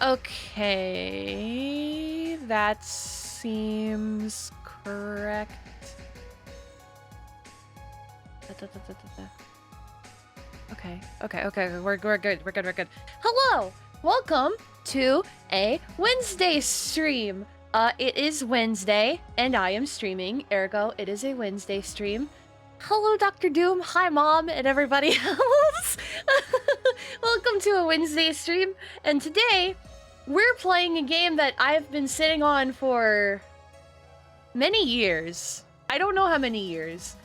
Okay, that seems correct. Okay. We're good. Hello, welcome to a Wednesday stream. It is Wednesday, and I am streaming. Ergo, it is a Wednesday stream. Hello, Dr. Doom. Hi, Mom, and everybody else. Welcome to a Wednesday stream, and today we're playing a game that I've been sitting on for many years. I don't know how many years.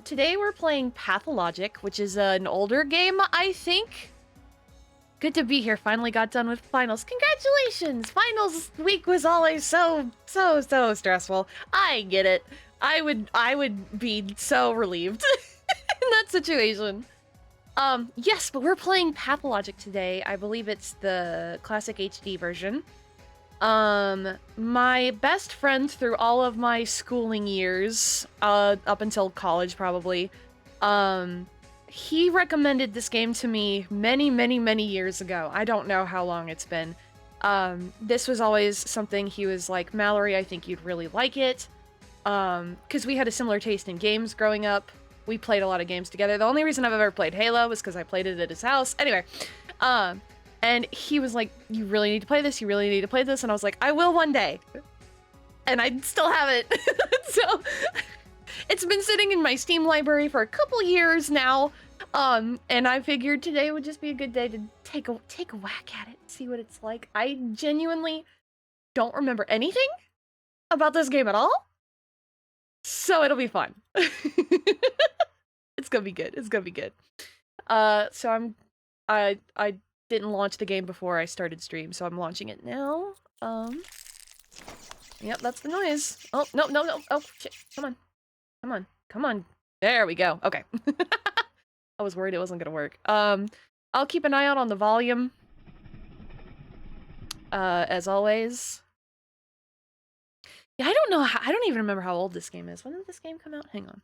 Today we're playing Pathologic, which is an older game, I think. Good to be here. Finally got done with finals. Congratulations! Finals week was always so stressful. I get it. I would be so relieved in that situation. Yes, but we're playing Pathologic today. I believe it's the classic HD version. My best friend through all of my schooling years, up until college probably, he recommended this game to me many years ago. I don't know how long it's been. This was always something he was like, Mallory, I think you'd really like it. Because we had a similar taste in games growing up. We played a lot of games together. The only reason I've ever played Halo was because I played it at his house. Anyway, and he was like, you really need to play this, you really need to play this, and I was like, I will one day. And I still haven't. So, it's been sitting in my Steam library for a couple years now, and I figured today would just be a good day to take a whack at it, see what it's like. I genuinely don't remember anything about this game at all, so it'll be fun. It's gonna be good. So I didn't launch the game before I started stream, so I'm launching it now. Yep, that's the noise. Oh, no. Oh, shit. Come on. There we go. Okay. I was worried it wasn't gonna work. I'll keep an eye out on the volume. As always. Yeah, I don't even remember how old this game is. When did this game come out? Hang on.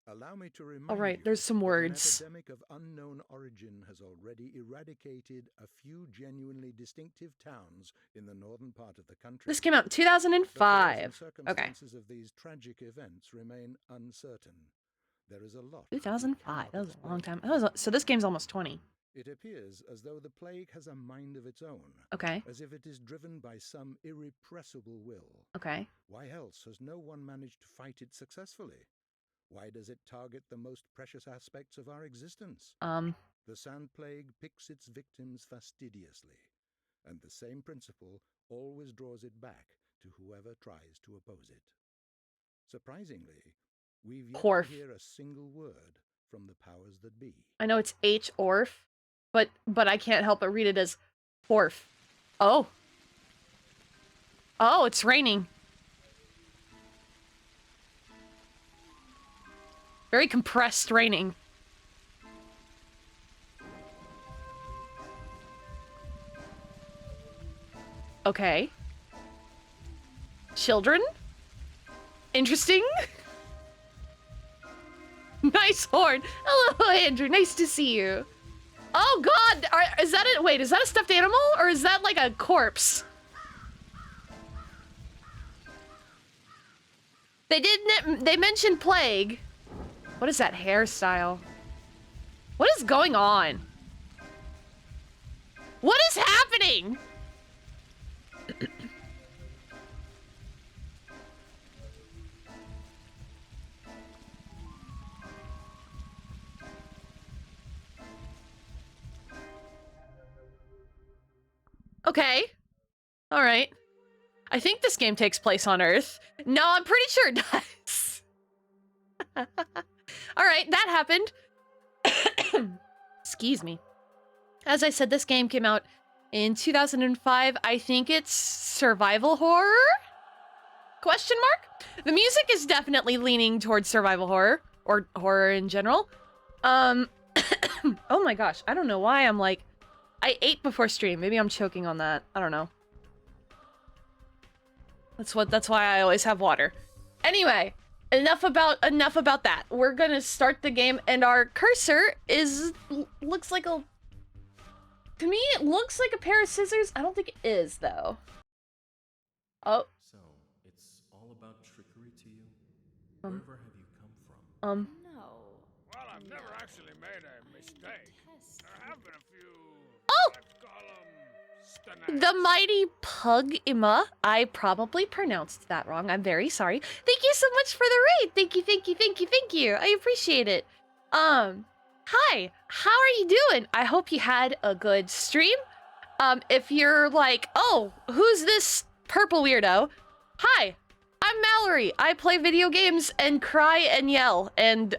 Allow me to remind All right, there's some words. An epidemic of unknown origin has already eradicated a few genuinely distinctive towns in the northern part of the country. This came out in 2005. Circumstances of these tragic events remain uncertain. There is a lot. 2005. That was a long time. So this game's almost 20. It appears as though the plague has a mind of its own. Okay. As if it is driven by some irrepressible will. Okay. Why else has no one managed to fight it successfully? Why does it target the most precious aspects of our existence? The sand plague picks its victims fastidiously, and the same principle always draws it back to whoever tries to oppose it. Surprisingly, we've yet to hear a single word from the powers that be. I know it's H-Orf, but I can't help but read it as Orf. Oh. Oh, it's raining. Very compressed raining. Okay. Children? Interesting. Nice horn. Hello, Andrew. Nice to see you. Oh God, is that it? Wait, is that a stuffed animal or is that like a corpse? They mentioned plague. What is that hairstyle? What is going on? What is happening? Okay. All right. I think this game takes place on Earth. No, I'm pretty sure it does. All right, that happened. Excuse me. As I said, this game came out in 2005. I think it's survival horror? Question mark? The music is definitely leaning towards survival horror, or horror in general. Oh my gosh, I don't know why I'm like... I ate before stream. Maybe I'm choking on that. I don't know. That's why I always have water. Anyway, enough about that. We're gonna start the game, and our cursor looks like a To me, it looks like a pair of scissors. I don't think it is, though. Oh. So, it's all about trickery to you? Um. Wherever have you come from? No. Well, I've never actually made a mistake. There have been a few. Oh! Let's call 'em The mighty Pug-ima. I probably pronounced that wrong. I'm very sorry. Thank you so much for the raid. Thank you, thank you, thank you, thank you. I appreciate it. Hi. How are you doing? I hope you had a good stream. If you're like, oh, who's this purple weirdo? Hi, I'm Mallory. I play video games and cry and yell and,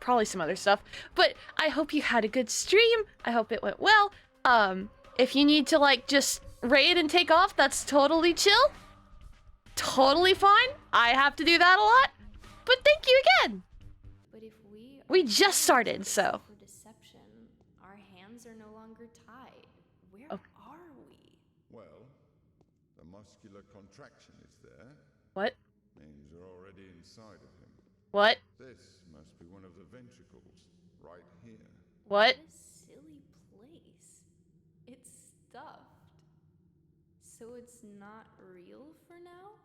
probably some other stuff. But I hope you had a good stream. I hope it went well. If you need to, like, just raid and take off, that's totally chill. Totally fine. I have to do that a lot. But thank you again. But if We just started, so. For deception, our hands are no longer tied. Where Oh. are we? Well, the muscular contraction is there. What? Means you're already inside of him. What? This must be one of the ventricles, right here. What? A silly place. It's stuffed. So it's not real for now?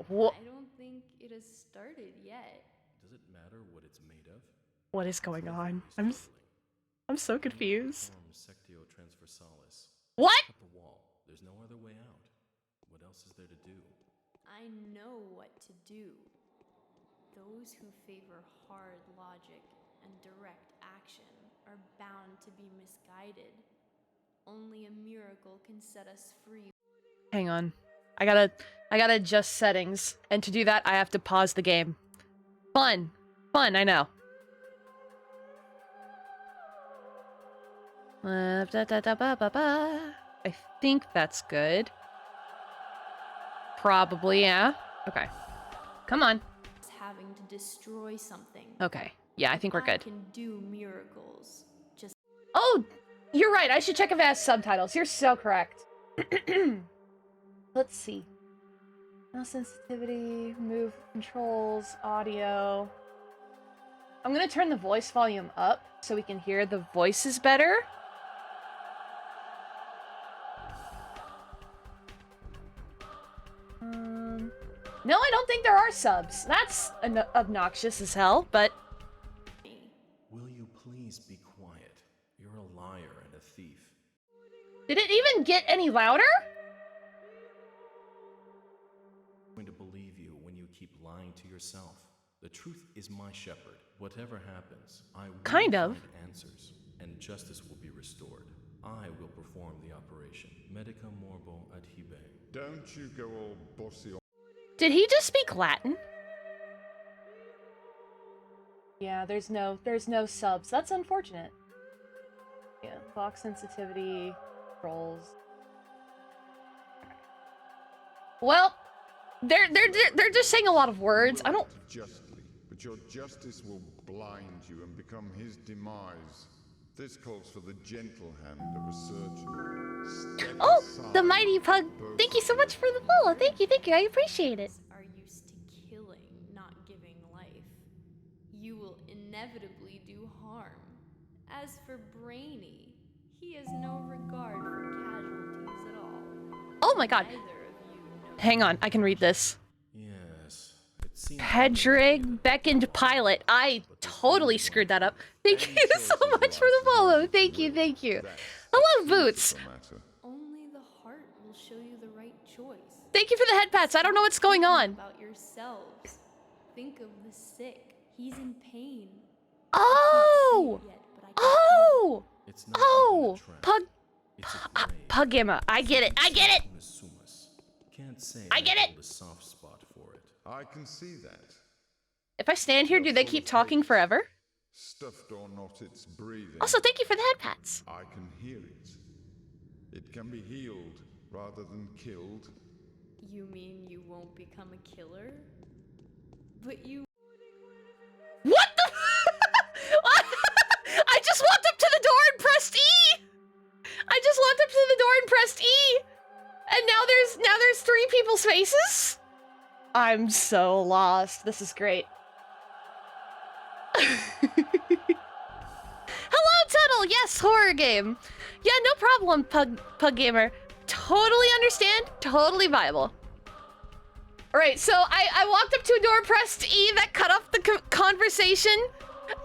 What? I don't think it has started yet. Does it matter what it's made of? What is going on? Very I'm startling. so confused. Form sectio transversalis. What? Cut the wall. There's no other way out. What else is there to do? I know what to do. Those who favor hard logic and direct action are bound to be misguided. Only a miracle can set us free. Hang on. I gotta adjust settings. And to do that, I have to pause the game. Fun. Fun, I know. I think that's good. Probably, yeah. Okay. Come on. Having to destroy something. Okay. Yeah, I think we're I good. can do miracles. Just Oh, you're right. I should check if it has subtitles. You're so correct. Let's see. No sensitivity, move controls, audio. I'm gonna turn the voice volume up so we can hear the voices better. No, I don't think there are subs. That's obnoxious as hell, but... Will you please be quiet? You're a liar and a thief. Did it even get any louder? I'm going to believe you when you keep lying to yourself. The truth is my shepherd. Whatever happens, I will Kind of. find answers, and justice will be restored. I will perform the operation. Medica morbo adhibe. Don't you go all bossy on. Did he just speak Latin? Yeah, there's no subs. That's unfortunate. Yeah, box sensitivity, rolls. Well, they're just saying a lot of words. I don't. Justly, but your justice will blind you and become his demise. This calls for the gentle hand of a surgeon. Step Oh, aside, the mighty pug. Thank you so much for the follow. Thank you. I appreciate it. are used to killing, not giving life. You will inevitably do harm. As for Brainy, he has no regard for casualties at all. Oh my god. Neither of you know. Hang on, I can read this. Yes, it seems... Pedrig beckoned pilot. I totally screwed that up. Thank you so much for the follow. Thank you. Hello, Boots. Only the heart will show you the right choice. Thank you for the head pats. I don't know what's going on. About yourselves. Think of the sick. He's in pain. Oh! Yet, but I can Oh! It's not Oh! even a trap. Pug... It's a grave. Pugima. I get it. Can't say I get it. hold a soft spot for it. I can see that. If I stand here, do they keep talking forever? Stuffed or not, it's breathing. Also, thank you for the head pats. I can hear it. It can be healed rather than killed. You mean you won't become a killer? But you... What the? I just walked up to the door and pressed E. I just walked up to the door and pressed E, and now there's 3 people's faces. I'm so lost. This is great. Hello, Tuttle. Yes, horror game. Yeah, no problem, Pug Gamer. Totally understand. Totally viable. All right, so I walked up to a door, pressed E, that cut off the conversation,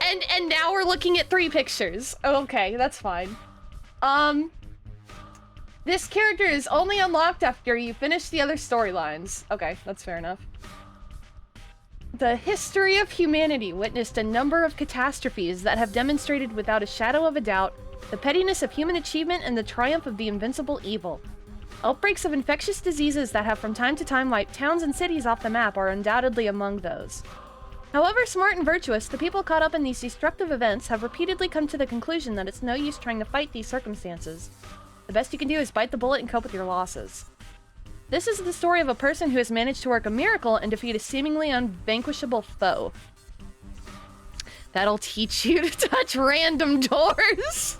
and now we're looking at 3 pictures. Okay, that's fine. This character is only unlocked after you finish the other storylines. Okay, that's fair enough. The history of humanity witnessed a number of catastrophes that have demonstrated without a shadow of a doubt the pettiness of human achievement and the triumph of the invincible evil. Outbreaks of infectious diseases that have from time to time wiped towns and cities off the map are undoubtedly among those. However smart and virtuous, the people caught up in these destructive events have repeatedly come to the conclusion that it's no use trying to fight these circumstances. The best you can do is bite the bullet and cope with your losses. This is the story of a person who has managed to work a miracle and defeat a seemingly unvanquishable foe. That'll teach you to touch random doors.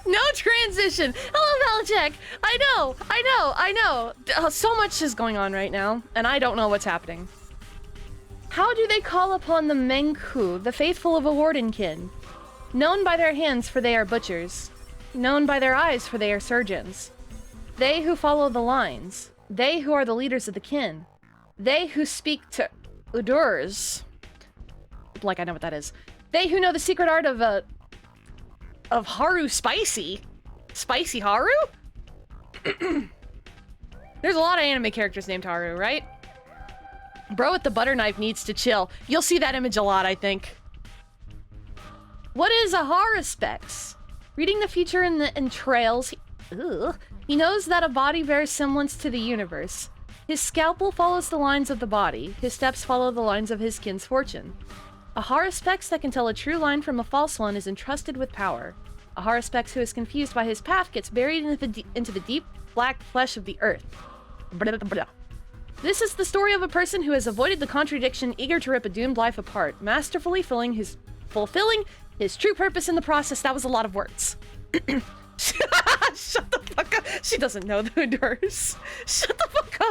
No transition. Hello, Belichick. I know. So much is going on right now, and I don't know what's happening. How do they call upon the Menku, the faithful of a Wardenkin? Known by their hands, for they are butchers. Known by their eyes, for they are surgeons. They who follow the lines. They who are the leaders of the kin. They who speak to Udurs. Like I know what that is. They who know the secret art of Haru Spicy. Spicy Haru? There's a lot of anime characters named Haru, right? Bro with the butter knife needs to chill. You'll see that image a lot, I think. What is a Haruspex? Reading the future in the entrails, he knows that a body bears semblance to the universe. His scalpel follows the lines of the body. His steps follow the lines of his kin's fortune. A Haruspex that can tell a true line from a false one is entrusted with power. A Haruspex who is confused by his path gets buried into the deep black flesh of the earth. Blah, blah, blah. This is the story of a person who has avoided the contradiction, eager to rip a doomed life apart, masterfully fulfilling his true purpose in the process. That was a lot of words. Shut the fuck up. She doesn't know the Udurs. Shut the fuck up.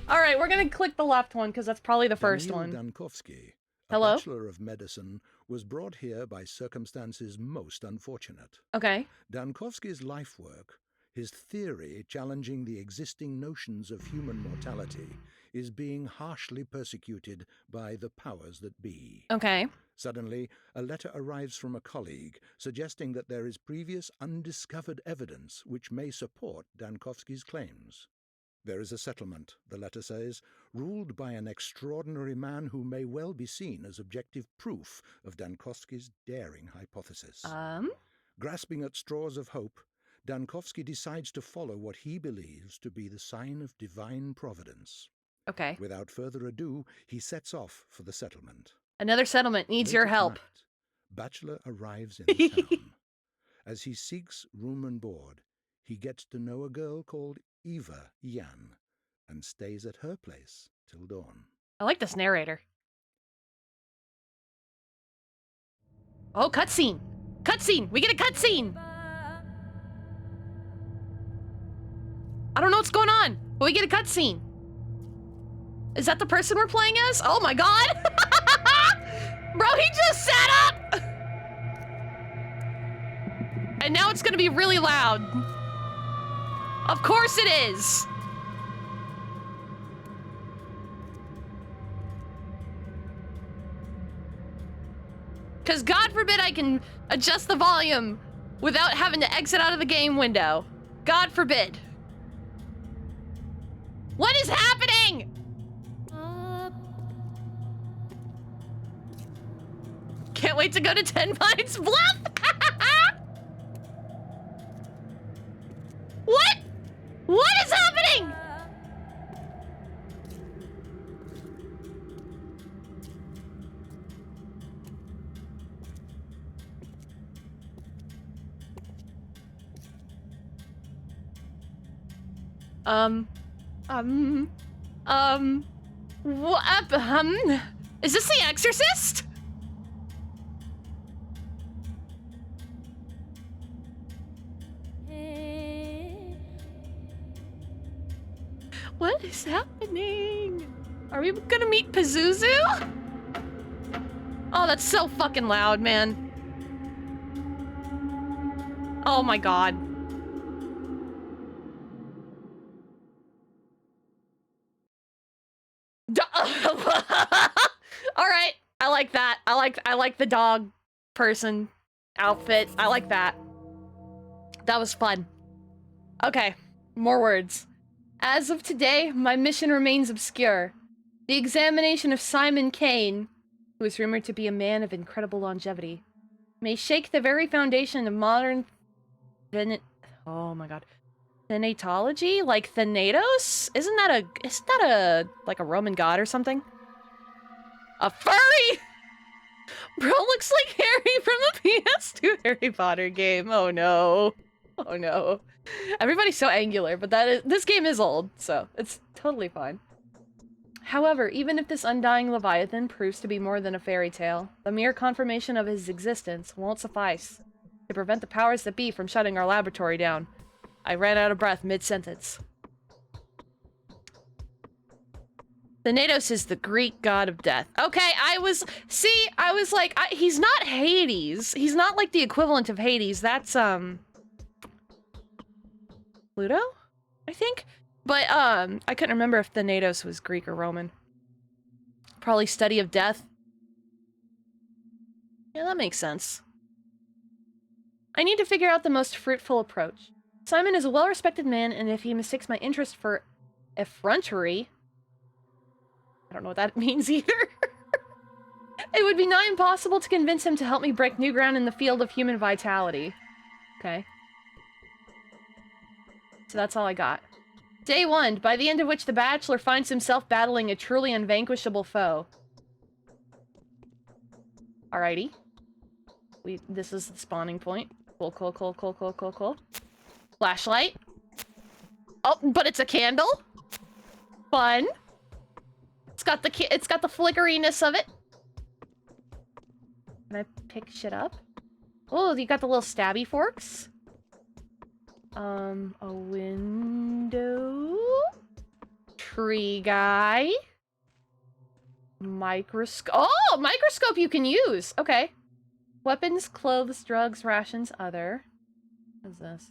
All right, we're gonna click the left one because that's probably the first Daniil one. Dankovsky, a Hello? Bachelor of Medicine, was brought here by circumstances most unfortunate. Okay. Dankovsky's life work, his theory challenging the existing notions of human mortality, is being harshly persecuted by the powers that be. Okay. Suddenly, a letter arrives from a colleague suggesting that there is previous undiscovered evidence which may support Dankovsky's claims. There is a settlement, the letter says, ruled by an extraordinary man who may well be seen as objective proof of Dankovsky's daring hypothesis. Grasping at straws of hope, Dankovsky decides to follow what he believes to be the sign of divine providence. Okay. Without further ado, he sets off for the settlement. Another settlement needs Late your at help. night, Bachelor arrives in the town. As he seeks room and board, he gets to know a girl called Eva Yan and stays at her place till dawn. I like this narrator. Oh, cutscene! Cutscene! We get a cutscene! I don't know what's going on, but we get a cutscene. Is that the person we're playing as? Oh my god! Bro, he just sat up! And now it's gonna be really loud. Of course it is! Because God forbid I can adjust the volume without having to exit out of the game window. God forbid. What is happening? Can't wait to go to 10 Pines Bluff! What? What is happening? Is this The Exorcist? What is happening? Are we gonna meet Pazuzu? Oh, that's so fucking loud, man. Oh my god. Alright. I like that. I like the dog person outfit. I like that. That was fun. Okay. More words. As of today, my mission remains obscure. The examination of Simon Kane, who is rumored to be a man of incredible longevity, may shake the very foundation of modern oh my god. Thanatology? Like Thanatos? Isn't that like a Roman god or something? A furry! Bro looks like Harry from the PS2 Harry Potter game. Oh no. Oh no. Everybody's so angular, but this game is old, so it's totally fine. However, even if this undying Leviathan proves to be more than a fairy tale, the mere confirmation of his existence won't suffice to prevent the powers that be from shutting our laboratory down. I ran out of breath mid-sentence. Thanatos is the Greek god of death. Okay, I was like, he's not Hades. He's not like the equivalent of Hades. That's, Pluto? I think? But, I couldn't remember if Thanatos was Greek or Roman. Probably study of death. Yeah, that makes sense. I need to figure out the most fruitful approach. Simon is a well-respected man, and if he mistakes my interest for effrontery... I don't know what that means either. It would be nigh impossible to convince him to help me break new ground in the field of human vitality. Okay. So that's all I got. Day 1, by the end of which the Bachelor finds himself battling a truly unvanquishable foe. Alrighty. This is the spawning point. Cool, cool, cool, cool, cool, cool, cool. Flashlight. Oh, but it's a candle. Fun. It's got the flickeriness of it. Can I pick shit up? Oh, you got the little stabby forks. A window. Tree guy. Microscope. Oh, microscope you can use. Okay. Weapons, clothes, drugs, rations, other. What is this?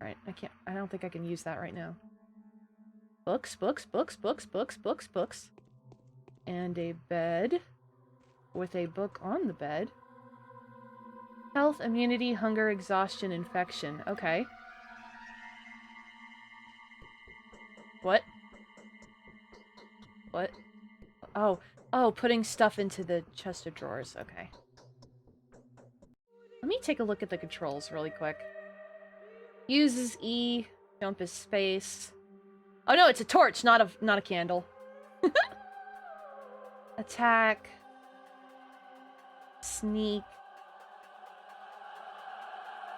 Alright, I don't think I can use that right now. Books, books, books, books, books, books, books. And a bed. With a book on the bed. Health, immunity, hunger, exhaustion, infection. Okay. What? What? Oh, putting stuff into the chest of drawers. Okay. Let me take a look at the controls really quick. Use is E. Jump is space. Oh no, it's a torch, not a candle. Attack. Sneak.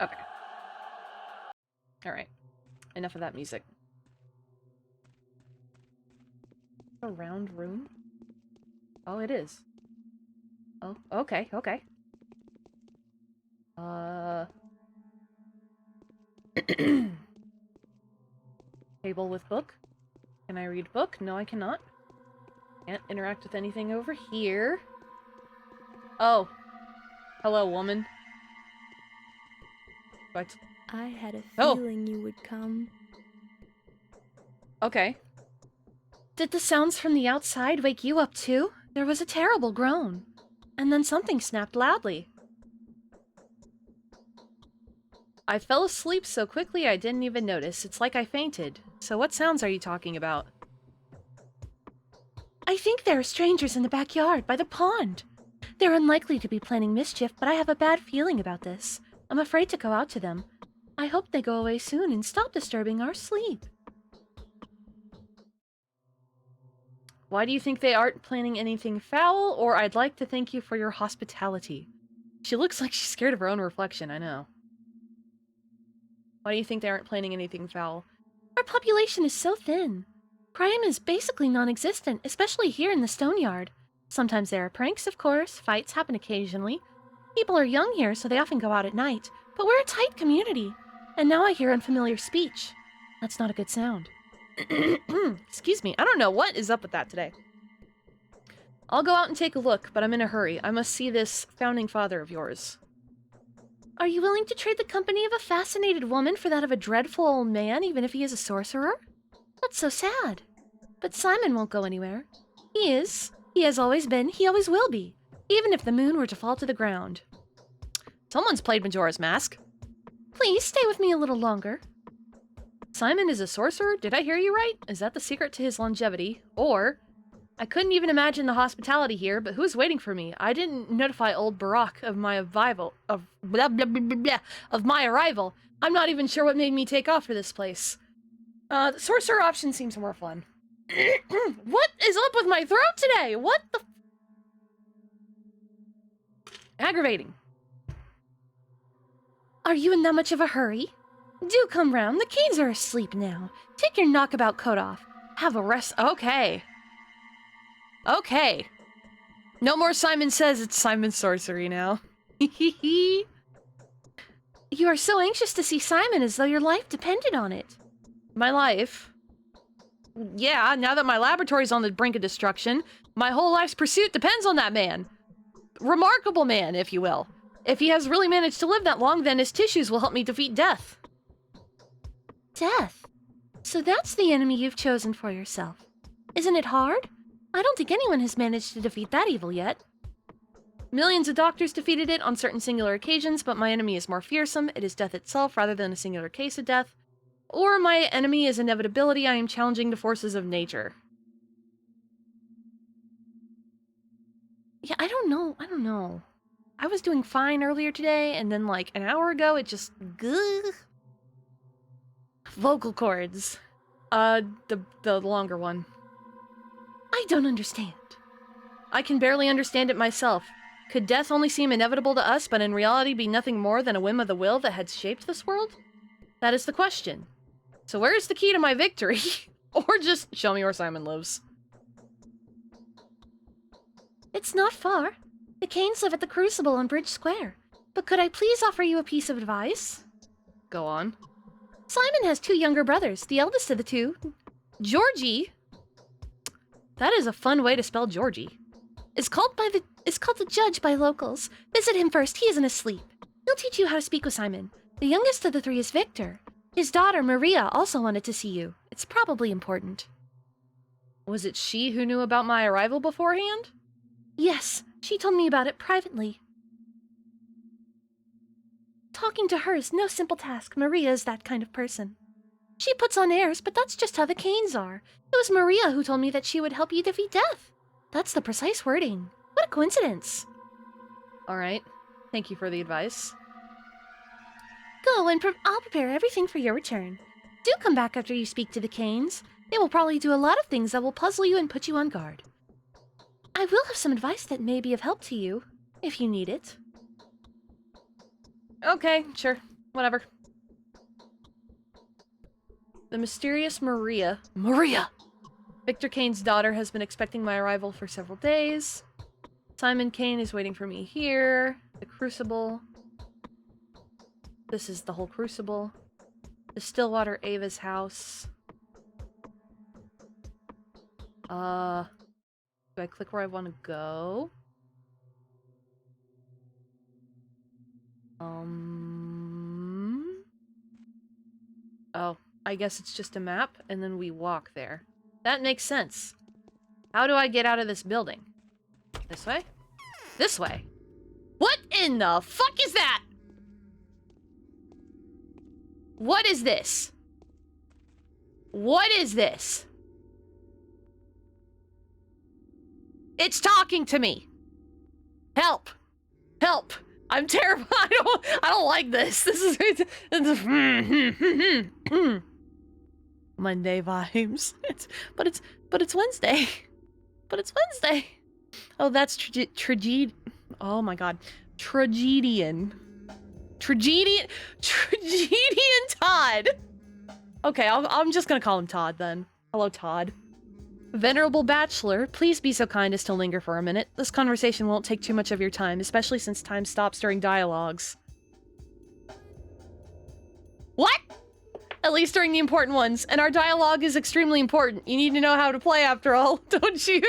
Okay. Alright. Enough of that music. A round room? Oh, it is. Oh, okay, okay. Table with book. Can I read book? No, I cannot. Can't interact with anything over here. Oh. Hello, woman. What? I had a Oh. feeling you would come. Okay. Did the sounds from the outside wake you up too? There was a terrible groan. And then something snapped loudly. I fell asleep so quickly I didn't even notice. It's like I fainted. So what sounds are you talking about? I think there are strangers in the backyard, by the pond. They're unlikely to be planning mischief, but I have a bad feeling about this. I'm afraid to go out to them. I hope they go away soon and stop disturbing our sleep. Why do you think they aren't planning anything foul? Or I'd like to thank you for your hospitality. She looks like she's scared of her own reflection, I know. Why do you think they aren't planning anything foul? Our population is so thin. Crime is basically non-existent, especially here in the Stone Yard. Sometimes there are pranks, of course. Fights happen occasionally. People are young here, so they often go out at night. But we're a tight community. And now I hear unfamiliar speech. That's not a good sound. Excuse me, I don't know what is up with that today. I'll go out and take a look, but I'm in a hurry. I must see this founding father of yours. Are you willing to trade the company of a fascinated woman for that of a dreadful old man, even if he is a sorcerer? That's so sad. But Simon won't go anywhere. He is. He has always been. He always will be. Even if the moon were to fall to the ground. Someone's played Majora's Mask. Please stay with me a little longer. Simon is a sorcerer? Did I hear you right? Is that the secret to his longevity? Or, I couldn't even imagine the hospitality here, but who's waiting for me? I didn't notify old Barak of my arrival. Of my arrival. I'm not even sure what made me take off for this place. The sorcerer option seems more fun. What is up with my throat today? What the? Aggravating. Are you in that much of a hurry? Do come round. The Canes are asleep now. Take your knockabout coat off. Have a rest. Okay. Okay. No more Simon Says. It's Simon Sorcery now. You are so anxious to see Simon as though your life depended on it. My life? Yeah, now that my laboratory's on the brink of destruction, my whole life's pursuit depends on that man. Remarkable man, if you will. If he has really managed to live that long, then his tissues will help me defeat death. Death? So that's the enemy you've chosen for yourself. Isn't it hard? I don't think anyone has managed to defeat that evil yet. Millions of doctors defeated it on certain singular occasions, but my enemy is more fearsome. It is death itself rather than a singular case of death. Or my enemy is inevitability. I am challenging the forces of nature. Yeah, I don't know. I was doing fine earlier today, and then like an hour ago, it just... Gah. Vocal cords. The longer one. I don't understand. I can barely understand it myself. Could death only seem inevitable to us, but in reality be nothing more than a whim of the will that had shaped this world? That is the question. So where's the key to my victory? Or just show me where Simon lives. It's not far. The Canes live at the Crucible on Bridge Square. But could I please offer you a piece of advice? Go on. Simon has 2 younger brothers. The eldest of the 2, Georgie. That is a fun way to spell Georgie. Is called the Judge by locals. Visit him first. He isn't asleep. He'll teach you how to speak with Simon. The youngest of the 3 is Victor. His daughter, Maria, also wanted to see you. It's probably important. Was it she who knew about my arrival beforehand? Yes, she told me about it privately. Talking to her is no simple task. Maria is that kind of person. She puts on airs, but that's just how the Canes are. It was Maria who told me that she would help you defeat death. That's the precise wording. What a coincidence. All right. Thank you for the advice. Go and I'll prepare everything for your return. Do come back after you speak to the Canes. They will probably do a lot of things that will puzzle you and put you on guard. I will have some advice that may be of help to you, if you need it. Okay, sure. Whatever. The mysterious Maria. Maria! Victor Cane's daughter has been expecting my arrival for several days. Simon Cane is waiting for me here. The Crucible. This is the whole Crucible. The Stillwater Ava's house. Do I click where I want to go? Oh, I guess it's just a map, and then we walk there. That makes sense. How do I get out of this building? This way? This way? What in the fuck is that? What is this? What is this? It's talking to me. Help. Help. I'm terrified. I don't like this. This is Monday vibes. But it's Wednesday. But it's Wednesday. Oh, that's tragedian. Oh my god. Tragedian Todd. Okay, I'm just gonna call him Todd then. Hello, Todd. Venerable Bachelor, please be so kind as to linger for a minute. This conversation won't take too much of your time, especially since time stops during dialogues. What? At least during the important ones. And our dialogue is extremely important. You need to know how to play after all, don't you?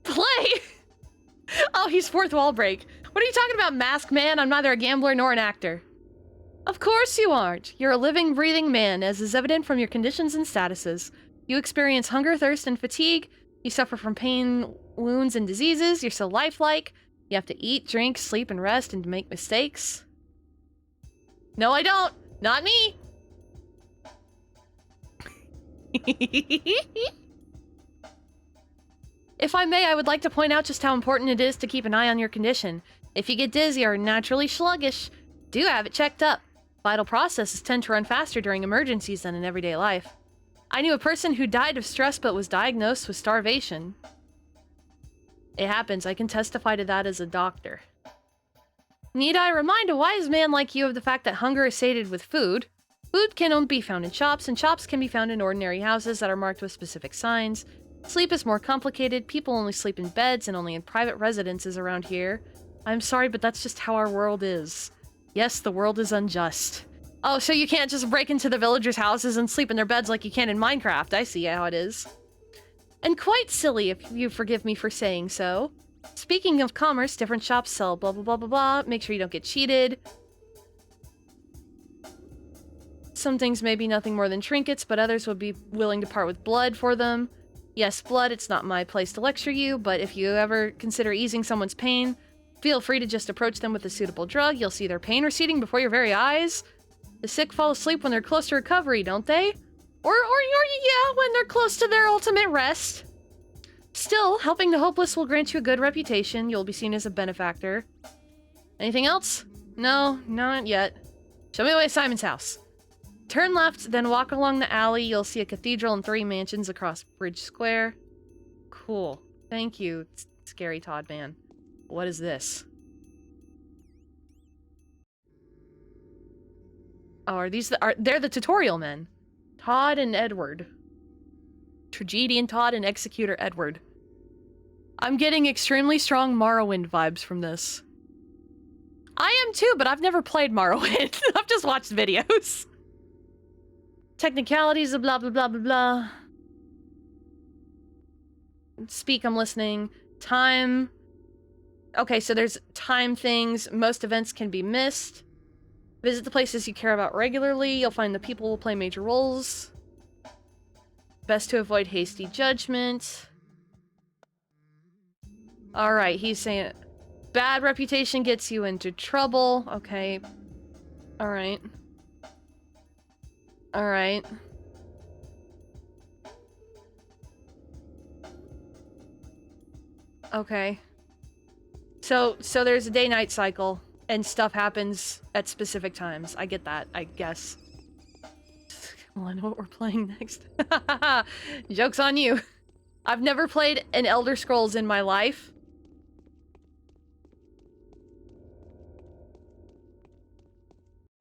Play? Oh, he's fourth wall break. What are you talking about, masked man? I'm neither a gambler nor an actor. Of course you aren't. You're a living, breathing man, as is evident from your conditions and statuses. You experience hunger, thirst, and fatigue. You suffer from pain, wounds, and diseases. You're so lifelike. You have to eat, drink, sleep, and rest, and make mistakes. No, I don't. Not me. If I may, I would like to point out just how important it is to keep an eye on your condition. If you get dizzy or naturally sluggish, do have it checked up. Vital processes tend to run faster during emergencies than in everyday life. I knew a person who died of stress but was diagnosed with starvation. It happens. I can testify to that as a doctor. Need I remind a wise man like you of the fact that hunger is sated with food? Food can only be found in shops, and shops can be found in ordinary houses that are marked with specific signs. Sleep is more complicated. People only sleep in beds and only in private residences around here. I'm sorry, but that's just how our world is. Yes, the world is unjust. Oh, so you can't just break into the villagers' houses and sleep in their beds like you can in Minecraft. I see how it is. And quite silly, if you forgive me for saying so. Speaking of commerce, different shops sell blah blah blah blah blah. Make sure you don't get cheated. Some things may be nothing more than trinkets, but others would be willing to part with blood for them. Yes, blood, it's not my place to lecture you, but if you ever consider easing someone's pain, feel free to just approach them with a suitable drug. You'll see their pain receding before your very eyes. The sick fall asleep when they're close to recovery, don't they? Or yeah, when they're close to their ultimate rest. Still, helping the hopeless will grant you a good reputation. You'll be seen as a benefactor. Anything else? No, not yet. Show me the way to Simon's house. Turn left, then walk along the alley. You'll see a cathedral and 3 mansions across Bridge Square. Cool. Thank you, scary Todd man. What is this? Oh, are these they're the tutorial men. Todd and Edward. Tragedian Todd and Executor Edward. I'm getting extremely strong Morrowind vibes from this. I am too, but I've never played Morrowind. I've just watched videos. Technicalities of blah blah blah blah blah. Speak, I'm listening. Time. Okay, so there's time things. Most events can be missed. Visit the places you care about regularly. You'll find the people will play major roles. Best to avoid hasty judgment. Alright, he's saying bad reputation gets you into trouble. Okay. Alright. Alright. Okay. So there's a day-night cycle, and stuff happens at specific times. I get that, I guess. Well, I know what we're playing next. Joke's on you. I've never played an Elder Scrolls in my life.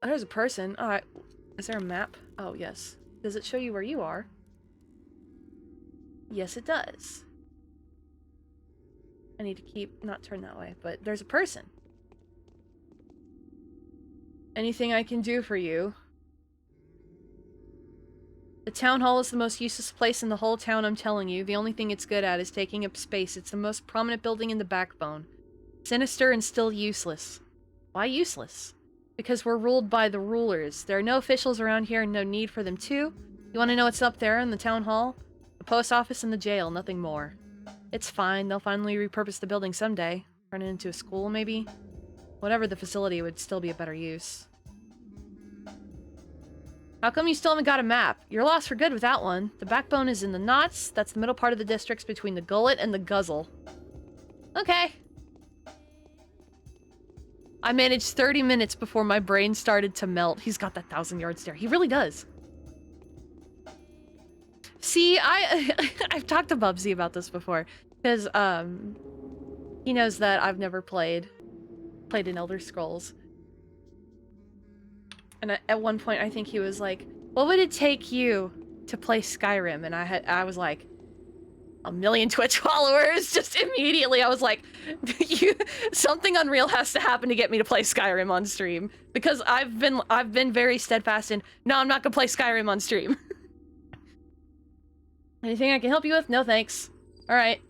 Oh, there's a person. Alright. Is there a map? Oh, yes. Does it show you where you are? Yes, it does. I need to not turn that way, but there's a person. Anything I can do for you? The town hall is the most useless place in the whole town, I'm telling you. The only thing it's good at is taking up space. It's the most prominent building in the backbone. Sinister and still useless. Why useless? Because we're ruled by the rulers. There are no officials around here and no need for them to. You want to know what's up there in the town hall? The post office and the jail, nothing more. It's fine. They'll finally repurpose the building someday. Turn it into a school, maybe? Whatever the facility would still be a better use. How come you still haven't got a map? You're lost for good without one. The backbone is in the knots. That's the middle part of the districts between the gullet and the guzzle. Okay. I managed 30 minutes before my brain started to melt. He's got that 1,000-yard stare. He really does. See, I've talked to Bubsy about this before. Because, he knows that I've never played in Elder Scrolls. And at one point, I think he was like, what would it take you to play Skyrim? And I was like, 1 million Twitch followers. Just immediately, I was like, something unreal has to happen to get me to play Skyrim on stream. Because I've been very steadfast in, no, I'm not gonna play Skyrim on stream. Anything I can help you with? No thanks. Alright.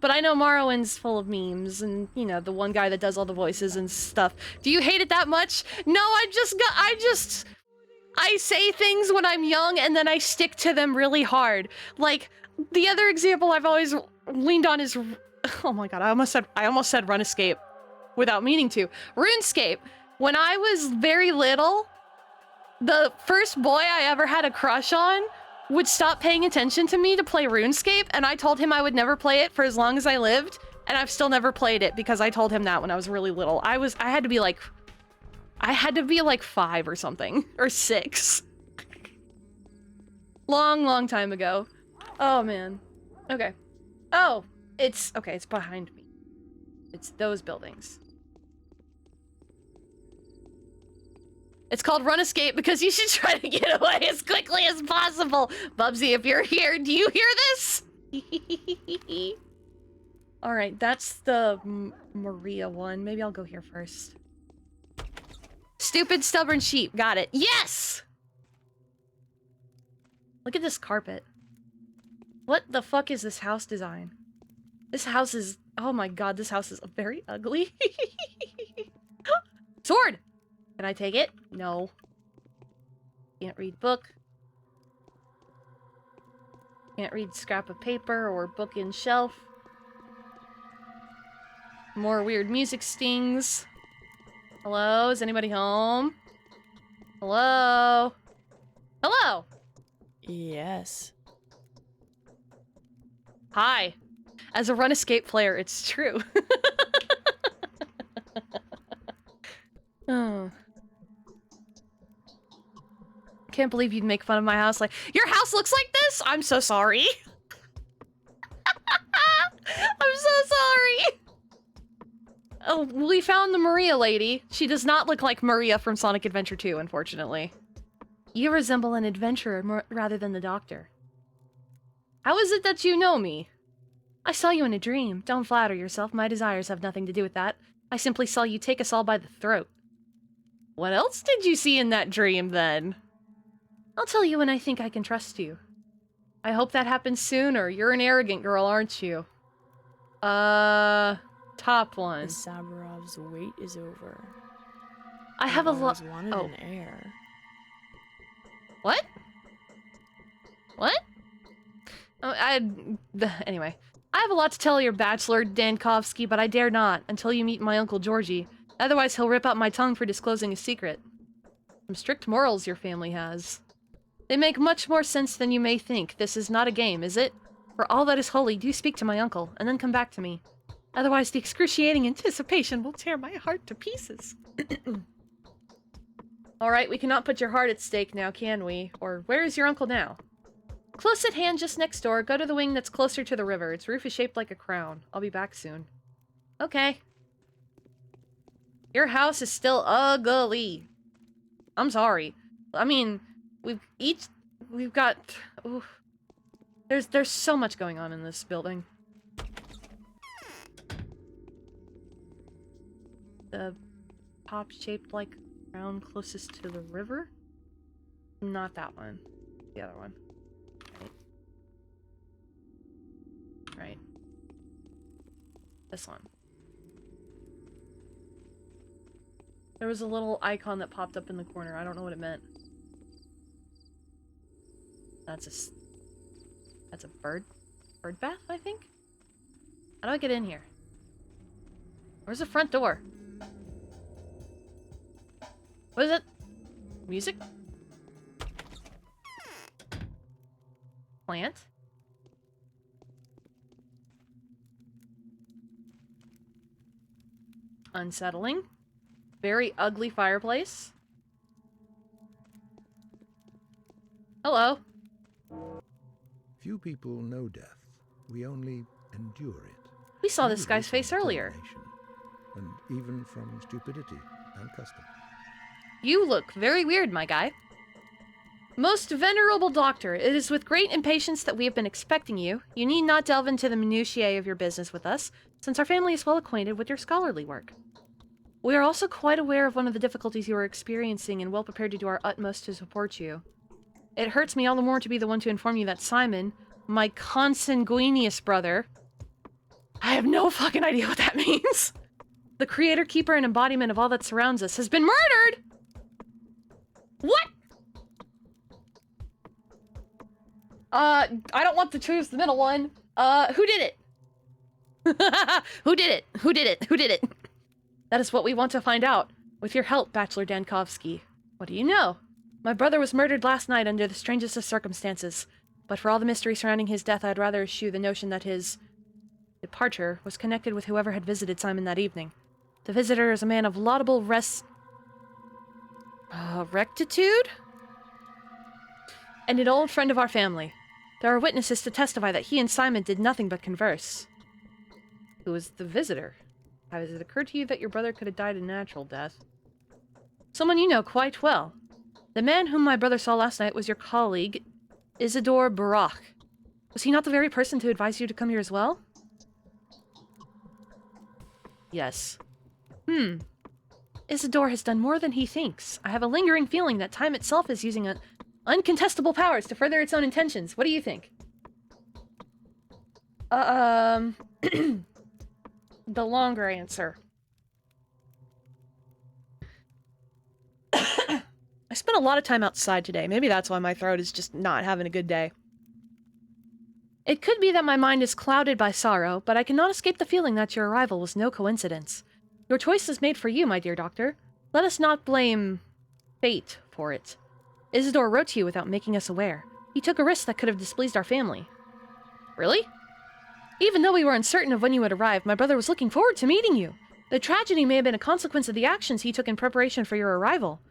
But I know Morrowind's full of memes and, you know, the one guy that does all the voices and stuff. Do you hate it that much? No, I say things when I'm young and then I stick to them really hard. Like, the other example I've always leaned on is, oh my god, I almost said RuneScape without meaning to. RuneScape. When I was very little, the first boy I ever had a crush on would stop paying attention to me to play RuneScape, and I told him I would never play it for as long as I lived, and I've still never played it because I told him that when I was really little. I had to be like 5 or something, or 6. Long time ago. Oh man. Okay. Oh, it's behind me. It's those buildings. It's called RuneScape because you should try to get away as quickly as possible. Bubsy, if you're here, do you hear this? Alright, that's the Maria one. Maybe I'll go here first. Stupid, stubborn sheep. Got it. Yes! Look at this carpet. What the fuck is this house design? This house is... Oh my god, this house is very ugly. Sword! Can I take it? No. Can't read book. Can't read scrap of paper or book in shelf. More weird music stings. Hello? Is anybody home? Hello? Hello? Yes. Hi. As a RuneScape player, it's true. Oh. Can't believe you'd make fun of my house like, your house looks like this? I'm so sorry. I'm so sorry. Oh, we found the Maria lady. She does not look like Maria from Sonic Adventure 2, unfortunately. You resemble an adventurer rather than the doctor. How is it that you know me? I saw you in a dream. Don't flatter yourself. My desires have nothing to do with that. I simply saw you take us all by the throat. What else did you see in that dream, then? I'll tell you when I think I can trust you. I hope that happens soon, or you're an arrogant girl, aren't you? Top one. The Saburov's wait is over. I have a lot. Wanted an heir. What? What? Anyway. I have a lot to tell your bachelor, Dankovsky, but I dare not, until you meet my Uncle Georgie. Otherwise, he'll rip out my tongue for disclosing a secret. Some strict morals your family has. They make much more sense than you may think. This is not a game, is it? For all that is holy, do speak to my uncle, and then come back to me. Otherwise, the excruciating anticipation will tear my heart to pieces. Alright, we cannot put your heart at stake now, can we? Or where is your uncle now? Close at hand, just next door. Go to the wing that's closer to the river. Its roof is shaped like a crown. I'll be back soon. Okay. Your house is still ugly. I'm sorry. I mean, we've got... Oof. There's so much going on in this building. The top shaped like a crown closest to the river? Not that one. The other one. Right. This one. There was a little icon that popped up in the corner. I don't know what it meant. That's a bird bath, I think? How do I get in here? Where's the front door? What is it? Music? Plant? Unsettling. Very ugly fireplace. Hello. Few people know death. We only endure it. We saw this Usually guy's face from earlier. inclination, and even from stupidity and custom. You look very weird, my guy. Most venerable doctor, it is with great impatience that we have been expecting you. You need not delve into the minutiae of your business with us, since our family is well acquainted with your scholarly work. We are also quite aware of one of the difficulties you are experiencing and well prepared to do our utmost to support you. It hurts me all the more to be the one to inform you that Simon, my consanguineous brother, I have no fucking idea what that means. The creator, keeper, and embodiment of all that surrounds us has been murdered! What? I don't want to choose the middle one. Who did it? Who did it? Who did it? Who did it? That is what we want to find out. With your help, Bachelor Dankovsky. What do you know? My brother was murdered last night under the strangest of circumstances. But for all the mystery surrounding his death, I'd rather eschew the notion that his departure was connected with whoever had visited Simon that evening. The visitor is a man of laudable rectitude? And an old friend of our family. There are witnesses to testify that he and Simon did nothing but converse. Who is the visitor? Has it occurred to you that your brother could have died a natural death? Someone you know quite well. The man whom my brother saw last night was your colleague, Isidore Barak. Was he not the very person to advise you to come here as well? Yes. Isidore has done more than he thinks. I have a lingering feeling that time itself is using uncontestable powers to further its own intentions. What do you think? The longer answer. I spent a lot of time outside today. Maybe that's why my throat is just not having a good day. It could be that my mind is clouded by sorrow, but I cannot escape the feeling that your arrival was no coincidence. Your choice is made for you, my dear doctor. Let us not blame fate for it. Isidore wrote to you without making us aware. He took a risk that could have displeased our family. Really? Even though we were uncertain of when you would arrive, my brother was looking forward to meeting you. The tragedy may have been a consequence of the actions he took in preparation for your arrival.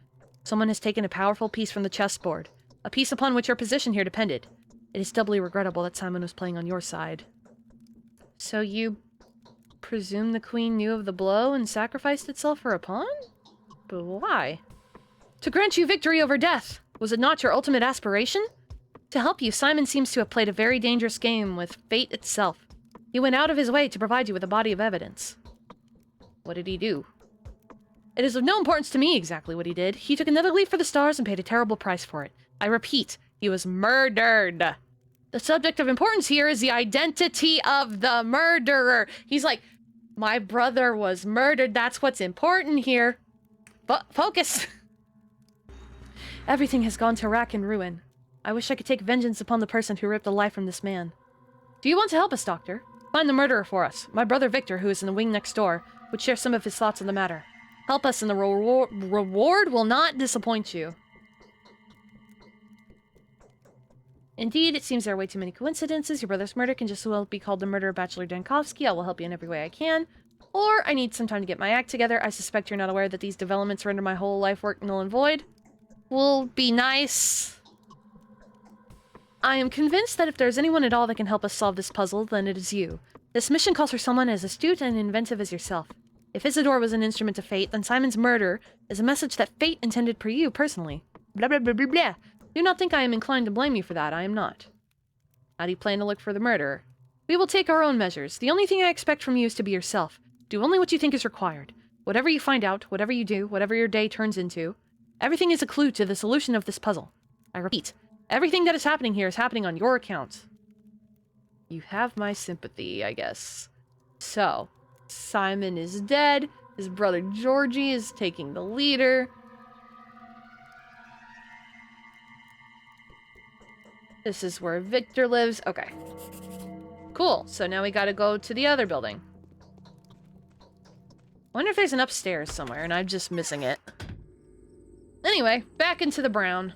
Someone has taken a powerful piece from the chessboard, a piece upon which your position here depended. It is doubly regrettable that Simon was playing on your side. So you presume the queen knew of the blow and sacrificed itself for a pawn? But why? To grant you victory over death. Was it not your ultimate aspiration? To help you, Simon seems to have played a very dangerous game with fate itself. He went out of his way to provide you with a body of evidence. What did he do? It is of no importance to me exactly what he did. He took another leap for the stars and paid a terrible price for it. I repeat, he was murdered. The subject of importance here is the identity of the murderer. He's like, my brother was murdered. That's what's important here. Focus. Everything has gone to rack and ruin. I wish I could take vengeance upon the person who ripped the life from this man. Do you want to help us, Doctor? Find the murderer for us. My brother Victor, who is in the wing next door, would share some of his thoughts on the matter. Help us and the reward will not disappoint you. Indeed, it seems there are way too many coincidences. Your brother's murder can just as well be called the murder of Bachelor Dankovsky. I will help you in every way I can. Or, I need some time to get my act together. I suspect you're not aware that these developments render my whole life work null and void. Will be nice. I am convinced that if there's anyone at all that can help us solve this puzzle, then it is you. This mission calls for someone as astute and inventive as yourself. If Isidore was an instrument of fate, then Simon's murder is a message that fate intended for you personally. Blah blah blah blah blah. Do not think I am inclined to blame you for that. I am not. How do you plan to look for the murderer? We will take our own measures. The only thing I expect from you is to be yourself. Do only what you think is required. Whatever you find out, whatever you do, whatever your day turns into, everything is a clue to the solution of this puzzle. I repeat, everything that is happening here is happening on your account. You have my sympathy, I guess. So, Simon is dead. His brother Georgie is taking the leader. This is where Victor lives. Okay. Cool. So now we gotta go to the other building. Wonder if there's an upstairs somewhere and I'm just missing it. Anyway, back into the brown.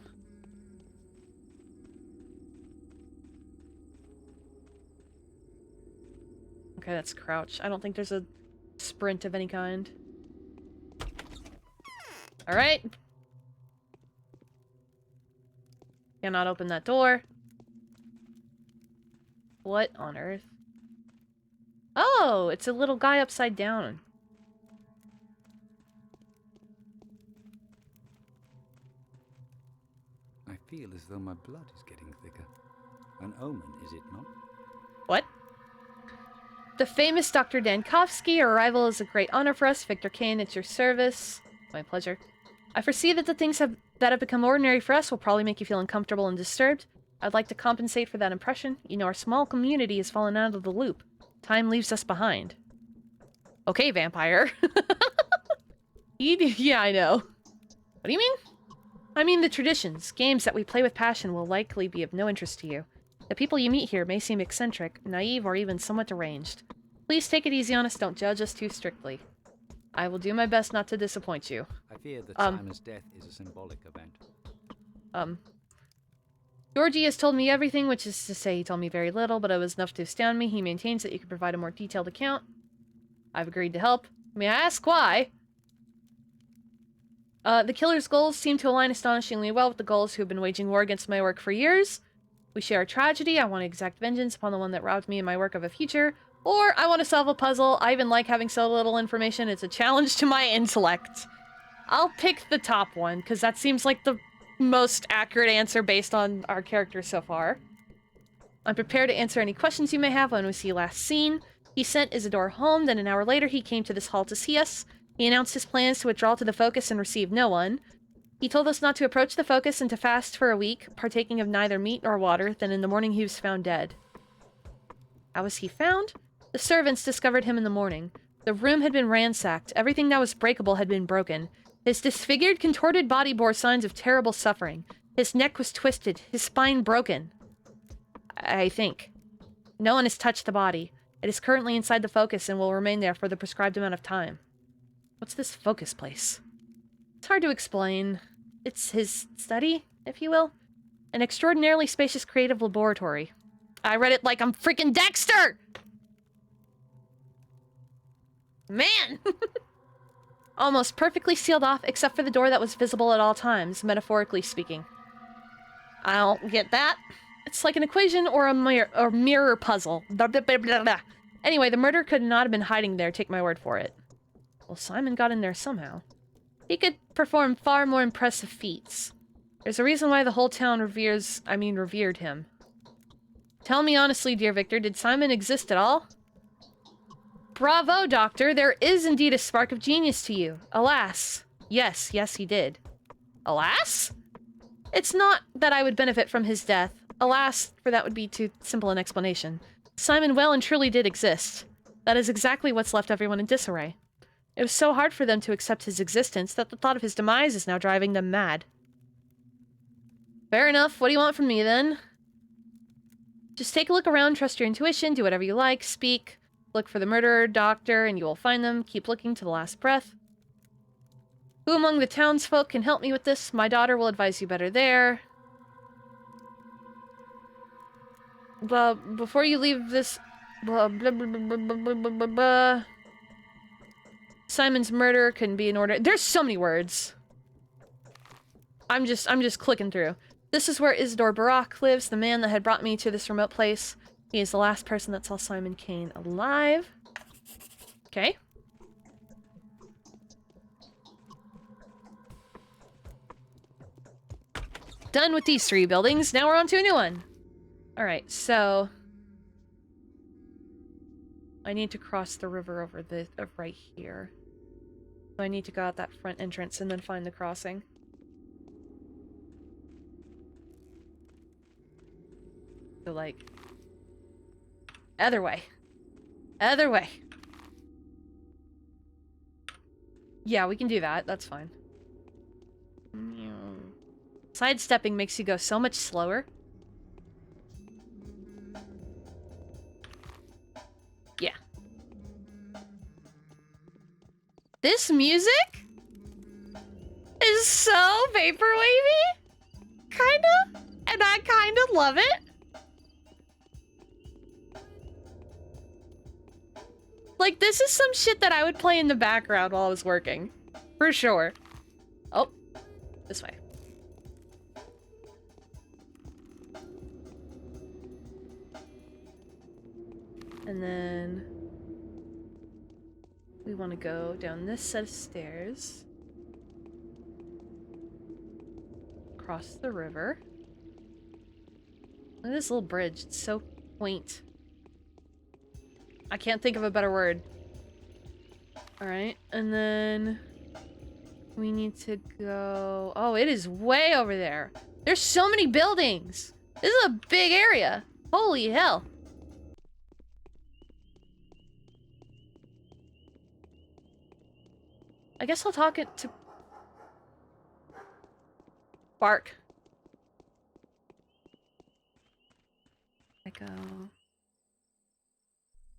Okay, that's crouch. I don't think there's a sprint of any kind. Alright. Cannot open that door. What on earth? Oh, it's a little guy upside down. I feel as though my blood is getting thicker. An omen, is it not? What? The famous Dr. Dankovsky, your arrival is a great honor for us. Victor Kane, it's your service. My pleasure. I foresee that the things that have become ordinary for us will probably make you feel uncomfortable and disturbed. I'd like to compensate for that impression. You know, our small community has fallen out of the loop. Time leaves us behind. Okay, vampire. Yeah, I know. What do you mean? I mean the traditions. Games that we play with passion will likely be of no interest to you. The people you meet here may seem eccentric, naive, or even somewhat deranged. Please take it easy on us, don't judge us too strictly. I will do my best not to disappoint you. I fear that Simon's death is a symbolic event. Georgie has told me everything, which is to say he told me very little, but it was enough to astound me. He maintains that you can provide a more detailed account. I've agreed to help. May I ask why? The killer's goals seem to align astonishingly well with the goals who have been waging war against my work for years. We share a tragedy. I want to exact vengeance upon the one that robbed me and my work of a future. Or I want to solve a puzzle. I even like having so little information. It's a challenge to my intellect. I'll pick the top one, because that seems like the most accurate answer based on our characters so far. I'm prepared to answer any questions you may have when we see you last seen. He sent Isidore home, then an hour later he came to this hall to see us. He announced his plans to withdraw to the Focus and receive no one. He told us not to approach the Focus and to fast for a week, partaking of neither meat nor water. Then in the morning he was found dead. How was he found? The servants discovered him in the morning. The room had been ransacked. Everything that was breakable had been broken. His disfigured, contorted body bore signs of terrible suffering. His neck was twisted, his spine broken. I think. No one has touched the body. It is currently inside the Focus and will remain there for the prescribed amount of time. What's this Focus place? It's hard to explain. It's his study, if you will. An extraordinarily spacious creative laboratory. I read it like I'm freaking Dexter! Man! Almost perfectly sealed off, except for the door that was visible at all times, metaphorically speaking. I don't get that. It's like an equation or a mirror puzzle. Blah, blah, blah, blah, blah. Anyway, the murderer could not have been hiding there, take my word for it. Well, Simon got in there somehow. He could perform far more impressive feats. There's a reason why the whole town revered him. Tell me honestly, dear Victor, did Simon exist at all? Bravo, Doctor, there is indeed a spark of genius to you. Alas. Yes, he did. Alas? It's not that I would benefit from his death. Alas, for that would be too simple an explanation. Simon well and truly did exist. That is exactly what's left everyone in disarray. It was so hard for them to accept his existence that the thought of his demise is now driving them mad. Fair enough. What do you want from me, then? Just take a look around, trust your intuition, do whatever you like, speak, look for the murderer, doctor, and you will find them. Keep looking to the last breath. Who among the townsfolk can help me with this? My daughter will advise you better there. Blah, before you leave this... Blah, blah, blah, blah, blah, blah, blah, blah, blah. Simon's murder couldn't be in order. There's so many words. I'm just clicking through. This is where Isidore Barak lives, the man that had brought me to this remote place. He is the last person that saw Simon Kane alive. Okay. Done with these 3 buildings. Now we're on to a new one. Alright, so... I need to cross the river over the right here. So I need to go out that front entrance and then find the crossing. So, like... Other way. Other way. Yeah, we can do that. That's fine. Sidestepping makes you go so much slower. Yeah. This music is so vaporwavy, kinda, and I kinda love it. Like, this is some shit that I would play in the background while I was working. For sure. Oh, this way. And then we want to go down this set of stairs. Cross the river. Look at this little bridge. It's so quaint. I can't think of a better word. Alright, and then we need to go... Oh, it is way over there. There's so many buildings. This is a big area. Holy hell. I guess I'll talk it to... Bark. I go...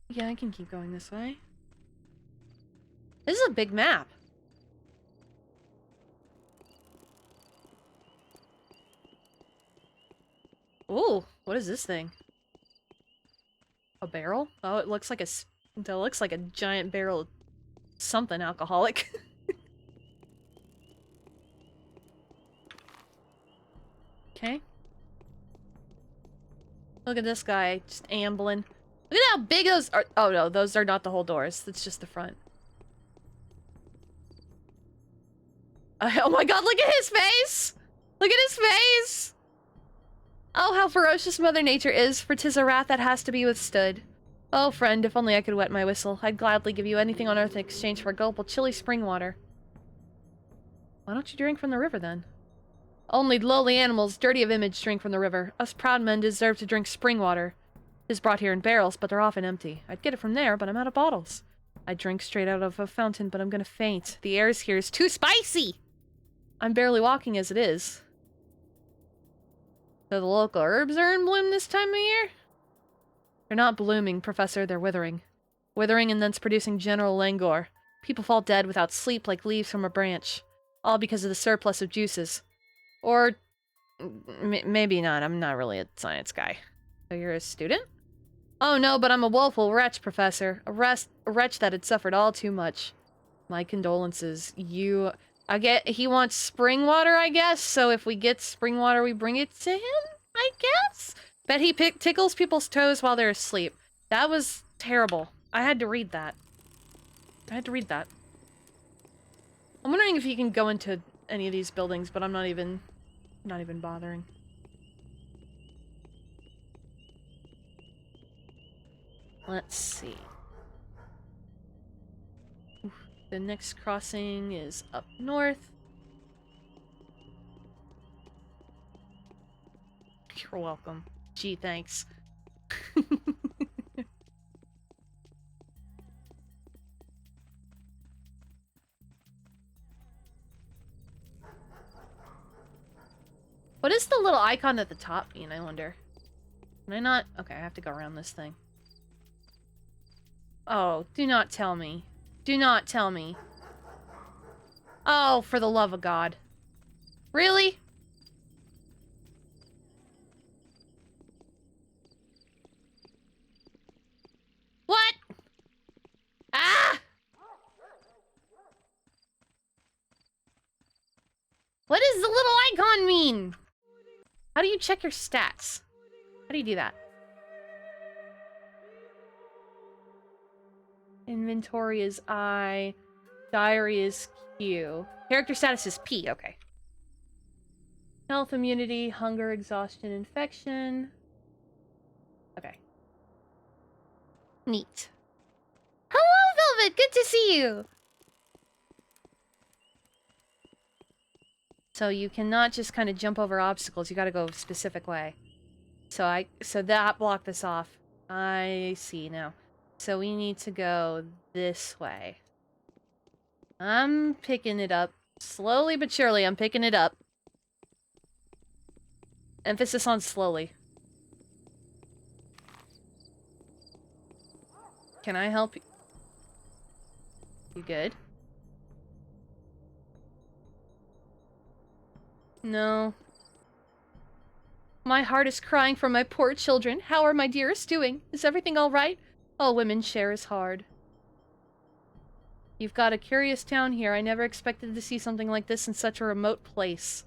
Yeah, I can keep going this way. This is a big map. Ooh, what is this thing? A barrel? Oh, it looks like a giant barrel of something alcoholic. Okay. Look at this guy just ambling. Look at how big those are. Oh no, those are not the whole doors. That's just the front. Oh my god, look at his face! Look at his face! Oh, how ferocious Mother Nature is, for 'tis a wrath that has to be withstood. Oh, friend, if only I could wet my whistle, I'd gladly give you anything on earth in exchange for a gulp of chilly spring water. Why don't you drink from the river, then? Only lowly animals, dirty of image, drink from the river. Us proud men deserve to drink spring water. It is brought here in barrels, but they're often empty. I'd get it from there, but I'm out of bottles. I'd drink straight out of a fountain, but I'm gonna faint. The air here is too spicy! I'm barely walking as it is. So the local herbs are in bloom this time of year? They're not blooming, Professor, they're withering. Withering and thence producing general languor. People fall dead without sleep like leaves from a branch. All because of the surplus of juices. Or... maybe not, I'm not really a science guy. So you're a student? Oh no, but I'm a woeful wretch, Professor. A wretch that had suffered all too much. My condolences. He wants spring water, I guess, so if we get spring water, we bring it to him, I guess? Bet he tickles people's toes while they're asleep. That was terrible. I had to read that. I'm wondering if he can go into any of these buildings, but I'm not even bothering. Let's see. The next crossing is up north. You're welcome. Gee, thanks. What is the little icon at the top mean, I wonder? Can I not? Okay, I have to go around this thing. Oh, do not tell me. Do not tell me. Oh, for the love of God. Really? What? Ah! What does the little icon mean? How do you check your stats? How do you do that? Inventory is I. Diary is Q. Character status is P. Okay. Health, immunity, hunger, exhaustion, infection. Okay. Neat. Hello, Velvet! Good to see you! So you cannot just kind of jump over obstacles. You gotta go a specific way. So that blocked this off. I see now. So we need to go this way. I'm picking it up. Slowly but surely, I'm picking it up. Emphasis on slowly. Can I help you? You good? No. My heart is crying for my poor children. How are my dearest doing? Is everything all right? All women's share is hard. You've got a curious town here. I never expected to see something like this in such a remote place.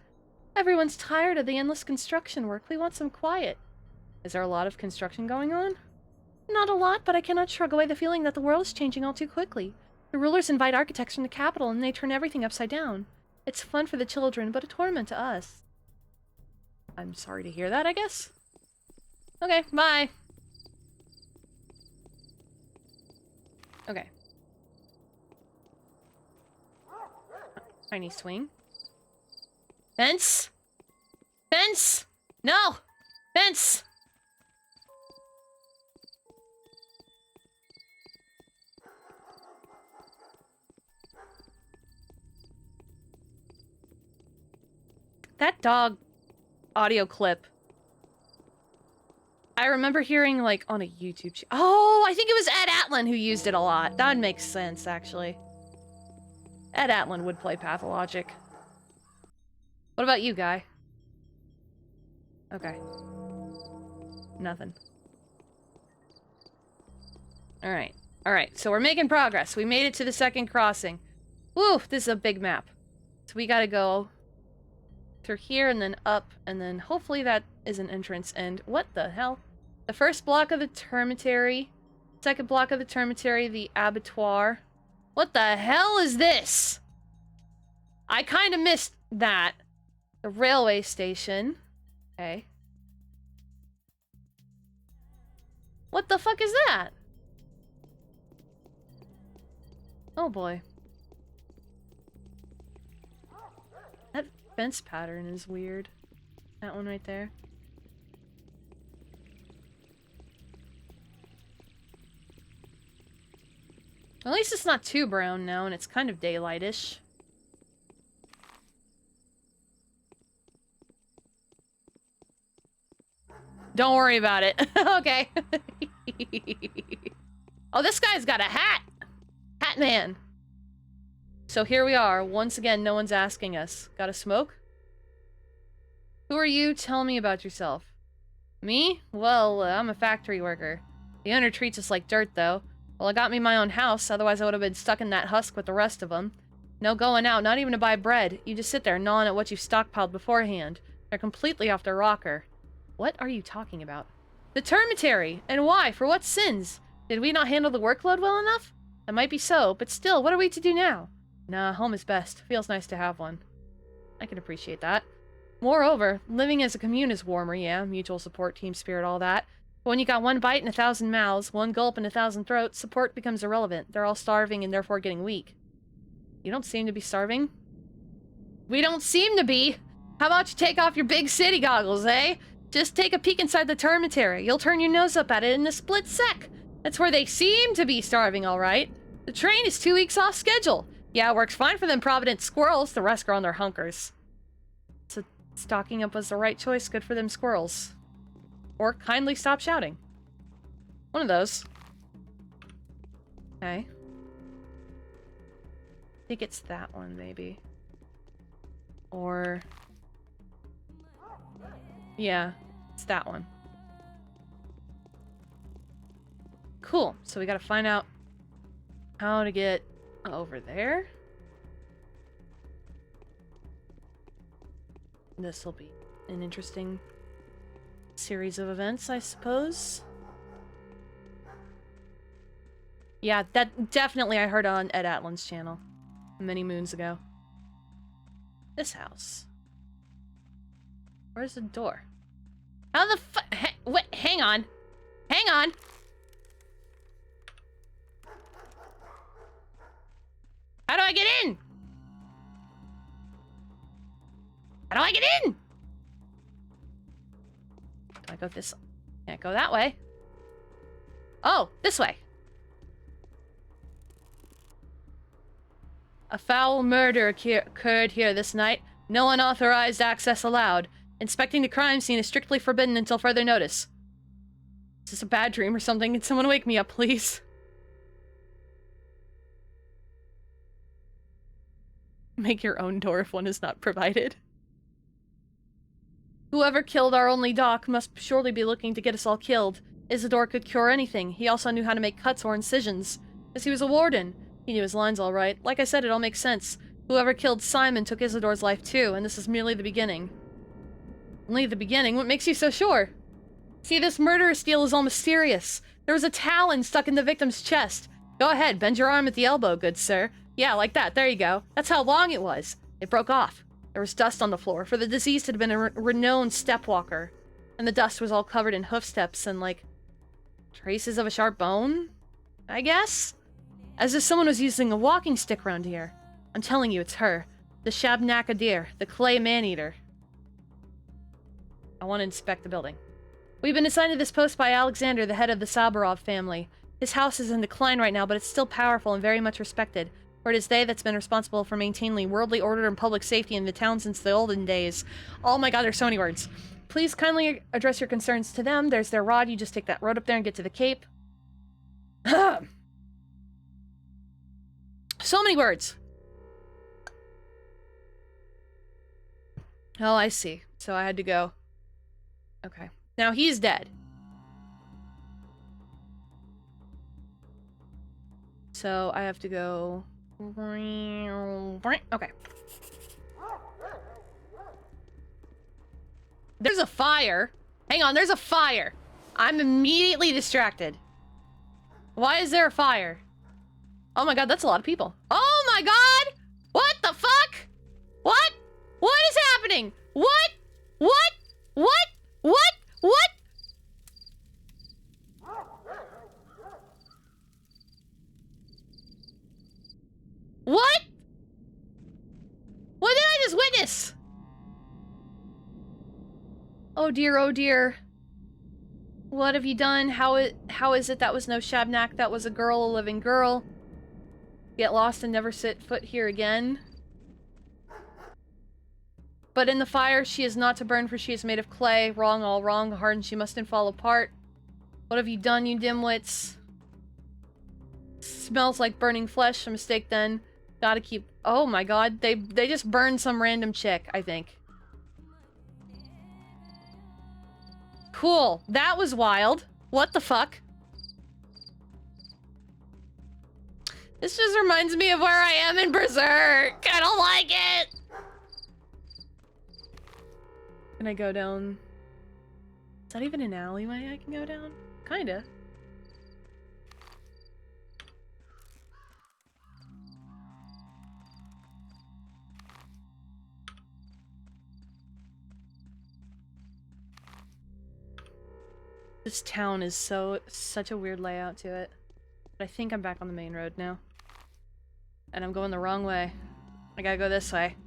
Everyone's tired of the endless construction work. We want some quiet. Is there a lot of construction going on? Not a lot, but I cannot shrug away the feeling that the world is changing all too quickly. The rulers invite architects from the capital, and they turn everything upside down. It's fun for the children, but a torment to us. I'm sorry to hear that, I guess. Okay, bye. Okay. Tiny swing. Fence? Fence! No! Fence! That dog audio clip. I remember hearing, like, on a YouTube channel. Oh, I think it was Ed Atlin who used it a lot. That makes sense, actually. Ed Atlin would play pathologic. What about you, Guy? Okay. Nothing. Alright. Alright, so we're making progress. We made it to the second crossing. Woo, this is a big map. So we gotta go through here and then up, and then hopefully that is an entrance. And what the hell? The first block of the termitary. Second block of the termitary, the abattoir. What the hell is this? I kind of missed that. The railway station. Okay. What the fuck is that? Oh boy. That fence pattern is weird. That one right there. At least it's not too brown now, and it's kind of daylightish. Don't worry about it. Okay. Oh, this guy's got a hat! Hat man! So here we are. Once again, no one's asking us. Got a smoke? Who are you? Tell me about yourself. Me? Well, I'm a factory worker. The owner treats us like dirt, though. Well, I got me my own house, otherwise I would have been stuck in that husk with the rest of them. No going out, not even to buy bread. You just sit there gnawing at what you've stockpiled beforehand. They're completely off their rocker. What are you talking about? The termitary! And why? For what sins? Did we not handle the workload well enough? That might be so, but still, what are we to do now? Nah, home is best. Feels nice to have one. I can appreciate that. Moreover, living as a commune is warmer, yeah, mutual support, team spirit, all that. But when you got one bite in 1,000 mouths, one gulp in 1,000 throats, support becomes irrelevant. They're all starving and therefore getting weak. You don't seem to be starving. We don't seem to be! How about you take off your big city goggles, eh? Just take a peek inside the termitary. You'll turn your nose up at it in a split sec. That's where they seem to be starving, all right. The train is 2 weeks off schedule. Yeah, it works fine for them provident squirrels. The rest are on their hunkers. So stocking up was the right choice. Good for them squirrels. Or kindly stop shouting. One of those. Okay. I think it's that one, maybe. Or... yeah, it's that one. Cool. So we gotta find out how to get over there. This will be an interesting series of events, I suppose. Yeah, that definitely I heard on Ed Atlin's channel many moons ago. This house. Where's the door? How the wait, hang on. Hang on. How do I get in? How do I get in? Do I go this way? Can't go that way. Oh, this way. A foul murder occurred here this night. No unauthorized access allowed. Inspecting the crime scene is strictly forbidden until further notice. Is this a bad dream or something? Can someone wake me up, please? Make your own door if one is not provided. Whoever killed our only Doc must surely be looking to get us all killed. Isidore could cure anything. He also knew how to make cuts or incisions. As he was a warden. He knew his lines all right. Like I said, it all makes sense. Whoever killed Simon took Isidore's life too, and this is merely the beginning. Only the beginning? What makes you so sure? See, this murderous deal is all mysterious. There was a talon stuck in the victim's chest. Go ahead, bend your arm at the elbow, good sir. Yeah, like that. There you go. That's how long it was. It broke off. There was dust on the floor, for the deceased had been a renowned stepwalker. And the dust was all covered in hoof steps and, like, traces of a sharp bone? I guess? As if someone was using a walking stick around here. I'm telling you, it's her. The Shabnakadir, the clay man-eater. I want to inspect the building. We've been assigned to this post by Alexander, the head of the Saburov family. His house is in decline right now, but it's still powerful and very much respected. For it is they that's been responsible for maintaining worldly order and public safety in the town since the olden days. Oh my god, there's so many words. Please kindly address your concerns to them. There's their rod. You just take that road up there and get to the cape. So many words. Oh, I see. So I had to go. Okay. Now he's dead. So I have to go... Okay. There's a fire. Hang on, there's a fire. I'm immediately distracted. Why is there a fire? Oh my god, that's a lot of people. Oh my god! What the fuck? What? What is happening? What? What? What? What? What? What? What did I just witness? Oh dear, oh dear. What have you done? How is it that was no Shabnak? That was a girl, a living girl. Get lost and never set foot here again. But in the fire, she is not to burn, for she is made of clay. Wrong, all wrong. Hardened, she mustn't fall apart. What have you done, you dimwits? Smells like burning flesh. A mistake then. Gotta keep... Oh my god. They just burned some random chick, I think. Cool. That was wild. What the fuck? This just reminds me of where I am in Berserk. I don't like it. Can I go down? Is that even an alleyway I can go down? Kinda. This town is such a weird layout to it. But I think I'm back on the main road now. And I'm going the wrong way. I gotta go this way.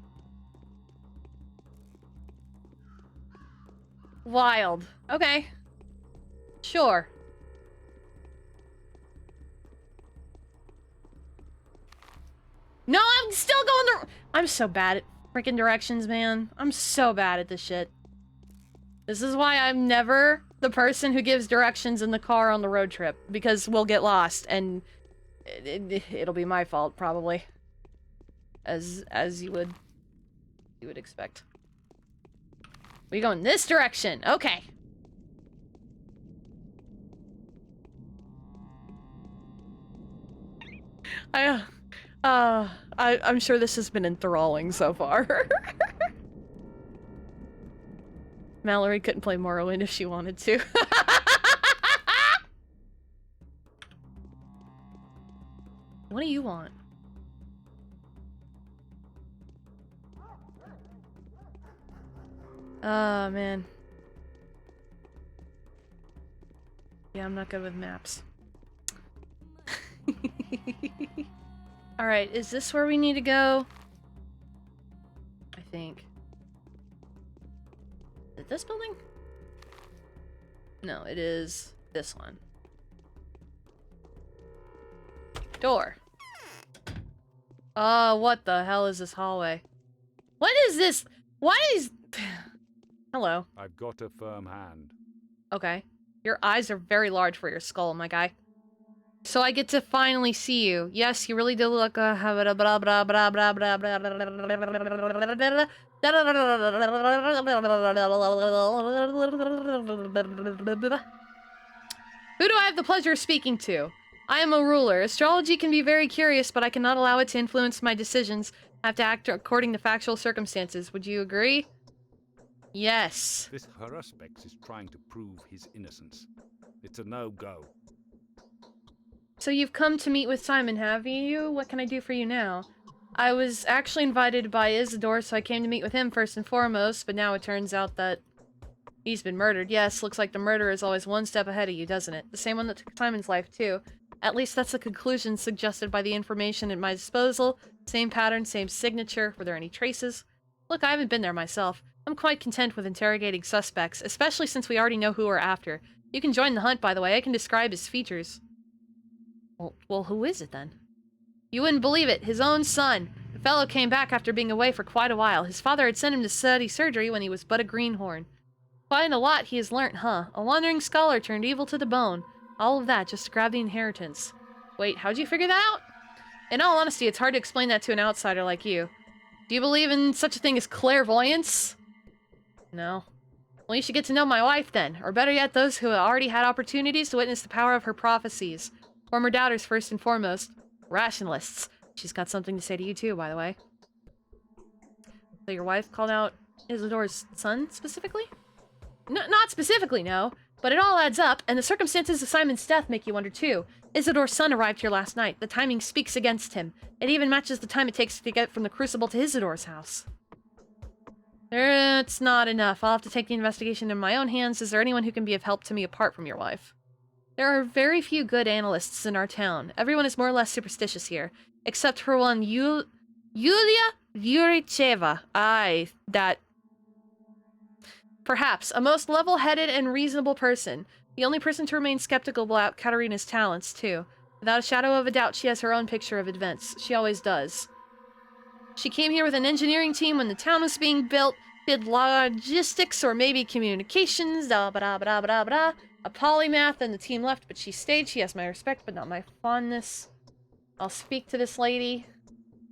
Wild. Okay. Sure. No, I'm still going the... I'm so bad at freaking directions, man. I'm so bad at this shit. This is why I'm never the person who gives directions in the car on the road trip. Because we'll get lost, and it'll be my fault, probably. As you would expect. We go in this direction. Okay. I'm sure this has been enthralling so far. Mallory couldn't play Morrowind if she wanted to. What do you want? Oh, man. Yeah, I'm not good with maps. Alright, is this where we need to go? I think. Is it this building? No, it is this one. Door. Oh, what the hell is this hallway? What is this? Why is... Hello. I've got a firm hand. Okay. Your eyes are very large for your skull, my guy. So I get to finally see you. Yes, you really do look a... Who do I have the pleasure of speaking to? I am a ruler. Astrology can be very curious, but I cannot allow it to influence my decisions. I have to act according to factual circumstances. Would you agree? Yes. This Haruspex is trying to prove his innocence. It's a no-go. So you've come to meet with Simon, have you? What can I do for you now? I was actually invited by Isidore, so I came to meet with him first and foremost, but now it turns out that he's been murdered. Yes, looks like the murderer is always one step ahead of you, doesn't it? The same one that took Simon's life, too. At least that's the conclusion suggested by the information at my disposal. Same pattern, same signature. Were there any traces? Look, I haven't been there myself. I'm quite content with interrogating suspects, especially since we already know who we're after. You can join the hunt, by the way. I can describe his features. Well, who is it, then? You wouldn't believe it. His own son. The fellow came back after being away for quite a while. His father had sent him to study surgery when he was but a greenhorn. Quite a lot he has learnt, huh? A wandering scholar turned evil to the bone. All of that just to grab the inheritance. Wait, how'd you figure that out? In all honesty, it's hard to explain that to an outsider like you. Do you believe in such a thing as clairvoyance? No. Well, you should get to know my wife then, or better yet, those who already had opportunities to witness the power of her prophecies. Former doubters first and foremost. Rationalists. She's got something to say to you too, by the way. So your wife called out Isidore's son, specifically? No, not specifically, no. But it all adds up, and the circumstances of Simon's death make you wonder too. Isidore's son arrived here last night. The timing speaks against him. It even matches the time it takes to get from the Crucible to Isidore's house. It's not enough. I'll have to take the investigation in my own hands. Is there anyone who can be of help to me apart from your wife? There are very few good analysts in our town. Everyone is more or less superstitious here. Except for one Yulia Yuricheva. Aye, that... Perhaps, a most level-headed and reasonable person. The only person to remain skeptical about Katerina's talents, too. Without a shadow of a doubt, she has her own picture of events. She always does. She came here with an engineering team when the town was being built, did logistics or maybe communications, a polymath, and the team left, but she stayed. She has my respect, but not my fondness. I'll speak to this lady.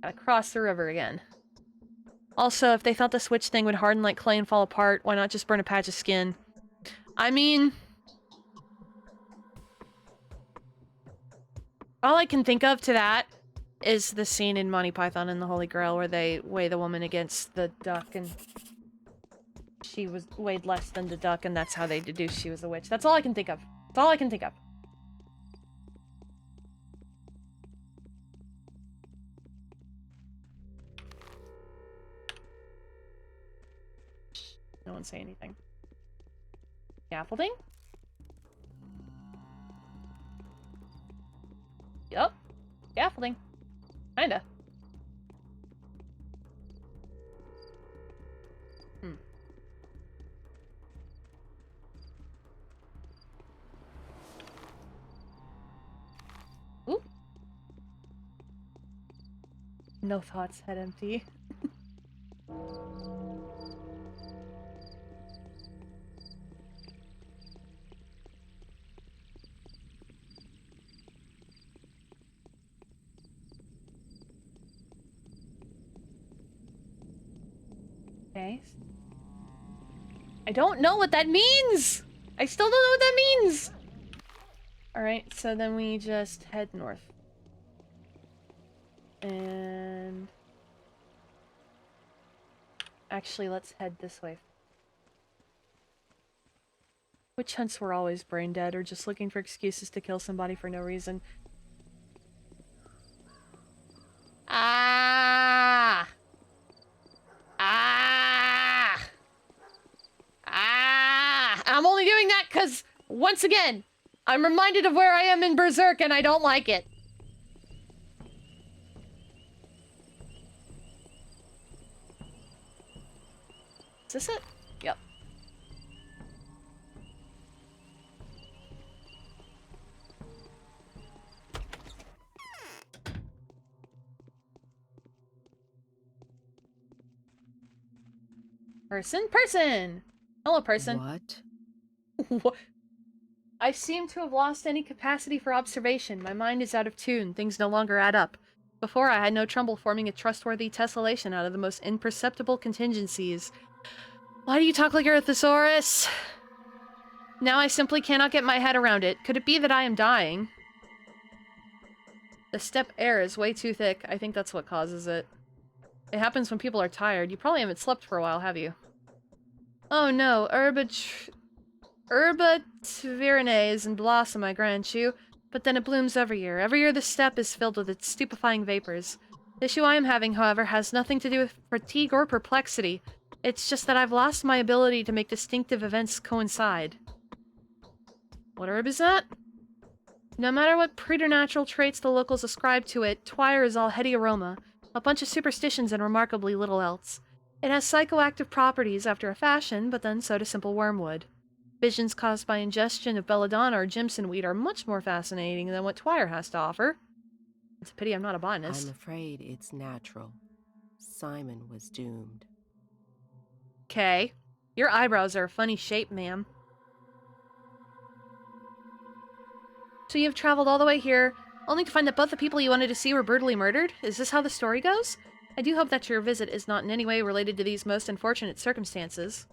Gotta cross the river again. Also, if they thought the switch thing would harden like clay and fall apart, why not just burn a patch of skin? I mean... all I can think of to that is the scene in Monty Python and the Holy Grail where they weigh the woman against the duck and she was weighed less than the duck and that's how they deduced she was a witch. That's all I can think of. That's all I can think of. No one say anything. Scaffolding? Yup. Scaffolding. Kinda. Ooh. No thoughts, head empty. Okay. I don't know what that means! I still don't know what that means! Alright, so then we just head north. And... actually, let's head this way. Witch hunts were always brain dead, or just looking for excuses to kill somebody for no reason. Ah! Ah! Ah! I'm only doing that because, once again, I'm reminded of where I am in Berserk and I don't like it. Is this it? Yep. Person! Hello, person. What? What? I seem to have lost any capacity for observation. My mind is out of tune. Things no longer add up. Before, I had no trouble forming a trustworthy tessellation out of the most imperceptible contingencies. Why do you talk like you're a thesaurus? Now I simply cannot get my head around it. Could it be that I am dying? The steppe air is way too thick. I think that's what causes it. It happens when people are tired. You probably haven't slept for a while, have you? Oh no, Herba Tvirine is in blossom, I grant you, but then it blooms every year. Every year the steppe is filled with its stupefying vapors. The issue I am having, however, has nothing to do with fatigue or perplexity. It's just that I've lost my ability to make distinctive events coincide. What herb is that? No matter what preternatural traits the locals ascribe to it, Twire is all heady aroma, a bunch of superstitions and remarkably little else. It has psychoactive properties after a fashion, but then so does simple wormwood. Visions caused by ingestion of belladonna or Jimson weed are much more fascinating than what Twire has to offer. It's a pity I'm not a botanist. I'm afraid it's natural. Simon was doomed. Okay. Your eyebrows are a funny shape, ma'am. So you've traveled all the way here, only to find that both the people you wanted to see were brutally murdered? Is this how the story goes? I do hope that your visit is not in any way related to these most unfortunate circumstances.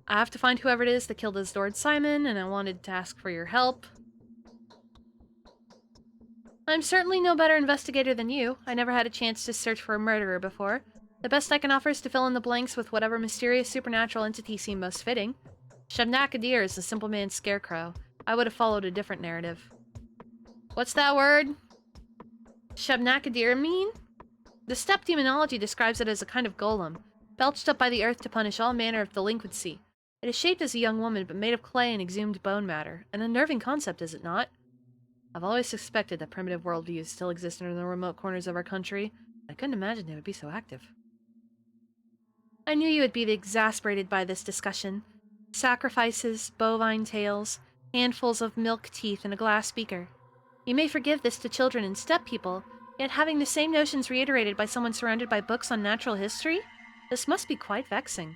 I have to find whoever it is that killed Isidore and Simon, and I wanted to ask for your help. I'm certainly no better investigator than you. I never had a chance to search for a murderer before. The best I can offer is to fill in the blanks with whatever mysterious supernatural entity seemed most fitting. Shabnakadir is the simple man's scarecrow. I would have followed a different narrative. What's that word? Shabnakadir mean? The steppe demonology describes it as a kind of golem, belched up by the earth to punish all manner of delinquency. It is shaped as a young woman, but made of clay and exhumed bone matter. An unnerving concept, is it not? I've always suspected that primitive worldviews still exist in the remote corners of our country. I couldn't imagine they would be so active. I knew you would be exasperated by this discussion. Sacrifices, bovine tails, handfuls of milk teeth in a glass beaker. You may forgive this to children and steppe people, yet having the same notions reiterated by someone surrounded by books on natural history? This must be quite vexing.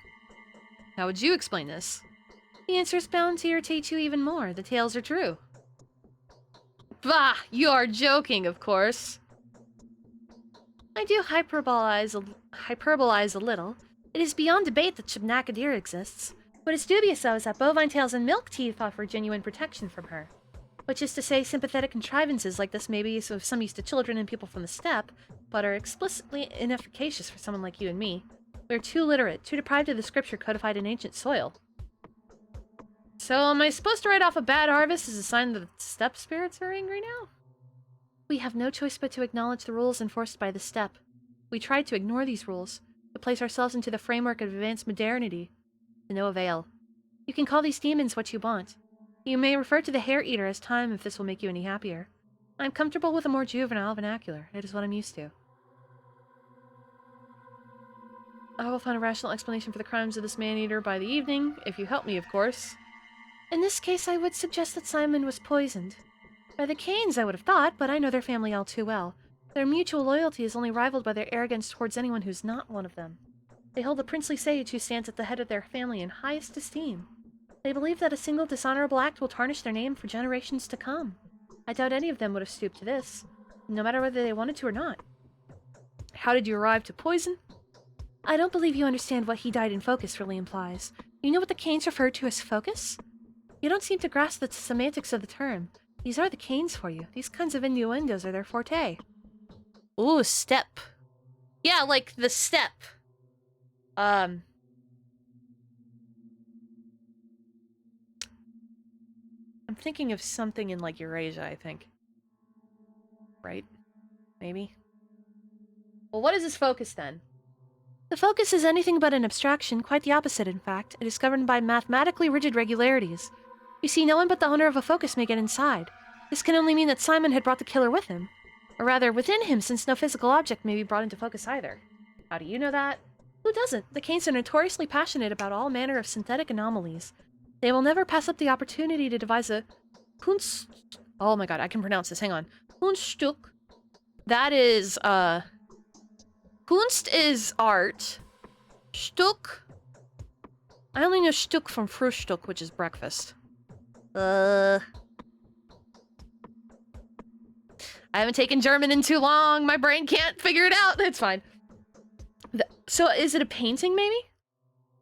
How would you explain this? The answer is bound to irritate you even more. The tales are true. Bah! You are joking, of course. I do hyperbolize a little. It is beyond debate that Shabnakadir exists. What is dubious, though, is that bovine tails and milk teeth offer genuine protection from her. Which is to say, sympathetic contrivances like this may be of some use to children and people from the steppe, but are explicitly inefficacious for someone like you and me. We are too literate, too deprived of the scripture codified in ancient soil. So, am I supposed to write off a bad harvest as a sign that the steppe spirits are angry now? We have no choice but to acknowledge the rules enforced by the steppe. We tried to ignore these rules, to place ourselves into the framework of advanced modernity. To no avail. You can call these demons what you want. You may refer to the hair-eater as time if this will make you any happier. I'm comfortable with a more juvenile vernacular. It is what I'm used to. I will find a rational explanation for the crimes of this man-eater by the evening, if you help me, of course. In this case, I would suggest that Simon was poisoned. By the Canes, I would have thought, but I know their family all too well. Their mutual loyalty is only rivaled by their arrogance towards anyone who's not one of them. They hold the princely sage who stands at the head of their family in highest esteem. They believe that a single dishonorable act will tarnish their name for generations to come. I doubt any of them would have stooped to this, no matter whether they wanted to or not. How did you arrive to poison? I don't believe you understand what he died in focus really implies. You know what the Canes refer to as focus? You don't seem to grasp the semantics of the term. These are the Canes for you. These kinds of innuendos are their forte. Ooh, steppe. Yeah, like the steppe. I'm thinking of something in, like, Eurasia, I think. Right? Maybe? Well, what is this focus, then? The focus is anything but an abstraction, quite the opposite, in fact. It is governed by mathematically rigid regularities. You see, no one but the owner of a focus may get inside. This can only mean that Simon had brought the killer with him. Or rather, within him, since no physical object may be brought into focus either. How do you know that? Who doesn't? The Canes are notoriously passionate about all manner of synthetic anomalies. They will never pass up the opportunity to devise a Kunst... Oh my god, I can pronounce this, hang on. Kunststück. That is, Kunst is art. Stück... I only know Stück from Frühstück, which is breakfast. I haven't taken German in too long. My brain can't figure it out. It's fine. So is it a painting, maybe?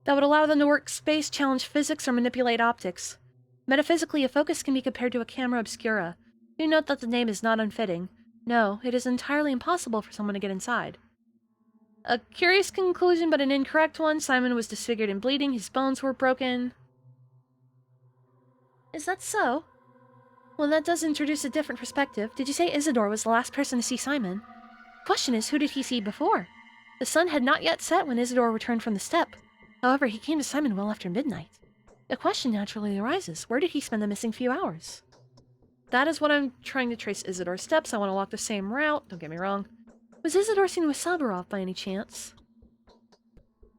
That would allow them to work space, challenge physics, or manipulate optics. Metaphysically, a focus can be compared to a camera obscura. You note that the name is not unfitting. No, it is entirely impossible for someone to get inside. A curious conclusion, but an incorrect one. Simon was disfigured and bleeding. His bones were broken. Is that so? Well, that does introduce a different perspective. Did you say Isidore was the last person to see Simon? The question is, who did he see before? The sun had not yet set when Isidore returned from the steppe. However, he came to Simon well after midnight. The question naturally arises, where did he spend the missing few hours? That is what I'm trying to trace Isidore's steps. I want to walk the same route, don't get me wrong. Was Isidore seen with Saburov by any chance?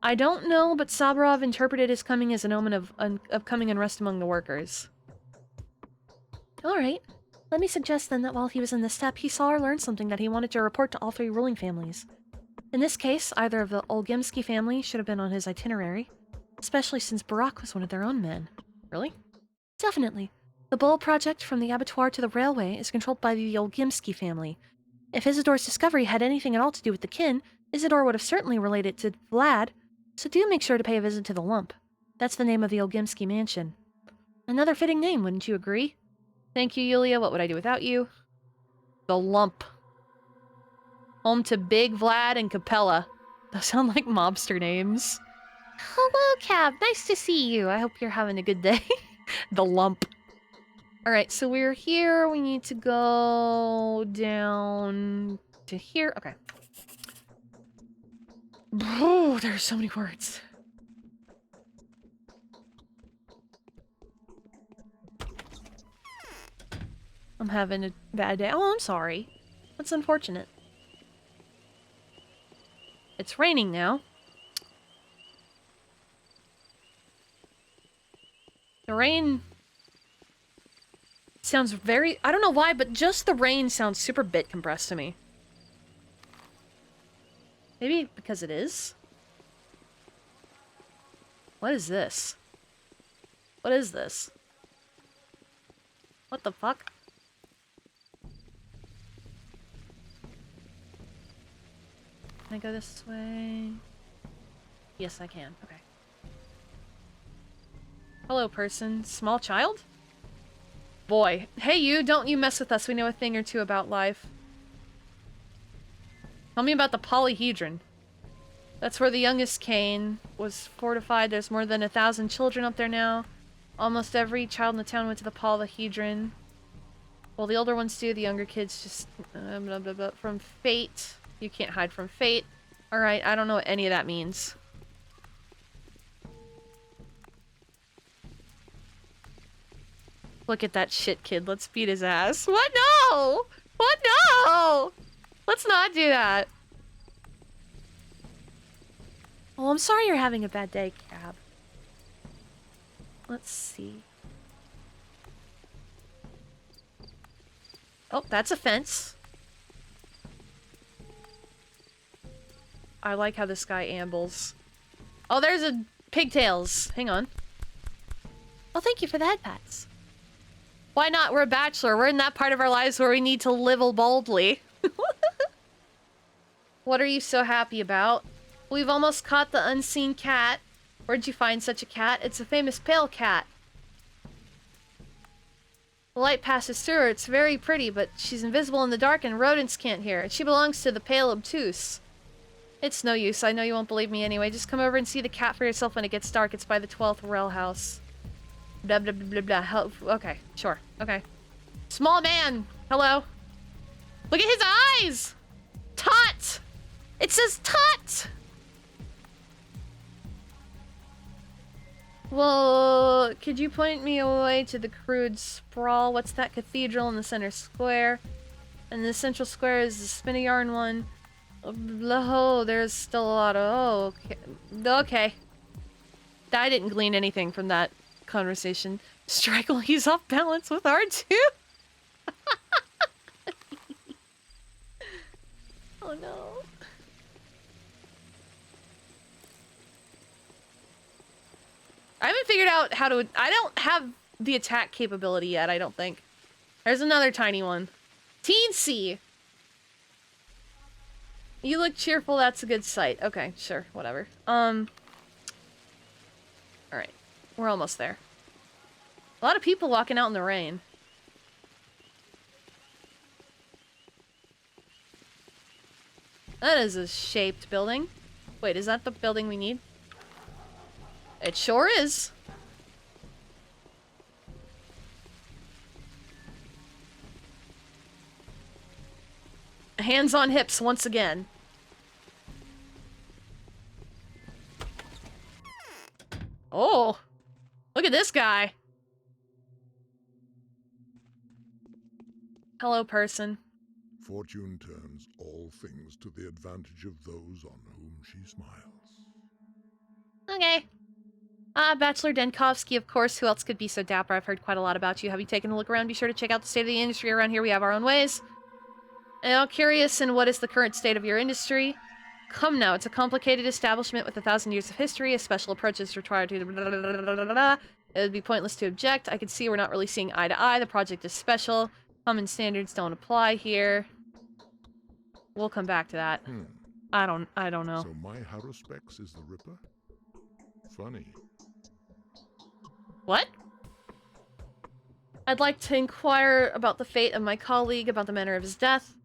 I don't know, but Saburov interpreted his coming as an omen of coming unrest among the workers. Alright. Let me suggest then that while he was in the steppe, he saw or learned something that he wanted to report to all three ruling families. In this case, either of the Olgimsky family should have been on his itinerary, especially since Barak was one of their own men. Really? Definitely. The Bull project from the abattoir to the railway is controlled by the Olgimsky family. If Isidor's discovery had anything at all to do with the kin, Isidor would have certainly related to Vlad, so do make sure to pay a visit to the Lump. That's the name of the Olgimsky mansion. Another fitting name, wouldn't you agree? Thank you, Yulia. What would I do without you? The Lump. Home to Big Vlad and Capella. Those sound like mobster names. Hello, Cab. Nice to see you. I hope you're having a good day. The Lump. Alright, so we're here. We need to go down to here. Okay. Oh, there's so many words. I'm having a bad day. Oh, I'm sorry. That's unfortunate. It's raining now. The rain sounds very... I don't know why, but just the rain sounds super bit compressed to me. Maybe because it is? What is this? What is this? What the fuck? Can I go this way? Yes, I can. Okay. Hello, person. Small child? Boy. Hey, you! Don't you mess with us. We know a thing or two about life. Tell me about the polyhedron. That's where the youngest Cain was fortified. There's more than 1,000 children up there now. Almost every child in the town went to the polyhedron. Well, the older ones do. The younger kids just... blah, blah, blah. From fate. You can't hide from fate. Alright, I don't know what any of that means. Look at that shit kid. Let's beat his ass. What? No! What? No! Let's not do that. Oh, I'm sorry you're having a bad day, Cab. Let's see. Oh, that's a fence. I like how this guy ambles. Oh, there's a pigtails. Hang on. Oh, thank you for the head pats. Why not? We're a bachelor. We're in that part of our lives where we need to live boldly. What are you so happy about? We've almost caught the unseen cat. Where'd you find such a cat? It's a famous pale cat. The light passes through her. It's very pretty, but she's invisible in the dark and rodents can't hear. She belongs to the pale obtuse. It's no use. I know you won't believe me anyway. Just come over and see the cat for yourself when it gets dark. It's by the 12th rail house. Blah, blah, blah, blah, blah. Okay, sure. Okay. Small man! Hello? Look at his eyes! Tot! It says Tot! Well, could you point me away to the crude sprawl? What's that cathedral in the center square? And the central square is the spin a yarn one. Oh, there's still a lot of... Oh, okay. Okay. I didn't glean anything from that conversation. Strike while he's off balance with R2? Oh no. I haven't figured out how to... I don't have the attack capability yet, I don't think. There's another tiny one. Teensy! You look cheerful, that's a good sight. Okay, sure, whatever. Alright. We're almost there. A lot of people walking out in the rain. That is a shaped building. Wait, is that the building we need? It sure is. Hands on hips once again. Oh, look at this guy. Hello, person. Fortune turns all things to the advantage of those on whom she smiles. Okay. Bachelor Denkovsky, of course. Who else could be so dapper? I've heard quite a lot about you. Have you taken a look around? Be sure to check out the state of the industry around here. We have our own ways. Now, curious, and what is the current state of your industry? Come now, it's a complicated establishment with 1,000 years of history. A special approach is required to... It would be pointless to object. I can see we're not really seeing eye to eye. The project is special. Common standards don't apply here. We'll come back to that. I don't know. So my Haruspex is the Ripper? Funny. What? I'd like to inquire about the fate of my colleague, about the manner of his death.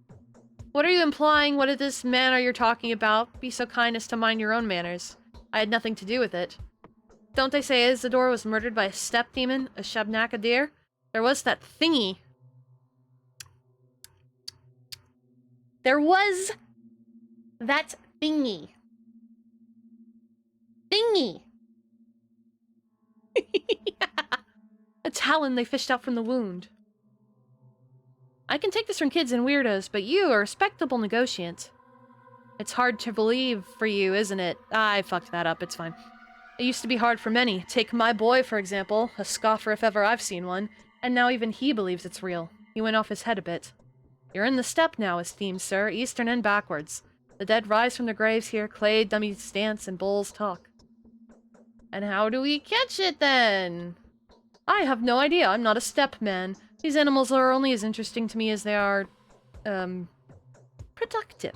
What are you implying? What is this manner you're talking about? Be so kind as to mind your own manners. I had nothing to do with it. Don't they say Isidore was murdered by a steppe demon, a Shabnakadir? There was that thingy. There was that thingy. Thingy! A talon they fished out from the wound. I can take this from kids and weirdos, but you are a respectable negotiant. It's hard to believe for you, isn't it? I fucked that up, it's fine. It used to be hard for many. Take my boy, for example, a scoffer if ever I've seen one, and now even he believes it's real. He went off his head a bit. You're in the steppe now, esteemed sir, eastern and backwards. The dead rise from their graves here, clay dummies dance, and bulls talk. And how do we catch it, then? I have no idea. I'm not a steppe man. These animals are only as interesting to me as they are, productive.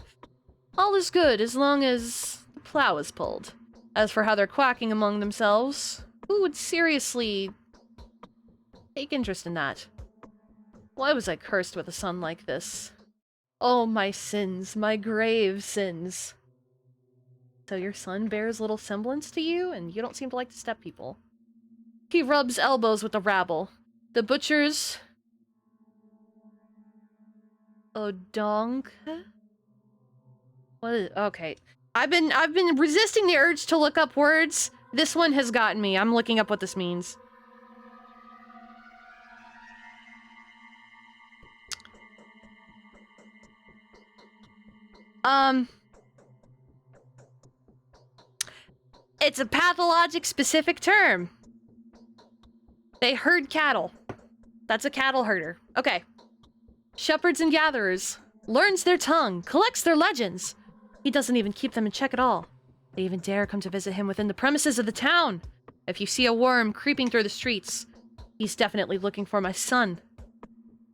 All is good as long as the plow is pulled. As for how they're quacking among themselves, who would seriously take interest in that? Why was I cursed with a son like this? Oh, my sins, my grave sins. So your son bears little semblance to you, and you don't seem to like to steppe people. He rubs elbows with the rabble. The butchers... Odonk? What is... Okay. I've been resisting the urge to look up words. This one has gotten me. I'm looking up what this means. It's a pathologic specific term. They herd cattle. That's a cattle herder. Okay. Shepherds and gatherers. Learns their tongue. Collects their legends. He doesn't even keep them in check at all. They even dare come to visit him within the premises of the town. If you see a worm creeping through the streets, he's definitely looking for my son.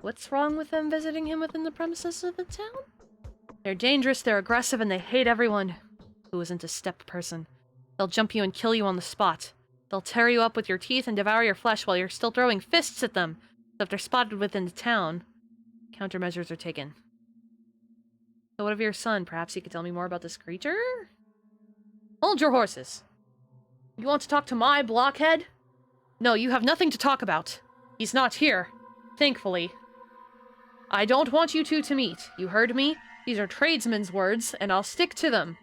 What's wrong with them visiting him within the premises of the town? They're dangerous, they're aggressive, and they hate everyone who isn't a steppe person. They'll jump you and kill you on the spot. They'll tear you up with your teeth and devour your flesh while you're still throwing fists at them. So if they're spotted within the town, countermeasures are taken. So what of your son? Perhaps you could tell me more about this creature? Hold your horses. You want to talk to my blockhead? No, you have nothing to talk about. He's not here. Thankfully. I don't want you two to meet. You heard me? These are tradesmen's words, and I'll stick to them.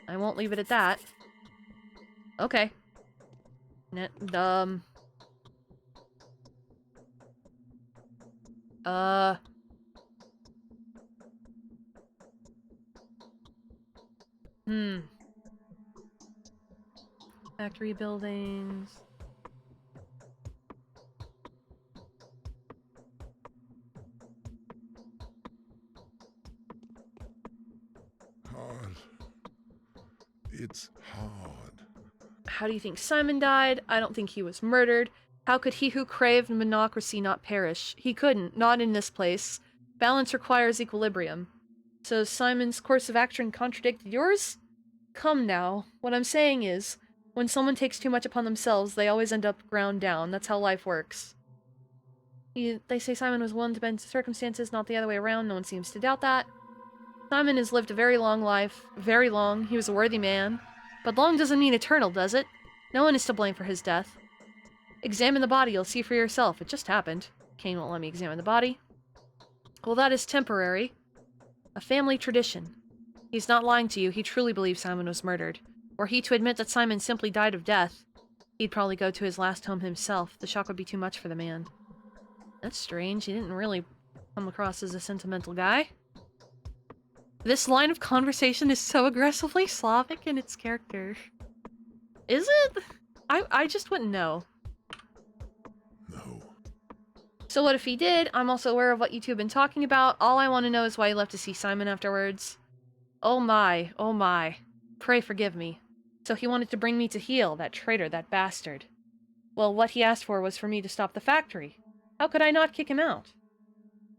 I won't leave it at that. Okay. Factory buildings. Hard. It's hard. How do you think Simon died? I don't think he was murdered. How could he who craved monocracy not perish? He couldn't, not in this place. Balance requires equilibrium. So Simon's course of action contradicted yours? Come now. What I'm saying is, when someone takes too much upon themselves, they always end up ground down. That's how life works. They say Simon was willing to bend to circumstances, not the other way around. No one seems to doubt that. Simon has lived a very long life. Very long. He was a worthy man. But long doesn't mean eternal, does it? No one is to blame for his death. Examine the body, you'll see for yourself. It just happened. Kane won't let me examine the body. Well, that is temporary. A family tradition. He's not lying to you. He truly believes Simon was murdered. Were he to admit that Simon simply died of death, he'd probably go to his last home himself. The shock would be too much for the man. That's strange. He didn't really come across as a sentimental guy. This line of conversation is so aggressively Slavic in its character. Is it? I just wouldn't know. No. So what if he did? I'm also aware of what you two have been talking about. All I want to know is why he left to see Simon afterwards. Oh my, oh my. Pray forgive me. So he wanted to bring me to heel, that traitor, that bastard. Well, what he asked for was for me to stop the factory. How could I not kick him out?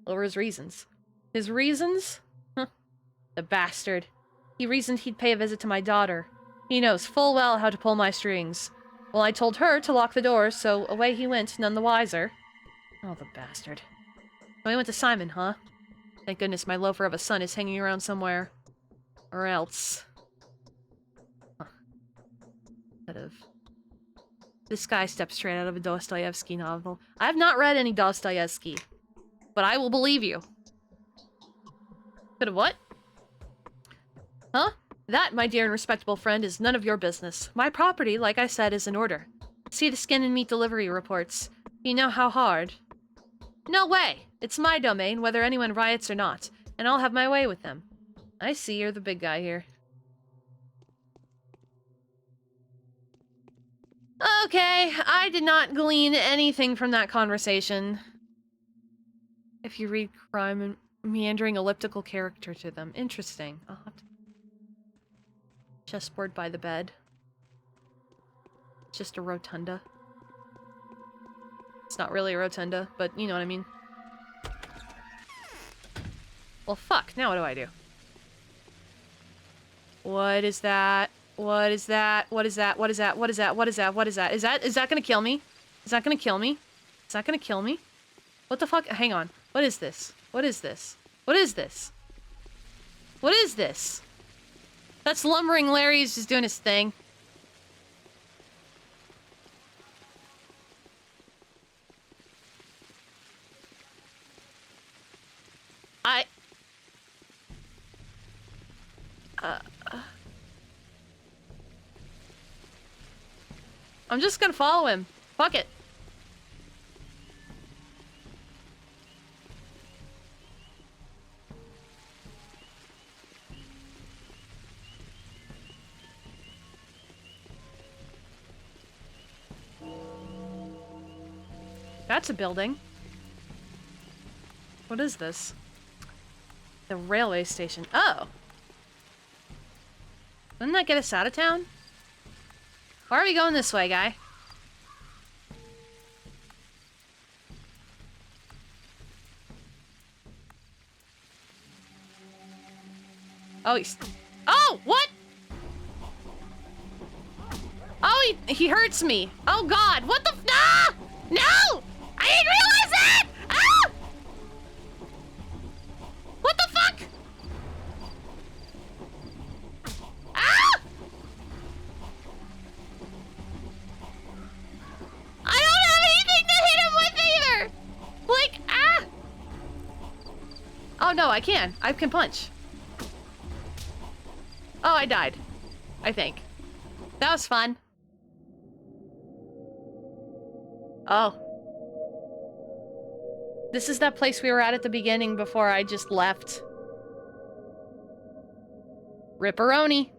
What were his reasons? His reasons? Huh. The bastard. He reasoned he'd pay a visit to my daughter. He knows full well how to pull my strings. Well, I told her to lock the doors, so away he went, none the wiser. Oh, the bastard. So he went to Simon, huh? Thank goodness my loafer of a son is hanging around somewhere. Or else. Huh. Could have. This guy stepped straight out of a Dostoevsky novel. I have not read any Dostoevsky, but I will believe you. Could have what? Huh? That, my dear and respectable friend, is none of your business. My property, like I said, is in order. See the skin and meat delivery reports. You know how hard. No way! It's my domain, whether anyone riots or not, and I'll have my way with them. I see you're the big guy here. Okay, I did not glean anything from that conversation. If you read crime and meandering elliptical character to them. Interesting. I'll have to... Chessboard by the bed. Just a rotunda. It's not really a rotunda, but you know what I mean. Well, fuck. Now what do I do? What is that? What is that? What is that? What is that? What is that? What is that? What is that? Is that gonna kill me? Is that gonna kill me? Is that gonna kill me? What the fuck? Hang on. What is this? What is this? What is this? What is this? That's Lumbering Larry's just doing his thing. I'm just gonna follow him. Fuck it. That's a building. What is this? The railway station. Oh! Wouldn't that get us out of town? Why are we going this way, guy? Oh, he's... Oh! What?! Oh, he hurts me. Oh, God. What the f... Ah! No! I didn't realize that! Ah! What the fuck? Ah! I don't have anything to hit him with either! Like, ah! Oh, no, I can. I can punch. Oh, I died. I think. That was fun. Oh. This is that place we were at the beginning before I just left. Ripperoni.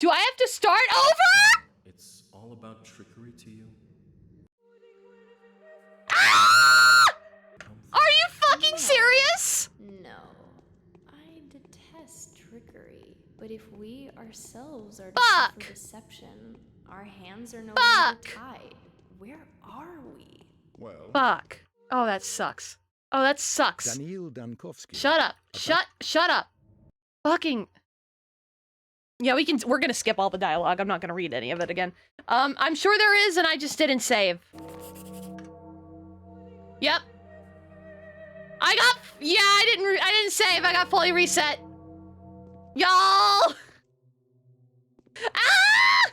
Do I have to start over? It's all about trickery to you? Ah! Are you fucking serious? No. I detest trickery. But if we ourselves are to suffer deception, our hands are no longer tied. Where are we? Well... Fuck. Oh, that sucks. Oh, that sucks. Daniil Dankovsky. Shut up. Shut up. Fucking... Yeah, we're gonna skip all the dialogue. I'm not gonna read any of it again. I'm sure there is, and I just didn't save. Yep. Yeah, I didn't save. I got fully reset. Y'all! Ah!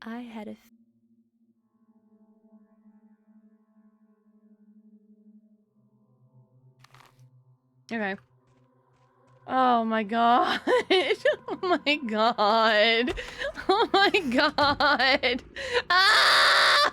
I had a... Okay. Oh my god. Oh my god. Oh my god. Ah!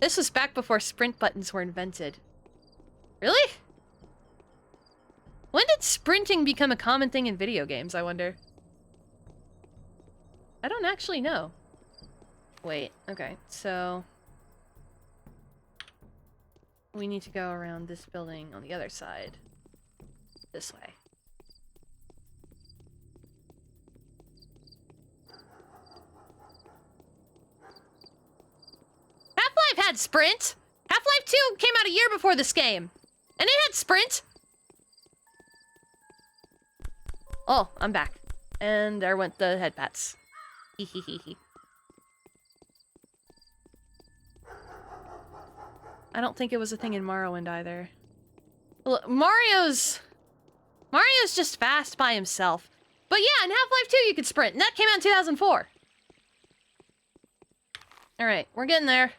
This was back before sprint buttons were invented. Really? When did sprinting become a common thing in video games, I wonder? I don't actually know. Wait, okay, so... we need to go around this building on the other side. This way. Half-Life had sprint! Half-Life 2 came out a year before this game! And it had sprint! Oh, I'm back. And there went the head pats. Hee hee hee hee. I don't think it was a thing in Morrowind either. Look, Mario's just fast by himself. But yeah, in Half-Life 2 you could sprint, and that came out in 2004. Alright, we're getting there.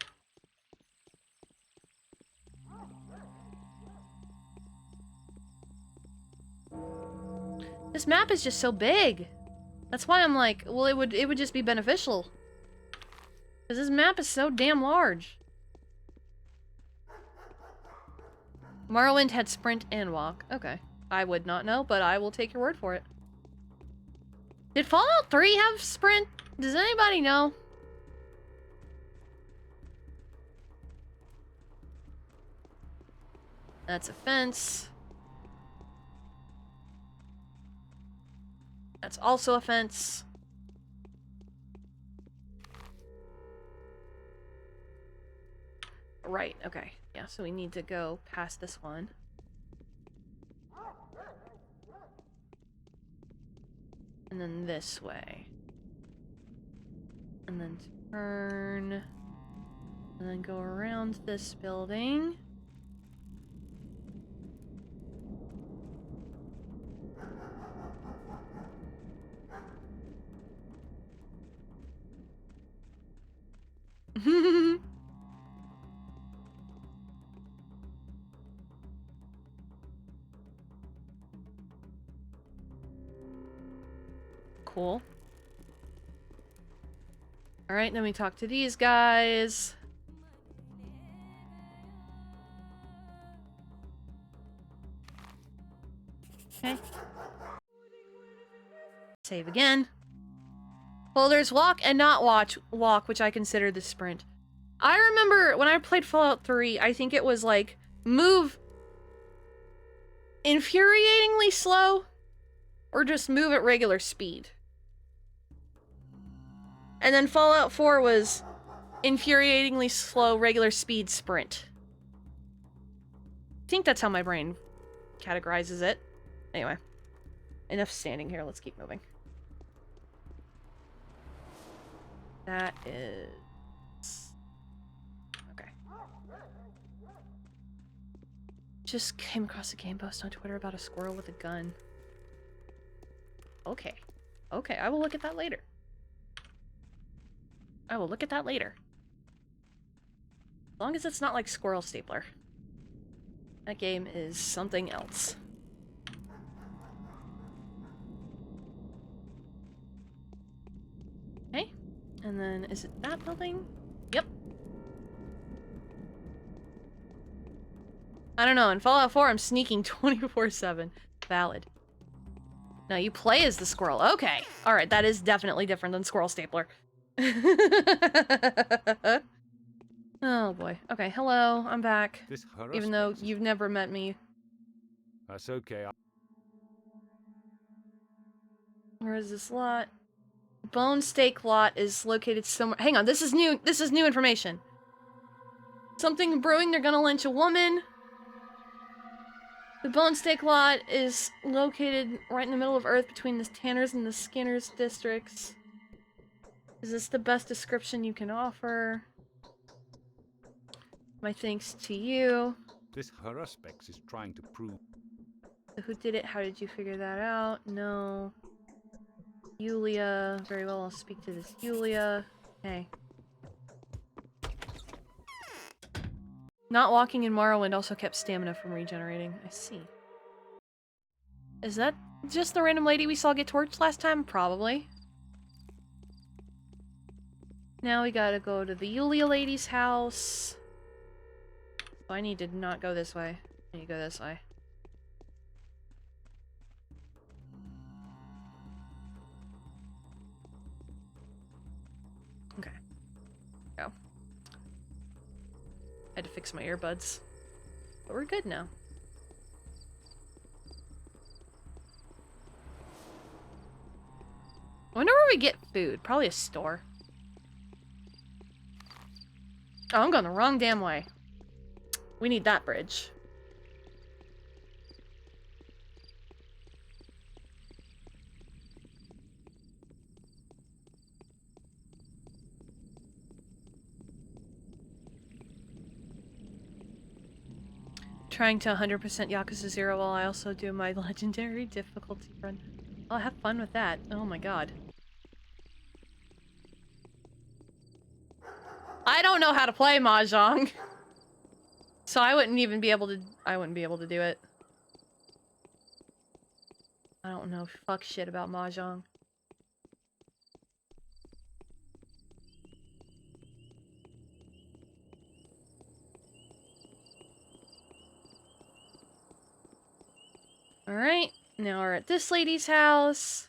This map is just so big. That's why I'm like, well, it would just be beneficial. Because this map is so damn large. Morrowind had sprint and walk. Okay. I would not know, but I will take your word for it. Did Fallout 3 have sprint? Does anybody know? That's a fence. That's also a fence. Right, okay. Yeah, so we need to go past this one. And then this way. And then turn. And then go around this building. Cool. Alright, then we talk to these guys. Okay. Save again. Well, there's walk and not walk, which I consider the sprint. I remember when I played Fallout 3, I think it was like, move infuriatingly slow, or just move at regular speed. And then Fallout 4 was infuriatingly slow, regular speed, sprint. I think that's how my brain categorizes it. Anyway, enough standing here, let's keep moving. That is... okay. Just came across a game post on Twitter about a squirrel with a gun. Okay. Okay, I will look at that later. I will look at that later. As long as it's not like Squirrel Stapler. That game is something else. Okay. And then, is it that building? Yep. I don't know, in Fallout 4 I'm sneaking 24/7. Valid. No, you play as the squirrel. Okay. Alright, that is definitely different than Squirrel Stapler. Oh boy. Okay, hello, I'm back. Even though you've never met me. That's okay. Where is this lot? Bone Steak lot is located somewhere. Hang on, this is new information. Something brewing, they're gonna lynch a woman. The Bone Steak lot is located right in the middle of Earth between the Tanners and the Skinners districts. Is this the best description you can offer? My thanks to you. This Haruspex is trying to prove... So who did it? How did you figure that out? No. Yulia. Very well, I'll speak to this Yulia. Hey. Not walking in Morrowind also kept stamina from regenerating. I see. Is that just the random lady we saw get torched last time? Probably. Now we gotta go to the Yulia lady's house. So I need to not go this way. I need to go this way. Okay. Go. I had to fix my earbuds. But we're good now. I wonder where we get food. Probably a store. Oh, I'm going the wrong damn way. We need that bridge. Trying to 100% Yakuza 0 while I also do my legendary difficulty run. I'll have fun with that. Oh my god. I don't know how to play Mahjong. So I wouldn't even be able to do it. I don't know fuck shit about Mahjong. Alright, now we're at this lady's house.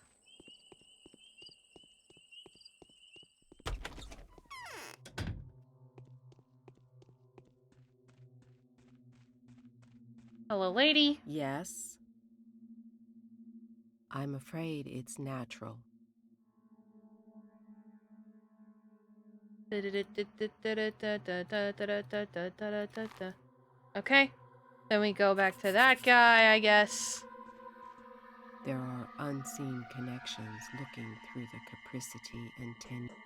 Hello, lady. Yes. I'm afraid it's natural. Okay. Then we go back to that guy, I guess. There are unseen connections looking through the capricity and tenderness.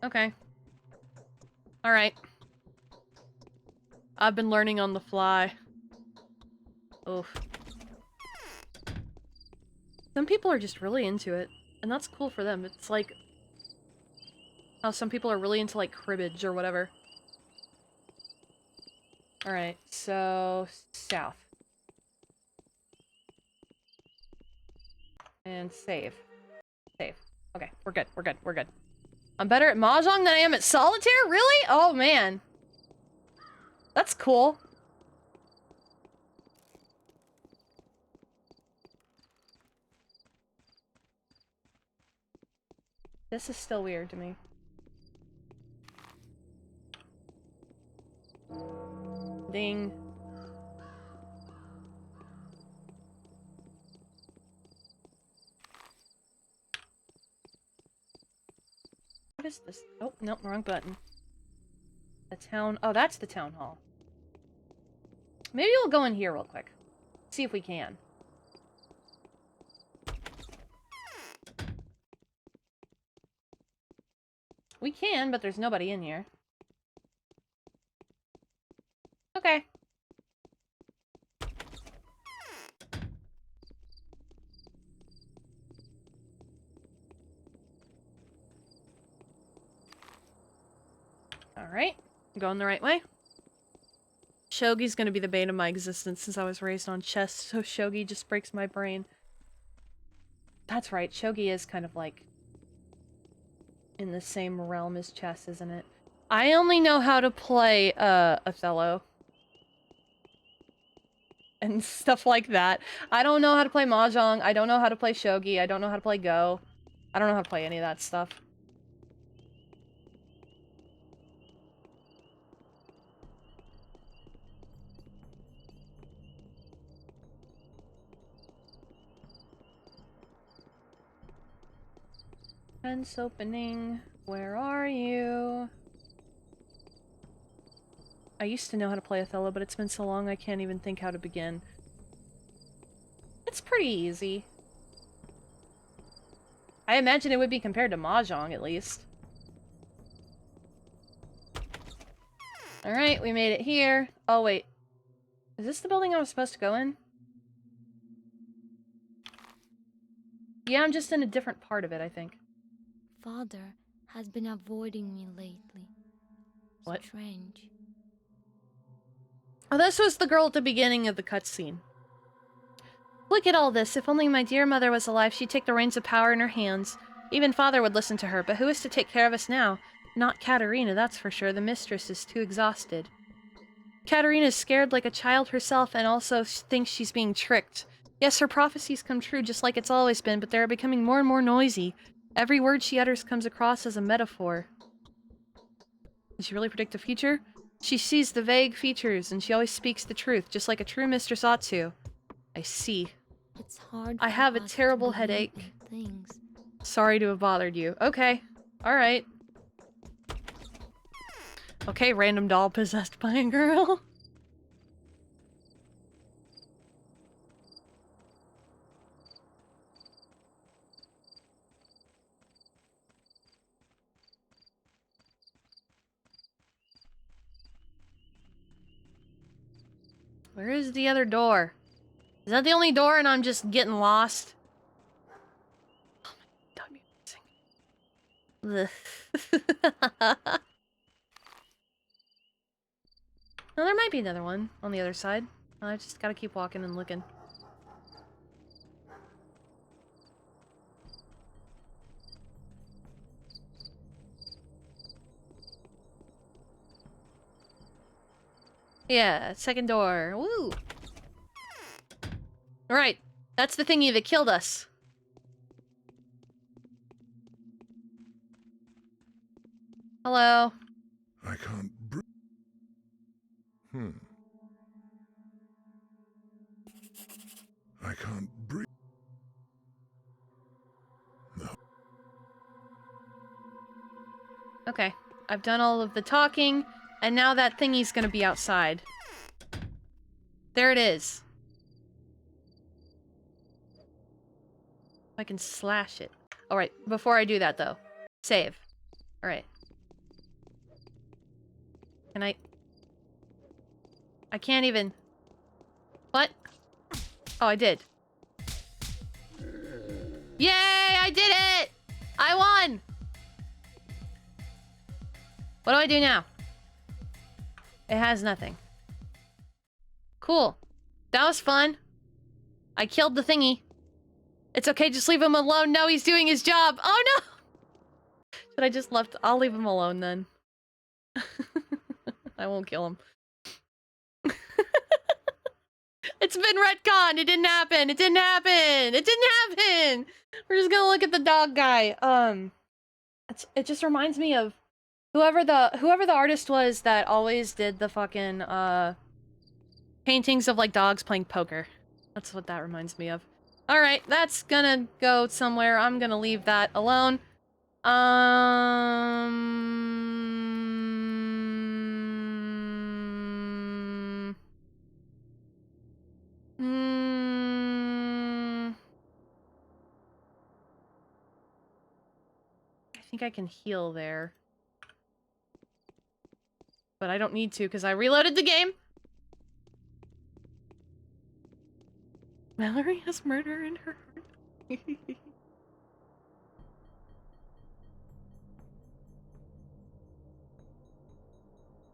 Okay. Alright. I've been learning on the fly. Oof. Some people are just really into it, and that's cool for them. It's like how some people are really into, like, cribbage or whatever. Alright, so south. And save. Save. Okay, we're good, we're good, we're good. I'm better at Mahjong than I am at Solitaire? Really? Oh, man. That's cool. This is still weird to me. Ding. What is this? Oh, nope, wrong button. The town... Oh, that's the town hall. Maybe we'll go in here real quick. See if we can. We can, but there's nobody in here. Okay. Alright. Going the right way. Shogi's gonna be the bane of my existence since I was raised on chess, so Shogi just breaks my brain. That's right, Shogi is kind of like in the same realm as chess, isn't it? I only know how to play Othello. And stuff like that. I don't know how to play Mahjong, I don't know how to play Shogi, I don't know how to play Go. I don't know how to play any of that stuff. Fence opening. Where are you? I used to know how to play Othello, but it's been so long I can't even think how to begin. It's pretty easy. I imagine it would be compared to Mahjong, at least. Alright, we made it here. Oh, wait. Is this the building I was supposed to go in? Yeah, I'm just in a different part of it, I think. Father has been avoiding me lately. What? Strange. Oh, this was the girl at the beginning of the cutscene. Look at all this. If only my dear mother was alive, she'd take the reins of power in her hands. Even father would listen to her, but who is to take care of us now? not Katerina, that's for sure. The mistress is too exhausted. Katerina's scared like a child herself and also thinks she's being tricked. Yes, her prophecies come true just like it's always been, but they're becoming more and more noisy. Every word she utters comes across as a metaphor. Does she really predict the future? She sees the vague features, and she always speaks the truth, just like a true mistress ought to. I see. It's hard I for have a us to terrible believe headache. in things. Sorry to have bothered you. Okay. Alright. Okay, random doll possessed by a girl. Where is the other door? Is that the only door and I'm just getting lost? Oh my god, I'm no, there might be another one on the other side. I just gotta keep walking and looking. Yeah, second door. Woo! Alright, that's the thingy that killed us. Hello. I can't breathe. I can't breathe. No. Okay, I've done all of the talking, and now that thingy's gonna be outside. There it is. I can slash it. Alright, before I do that though. Save. Alright. Can I can't even... What? Oh, I did. Yay! I did it! I won! What do I do now? It has nothing. Cool. That was fun. I killed the thingy. It's okay, just leave him alone. No, he's doing his job. Oh no! Should I just left? I'll leave him alone then. I won't kill him. It's been retconned. It didn't happen. It didn't happen. It didn't happen. We're just gonna look at the dog guy. It just reminds me of whoever the artist was that always did the fucking paintings of like dogs playing poker. That's what that reminds me of. All right, that's gonna go somewhere. I'm gonna leave that alone. I think I can heal there. But I don't need to because I reloaded the game. Mallory has murder in her heart.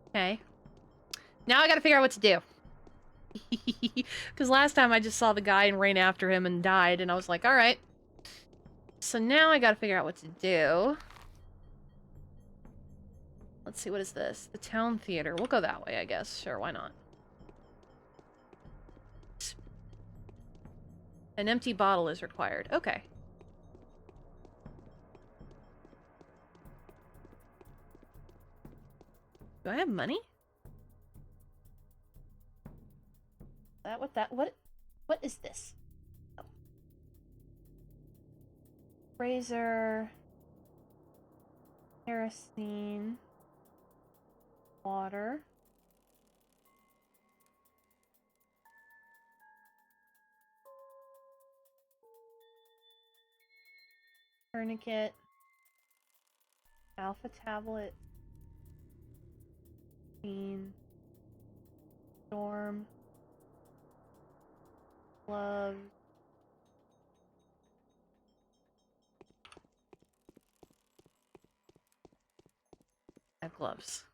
Okay. Now I gotta figure out what to do. Because last time I just saw the guy and ran after him and died, and I was like, alright. So now I gotta figure out what to do. Let's see, what is this? The town theater. We'll go that way, I guess. Sure, why not? An empty bottle is required. Okay. Do I have money? What is this? Oh. Razor. Kerosene. Water. Tourniquet. Alpha tablet. Storm. Gloves. I have gloves.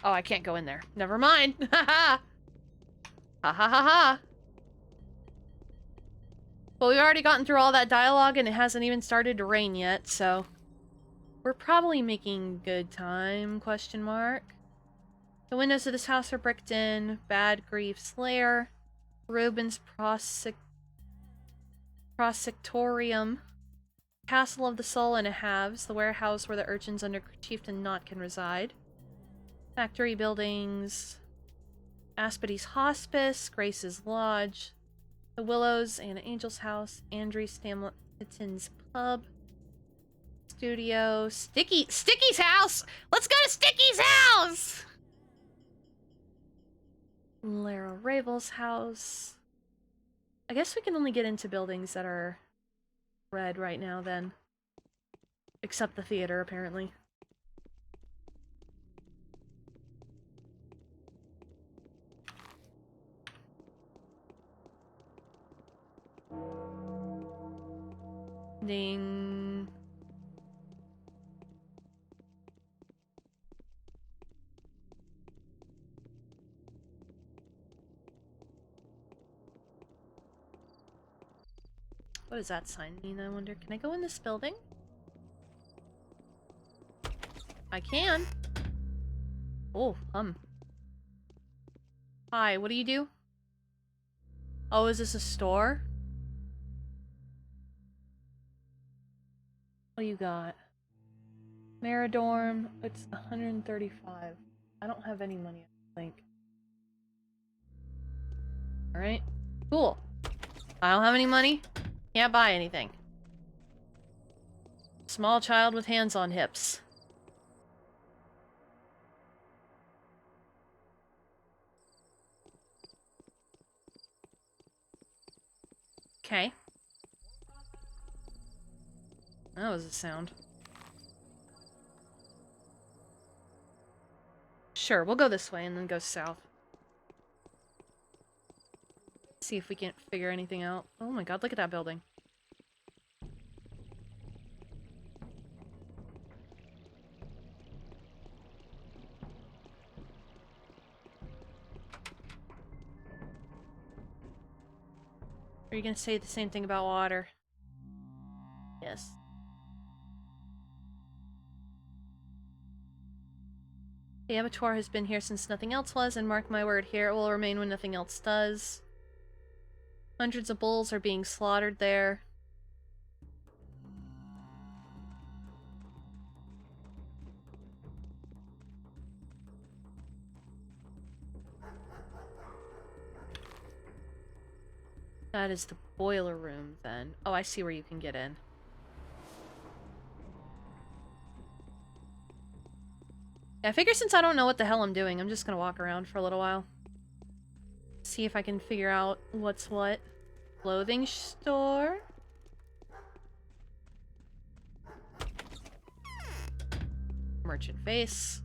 Oh, I can't go in there. Never mind. Ha ha. Ha ha ha ha. Well, we've already gotten through all that dialogue and it hasn't even started to rain yet, so... We're probably making good time, question mark. The windows of this house are bricked in. Bad Grief's lair. Reuben's prosectorium. Castle of the Soul and a Halves, the warehouse where the urchins under Chieftain Knot can reside. Factory buildings. Aspidy's Hospice, Grace's Lodge. The Willows, Anna Angel's house. Andrew Stamleton's pub. Studio. Sticky's house! Let's go to Sticky's house! Lara Ravel's house. I guess we can only get into buildings that are red right now then. Except the theater, apparently. Ding. What does that sign mean, I wonder? Can I go in this building? I can. Oh, Hi, what do you do? Oh, is this a store? What do you got? Meridorm, it's 135. I don't have any money, I think. Alright. Cool. I don't have any money. Can't buy anything. Small child with hands on hips. Okay. That was a sound. Sure, we'll go this way and then go south. See if we can't figure anything out. Oh my god, look at that building. Are you gonna say the same thing about water? Yes. The abattoir has been here since nothing else was, and mark my word, here it will remain when nothing else does. Hundreds of bulls are being slaughtered there. That is the boiler room, then. Oh, I see where you can get in. Yeah, I figure since I don't know what the hell I'm doing, I'm just gonna walk around for a little while. See if I can figure out what's what. Clothing store? Merchant face.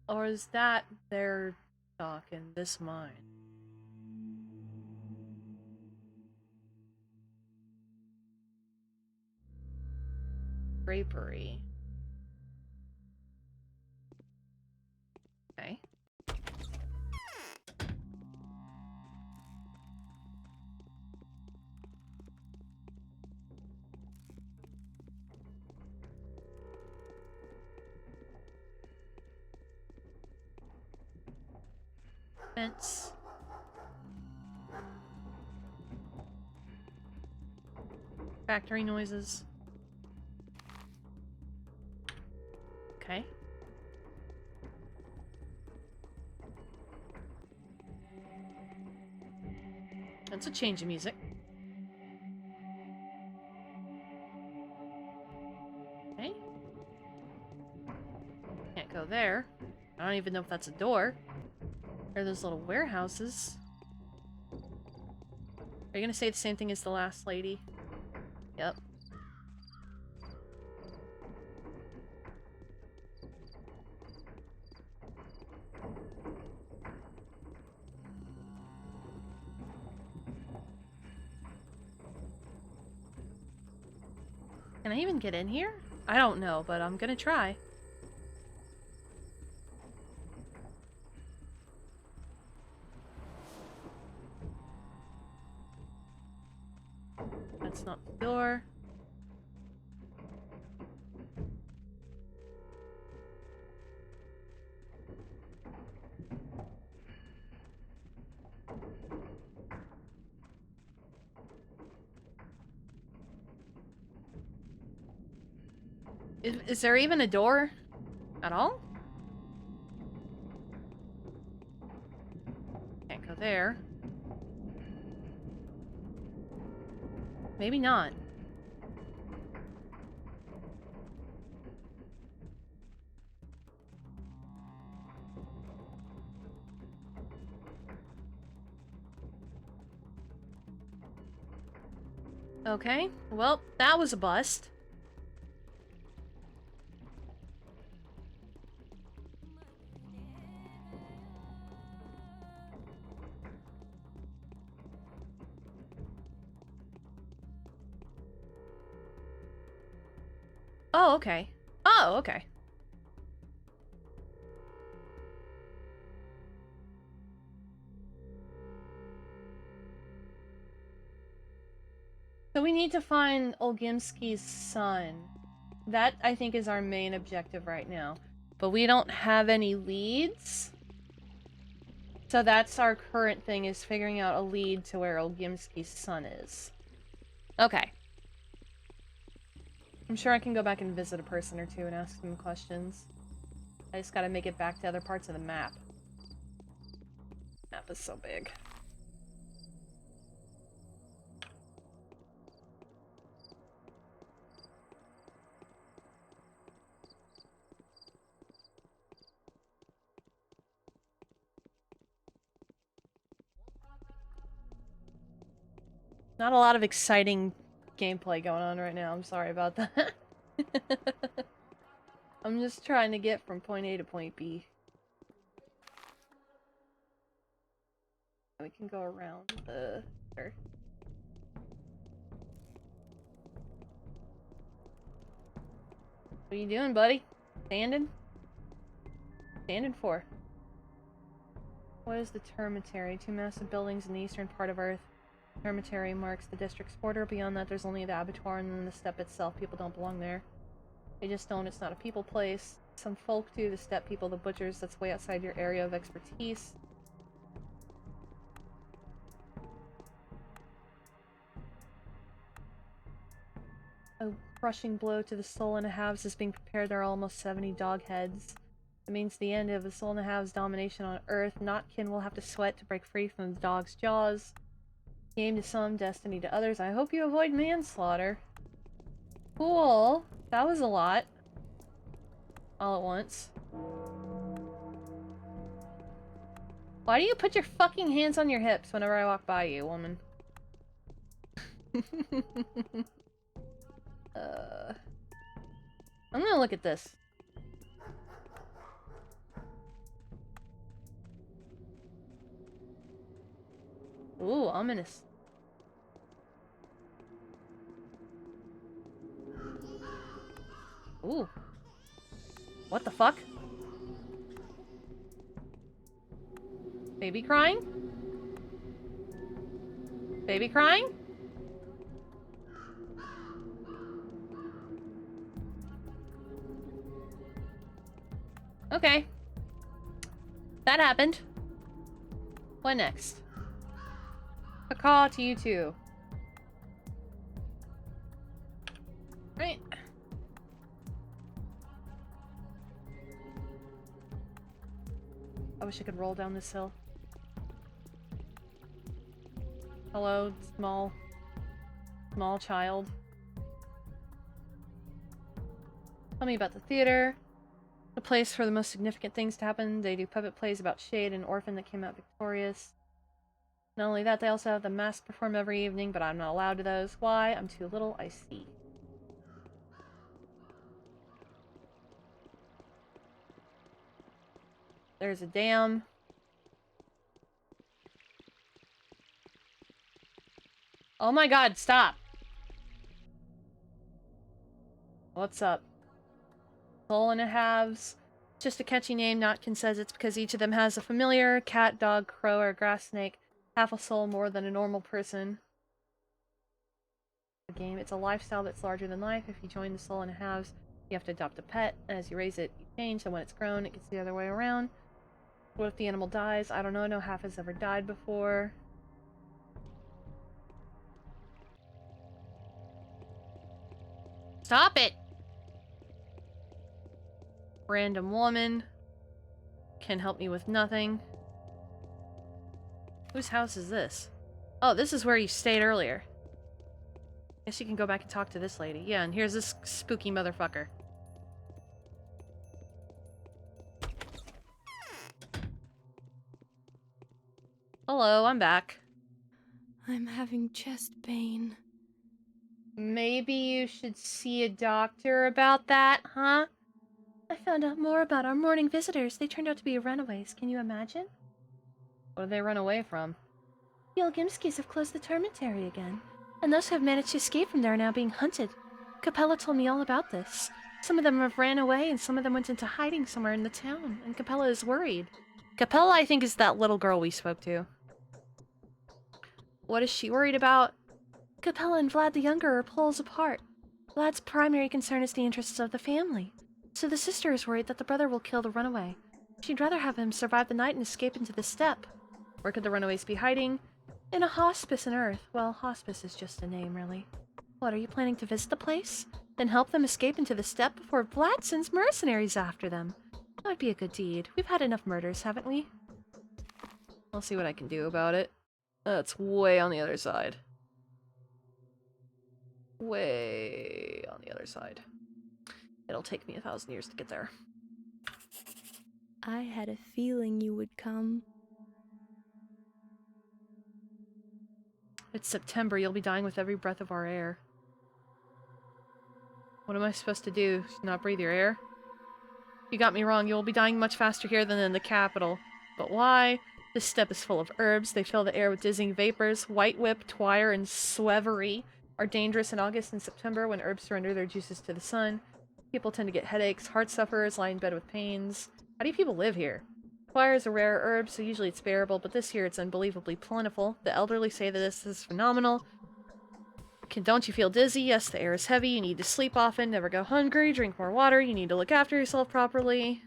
Or is that their dock in this mine? Drapery. Okay. Fence. Factory noises. Okay. That's a change of music. Okay. Can't go there. I don't even know if that's a door. Or those little warehouses. Are you gonna say the same thing as the last lady? Yep. Can I even get in here? I don't know, but I'm gonna try. That's not the door. Is there even a door at all? Can't go there. Maybe not. Okay, well, that was a bust. Oh, okay. Oh, okay. So we need to find Olgimski's son. That, I think, is our main objective right now. But we don't have any leads. So that's our current thing, is figuring out a lead to where Olgimski's son is. Okay. I'm sure I can go back and visit a person or two and ask them questions. I just gotta make it back to other parts of the map. Map is so big. Not a lot of exciting gameplay going on right now. I'm sorry about that. I'm just trying to get from point A to point B. We can go around the... Sure. What are you doing, buddy? Standing? Standing for. What is the Termitary? Two massive buildings in the eastern part of Earth. Termitary marks the district's border. Beyond that, there's only the abattoir and then the steppe itself. People don't belong there. They just don't. It's not a people place. Some folk do. The steppe people, the butchers. That's way outside your area of expertise. A crushing blow to the soul and a halves is being prepared. There are almost 70 dog heads. It means the end of the soul and a halves domination on Earth. Notkin will have to sweat to break free from the dog's jaws. Game to some, destiny to others. I hope you avoid manslaughter. Cool. That was a lot. All at once. Why do you put your fucking hands on your hips whenever I walk by you, woman? I'm gonna look at this. Ooh, ominous. Ooh. What the fuck? Baby crying? Baby crying? Okay. That happened. What next? A call to you too. Right. I wish I could roll down this hill. Hello, small child. Tell me about the theater. A place for the most significant things to happen. They do puppet plays about Shade, an orphan that came out victorious. Not only that, they also have the mask perform every evening, but I'm not allowed to those. Why? I'm too little, I see. There's a dam. Oh my god, stop! What's up? Soul and a halves. Just a catchy name. Notkin says it's because each of them has a familiar cat, dog, crow, or grass snake. Half a soul more than a normal person. The game. It's a lifestyle that's larger than life. If you join the soul and a halves, you have to adopt a pet. As you raise it, you change. So when it's grown, it gets the other way around. What if the animal dies? I don't know. No half has ever died before. Stop it! Random woman. Can help me with nothing. Whose house is this? Oh, this is where you stayed earlier. Guess you can go back and talk to this lady. Yeah, and here's this spooky motherfucker. Hello, I'm back. I'm having chest pain. Maybe you should see a doctor about that, huh? I found out more about our morning visitors. They turned out to be runaways. Can you imagine? What did they run away from? The Olgimskis have closed the tormentary again, and those who have managed to escape from there are now being hunted. Capella told me all about this. Some of them have ran away, and some of them went into hiding somewhere in the town, and Capella is worried. Capella, I think, is that little girl we spoke to. What is she worried about? Capella and Vlad the Younger are poles apart. Vlad's primary concern is the interests of the family. So the sister is worried that the brother will kill the runaway. She'd rather have him survive the night and escape into the steppe. Where could the runaways be hiding? In a hospice on Earth. Well, hospice is just a name, really. What, are you planning to visit the place? Then help them escape into the steppe before Vlad sends mercenaries after them. That would be a good deed. We've had enough murders, haven't we? I'll see what I can do about it. That's way on the other side. Way on the other side. It'll take me 1,000 years to get there. I had a feeling you would come. It's September. You'll be dying with every breath of our air. What am I supposed to do? Not breathe your air? You got me wrong. You'll be dying much faster here than in the capital. But why? This steppe is full of herbs. They fill the air with dizzying vapors. White whip, twire, and swevery are dangerous in August and September when herbs surrender their juices to the sun. People tend to get headaches, heart sufferers, lie in bed with pains. How do you people live here? Twire is a rare herb, so usually it's bearable, but this year it's unbelievably plentiful. The elderly say that this is phenomenal. Don't you feel dizzy? Yes, the air is heavy. You need to sleep often, never go hungry, drink more water. You need to look after yourself properly.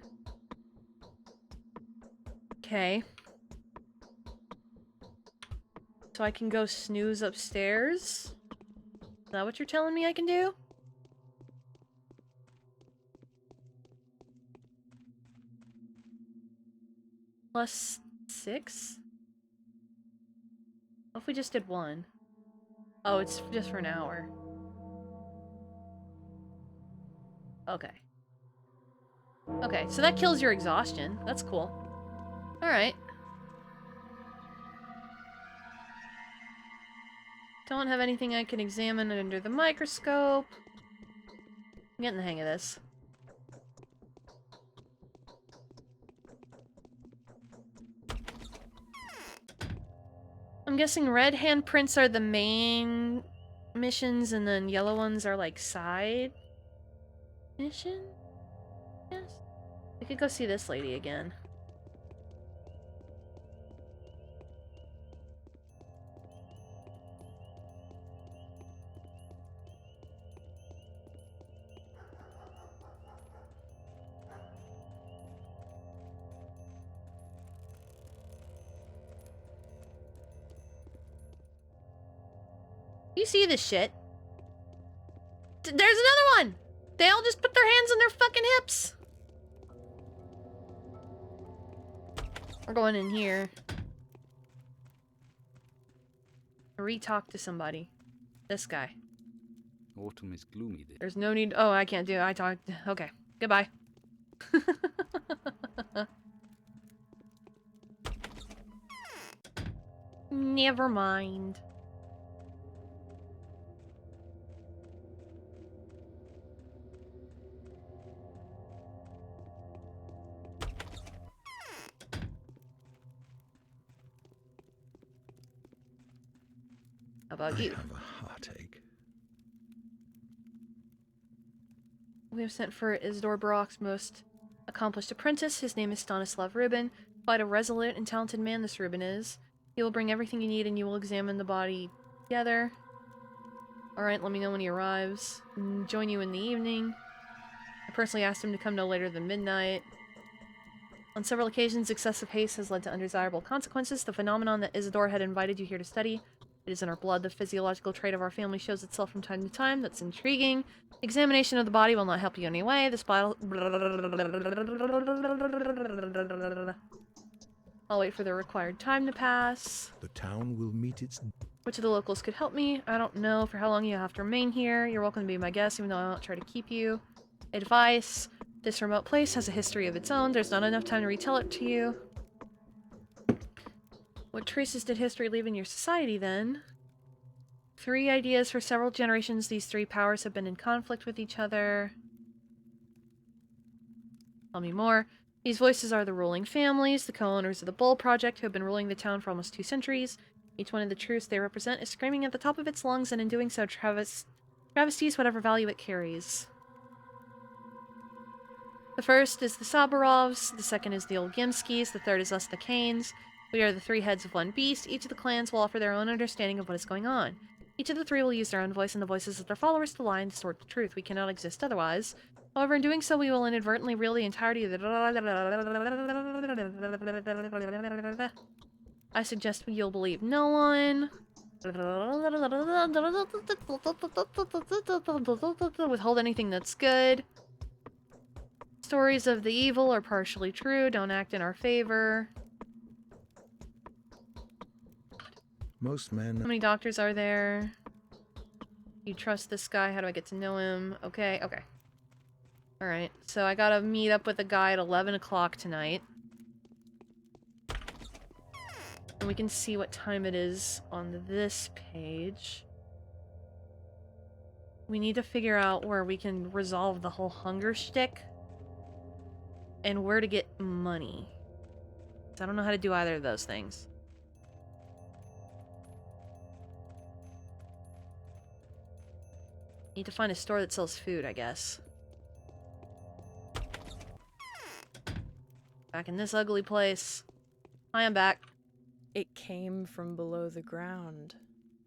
Okay. So I can go snooze upstairs? Is that what you're telling me I can do? +6? What if we just did 1? Oh, it's just for an hour. Okay. Okay, so that kills your exhaustion. That's cool. Alright. Don't have anything I can examine under the microscope. I'm getting the hang of this. I'm guessing red handprints are the main missions and then yellow ones are like side mission? Yes. We could go see this lady again. You see this shit? There's another one! They all just put their hands on their fucking hips! We're going in here. Re-talk to somebody. This guy. Autumn is gloomy this. There's no need- oh, I can't do it. I talked- okay. Goodbye. Never mind. How about you? I have a heartache. We have sent for Isidore Barak's most accomplished apprentice. His name is Stanislav Rubin. Quite a resolute and talented man this Rubin is. He will bring everything you need and you will examine the body together. Alright, let me know when he arrives. Join you in the evening. I personally asked him to come no later than midnight. On several occasions, excessive haste has led to undesirable consequences. The phenomenon that Isidore had invited you here to study. It is in our blood. The physiological trait of our family shows itself from time to time. That's intriguing. Examination of the body will not help you in any way. This bottle... I'll wait for the required time to pass. The town will meet its... Which of the locals could help me? I don't know for how long you have to remain here. You're welcome to be my guest, even though I won't try to keep you. Advice. This remote place has a history of its own. There's not enough time to retell it to you. What traces did history leave in your society, then? 3 ideas for several generations. These 3 powers have been in conflict with each other. Tell me more. These voices are the ruling families, the co-owners of the Bull Project, who have been ruling the town for almost 2 centuries. Each one of the truths they represent is screaming at the top of its lungs, and in doing so travesties whatever value it carries. The first is the Sabarovs, the second is the Olgimskis, the third is us, the Kanes. We are the 3 heads of one beast. Each of the clans will offer their own understanding of what is going on. Each of the 3 will use their own voice and the voices of their followers to lie and distort the truth. We cannot exist otherwise. However, in doing so, we will inadvertently reel the entirety of the... I suggest you'll believe no one. Withhold anything that's good. Stories of the evil are partially true. Don't act in our favor. Most men... How many doctors are there? You trust this guy? How do I get to know him? Okay, okay. Alright, so I gotta meet up with a guy at 11 o'clock tonight. And we can see what time it is on this page. We need to figure out where we can resolve the whole hunger shtick. And where to get money. I don't know how to do either of those things. Need to find a store that sells food, I guess. Back in this ugly place. Hi, I'm back. It came from below the ground.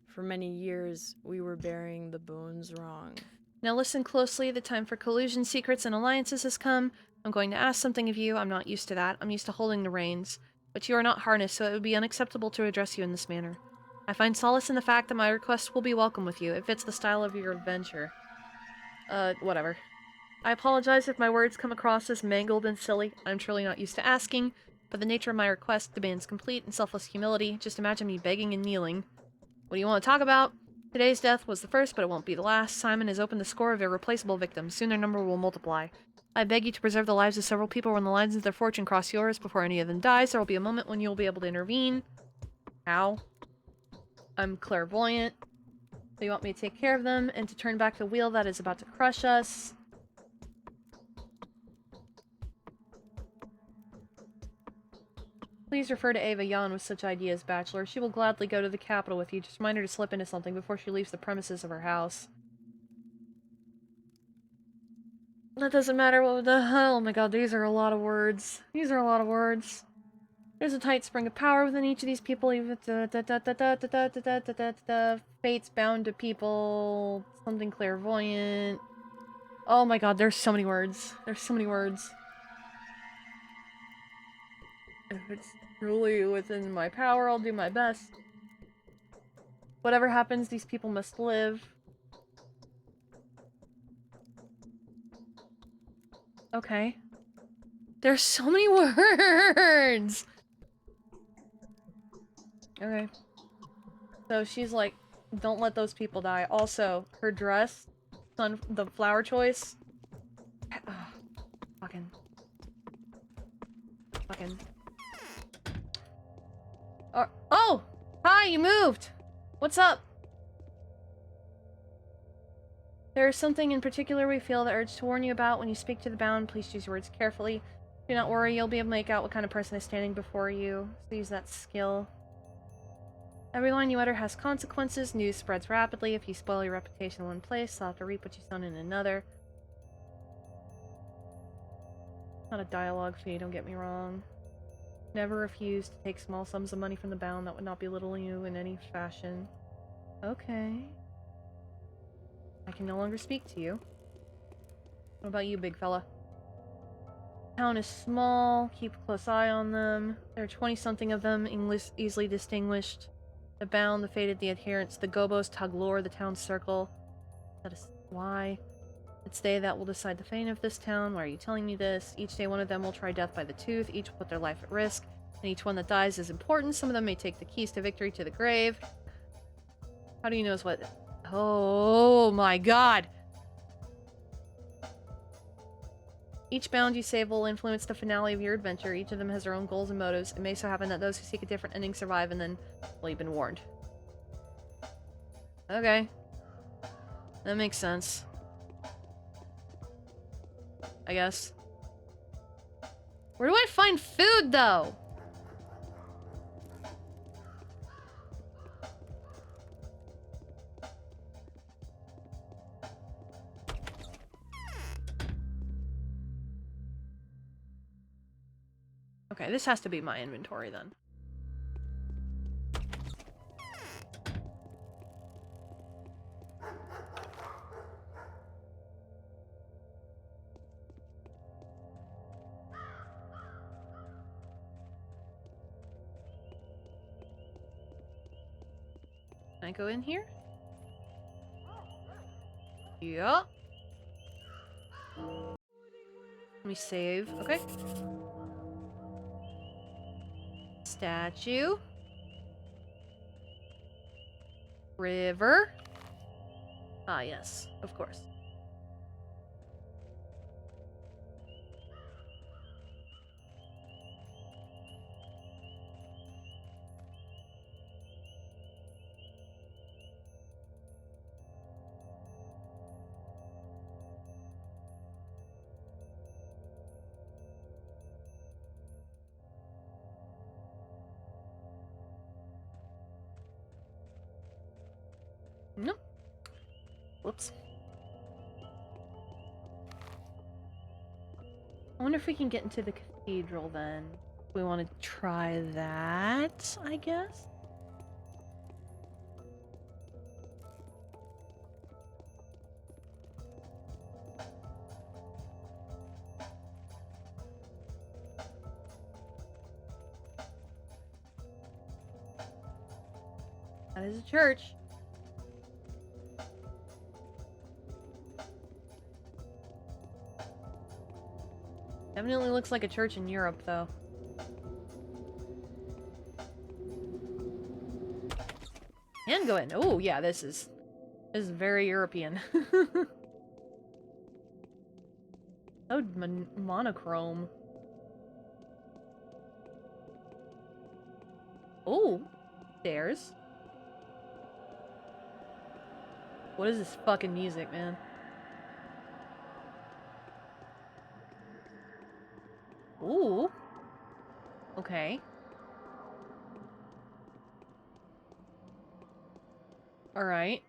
For many years, we were burying the bones wrong. Now listen closely. The time for collusion, secrets, and alliances has come. I'm going to ask something of you. I'm not used to that. I'm used to holding the reins. But you are not harnessed, so it would be unacceptable to address you in this manner. I find solace in the fact that my request will be welcome with you. It fits the style of your adventure. Whatever. I apologize if my words come across as mangled and silly. I'm truly not used to asking, but the nature of my request demands complete and selfless humility. Just imagine me begging and kneeling. What do you want to talk about? Today's death was the first, but it won't be the last. Simon has opened the score of irreplaceable victims. Soon their number will multiply. I beg you to preserve the lives of several people when the lines of their fortune cross yours. Before any of them dies, there will be a moment when you'll be able to intervene. How? I'm clairvoyant. So you want me to take care of them and to turn back the wheel that is about to crush us. Please refer to Ava Jan with such ideas, Bachelor. She will gladly go to the capital with you. Just remind her to slip into something before she leaves the premises of her house. That doesn't matter what the hell. Oh my god, these are a lot of words. These are a lot of words. There's a tight spring of power within each of these people. Even fate's bound to people. Something clairvoyant. Oh my god, there's so many words. There's so many words. If it's truly within my power, I'll do my best. Whatever happens, these people must live. Okay. There's so many words! Okay. So she's like, don't let those people die. Also, her dress, the flower choice. Fucking. Oh! Hi, you moved! What's up? There is something in particular we feel the urge to warn you about. When you speak to the bound, please choose your words carefully. Do not worry, you'll be able to make out what kind of person is standing before you. So use that skill. Every line you utter has consequences. News spreads rapidly. If you spoil your reputation in one place, you'll have to reap what you've sown in another. Not a dialogue fee, don't get me wrong. Never refuse to take small sums of money from the bound that would not belittle you in any fashion. Okay. I can no longer speak to you. What about you, big fella? Town is small, keep a close eye on them. There are 20-something of them, English easily distinguished. The bound, the fated, the adherents, the gobos, taglor, the town circle. That is why. It's they that will decide the fate of this town. Why are you telling me this? Each day one of them will try death by the tooth, each will put their life at risk, and each one that dies is important. Some of them may take the keys to victory to the grave. How do you know what? Oh my god! Each bound you save will influence the finale of your adventure. Each of them has their own goals and motives. It may so happen that those who seek a different ending survive and then, well, you've been warned. Okay. That makes sense. I guess. Where do I find food, though? Okay, this has to be my inventory then. Can I go in here? Yeah. Let me save. Okay. Statue. River. Ah, yes. Of course. Nope. Whoops. I wonder if we can get into the cathedral then. We want to try that, I guess? That is a church. Definitely looks like a church in Europe, though. And go in. Oh, yeah, this is very European. So monochrome. Oh, stairs. What is this fucking music, man? Ooh. Okay. Alright.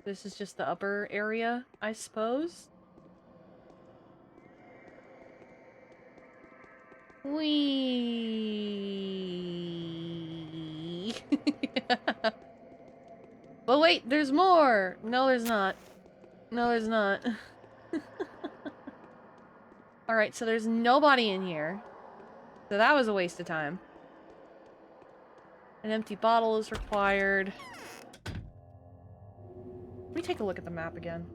This is just the upper area, I suppose? Whee! But wait, there's more! No, there's not. No, there's not. Alright, so there's nobody in here. So that was a waste of time. An empty bottle is required. Let me take a look at the map again.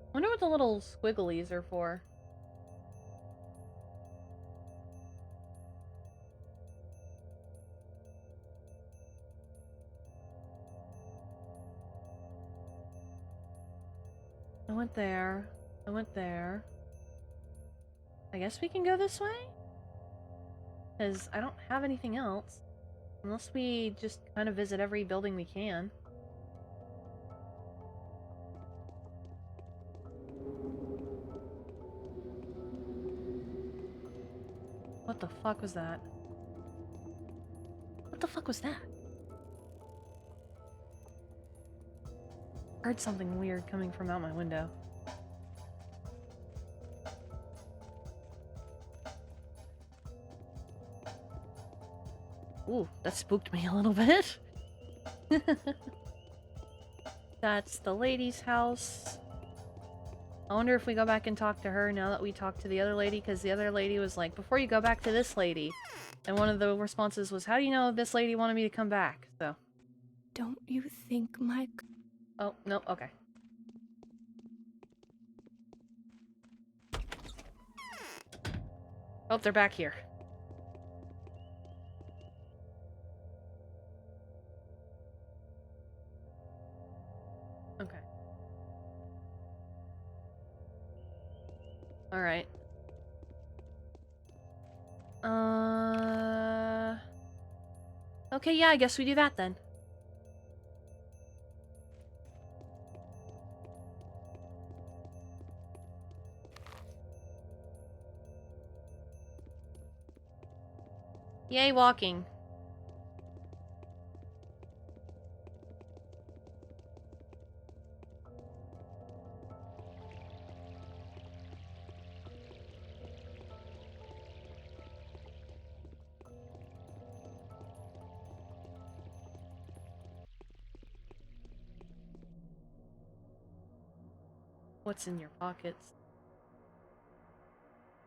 I wonder what the little squigglies are for. I went there. I went there. I guess we can go this way? Because I don't have anything else. Unless we just kind of visit every building we can. What the fuck was that? What the fuck was that? heard something weird coming from out my window. Ooh, that spooked me a little bit. That's the lady's house. I wonder if we go back and talk to her now that we talked to the other lady, because the other lady was like, before you go back to this lady. And one of the responses was, how do you know this lady wanted me to come back? So. Don't you think, Mike? Oh, no, okay. Oh, they're back here. Okay. Alright. Okay, yeah, I guess we do that then. Yay, walking. What's in your pockets?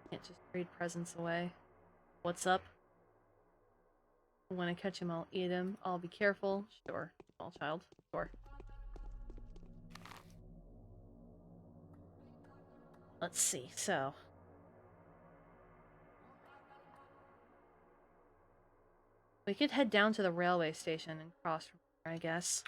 Can't just trade presents away. What's up? When I catch him, I'll eat him. I'll be careful. Sure. Small child. Sure. Let's see. So. We could head down to the railway station and cross from there, I guess.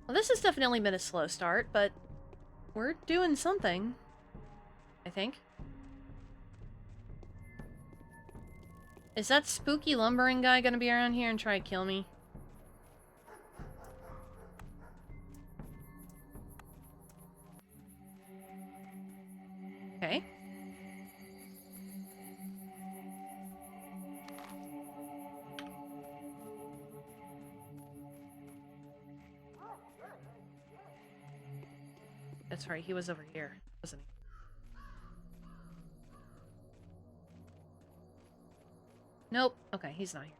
Well, this has definitely been a slow start, but we're doing something, I think. Is that spooky lumbering guy gonna be around here and try to kill me? Okay. That's right, he was over here, wasn't he? Nope. Okay, he's not here.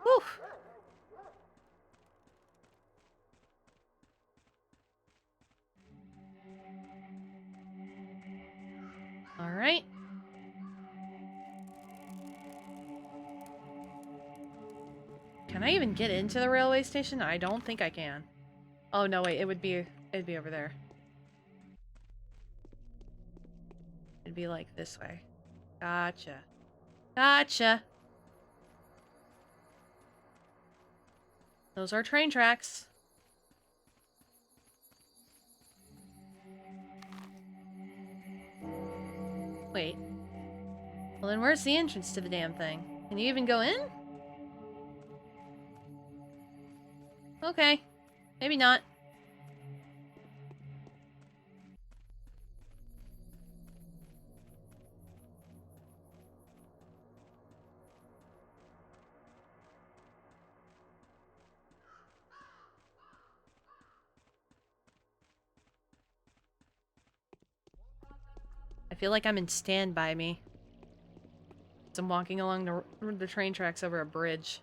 Whew! Alright. Can I even get into the railway station? I don't think I can. Oh, no, wait, it'd be over there. It'd be like this way. Gotcha. Gotcha! Those are train tracks. Wait. Well, then where's the entrance to the damn thing? Can you even go in? Okay. Maybe not. I feel like I'm in Stand By Me. So I'm walking along the train tracks over a bridge.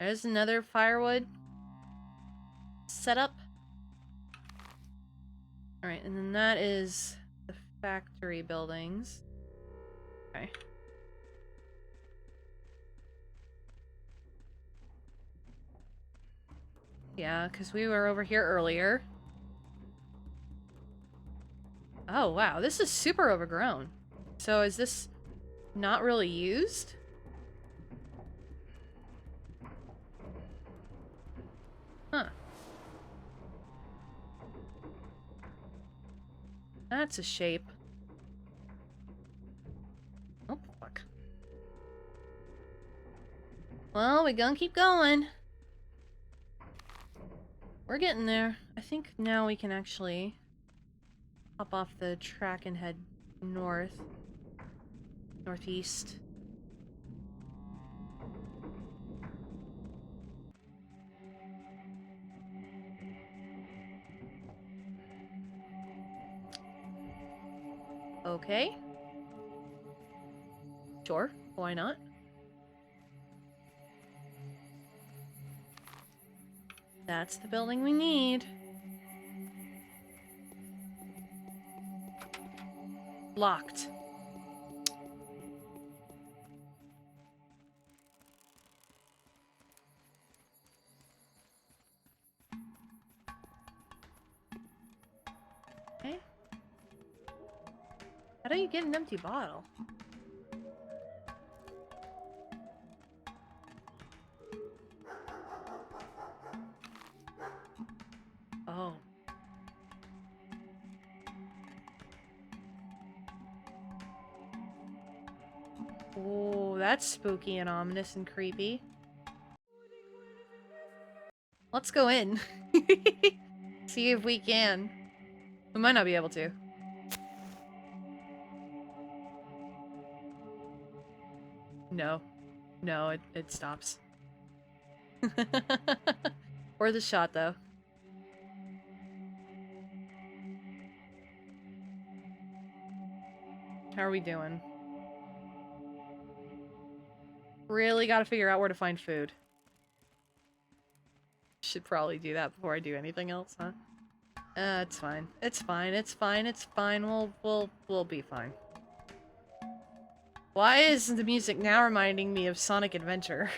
There's another firewood setup. Alright, and then that is the factory buildings. Okay. Yeah, because we were over here earlier. Oh, wow. This is super overgrown. So is this not really used? Huh. That's a shape. Oh, fuck. Well, we gonna keep going. We're getting there. I think now we can actually hop off the track and head northeast. Okay. Sure, why not? That's the building we need. Locked. Okay. How do you get an empty bottle? Oh. Oh, that's spooky and ominous and creepy. Let's go in. See if we can. We might not be able to. No. No, it stops. Worth a shot, though. How are we doing? Really gotta figure out where to find food. Should probably do that before I do anything else, huh? It's fine. It's fine. It's fine. It's fine. We'll be fine. Why is the music now reminding me of Sonic Adventure?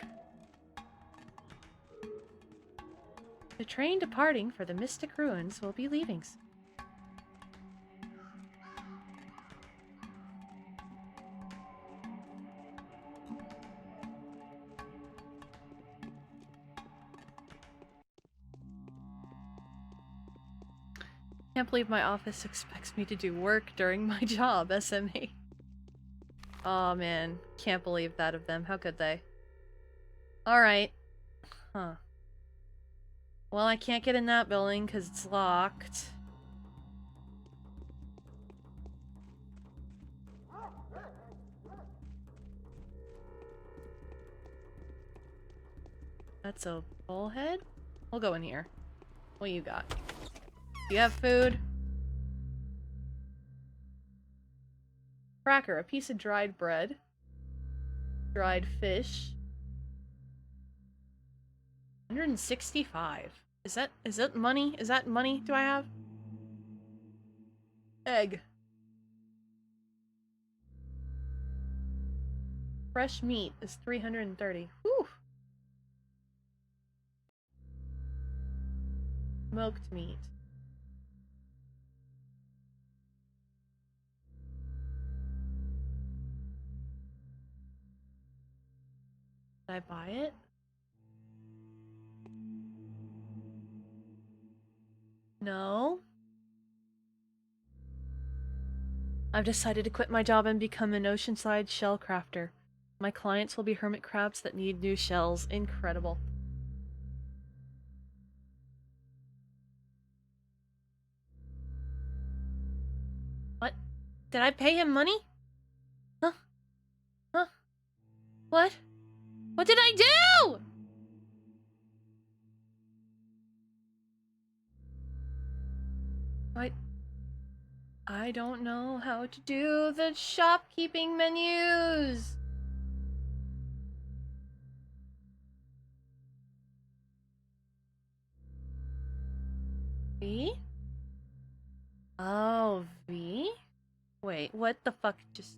The train departing for the Mystic Ruins will be leaving. Can't believe my office expects me to do work during my job, SMA. Oh man, can't believe that of them. How could they? Alright. Huh. Well, I can't get in that building because it's locked. That's a bullhead? We'll go in here. What you got? Do you have food? Cracker, a piece of dried bread. Dried fish. 165. Is that money? Is that money do I have? Egg. Fresh meat is 330. Whew. Smoked meat. Did I buy it? No. I've decided to quit my job and become an oceanside shell crafter. My clients will be hermit crabs that need new shells. Incredible. What? Did I pay him money? Huh? Huh? What? What did I do? I don't know how to do the shopkeeping menus. V? Oh, V? Wait, what the fuck just...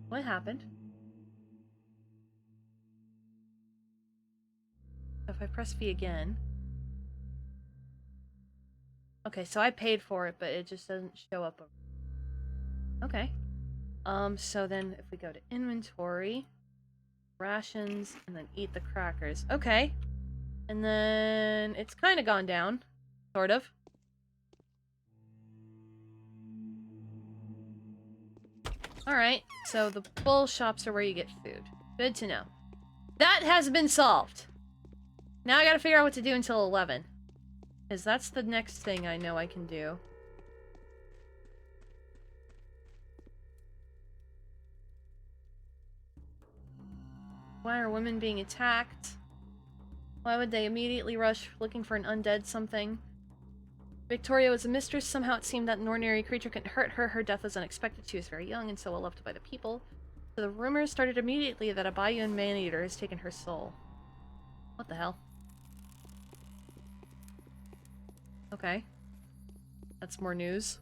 What happened? If I press V again... Okay, so I paid for it, but it just doesn't show up. Okay. So then if we go to inventory, rations, and then eat the crackers. Okay. And then it's kind of gone down. Sort of. Alright, so the bull shops are where you get food. Good to know. That has been solved. Now I gotta figure out what to do until 11. Because that's the next thing I know I can do. Why are women being attacked? Why would they immediately rush looking for an undead something? Victoria was a mistress. Somehow it seemed that an ordinary creature couldn't hurt her. Her death was unexpected. She was very young and so well loved by the people. So the rumors started immediately that a Bayun man-eater has taken her soul. What the hell? Okay. That's more news.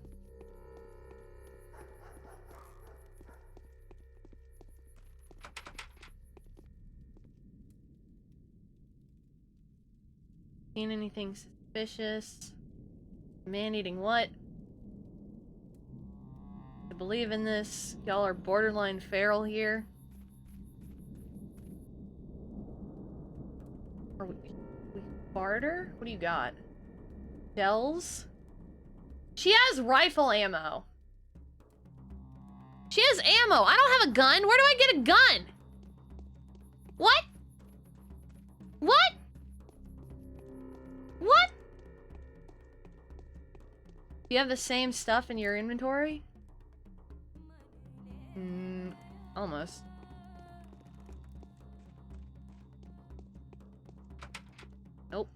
Seen anything suspicious? Man-eating what? I believe in this. Y'all are borderline feral here. Are we barter? What do you got? Shells? She has rifle ammo. She has ammo. I don't have a gun. Where do I get a gun? What? What? What? Do you have the same stuff in your inventory? Almost. Nope.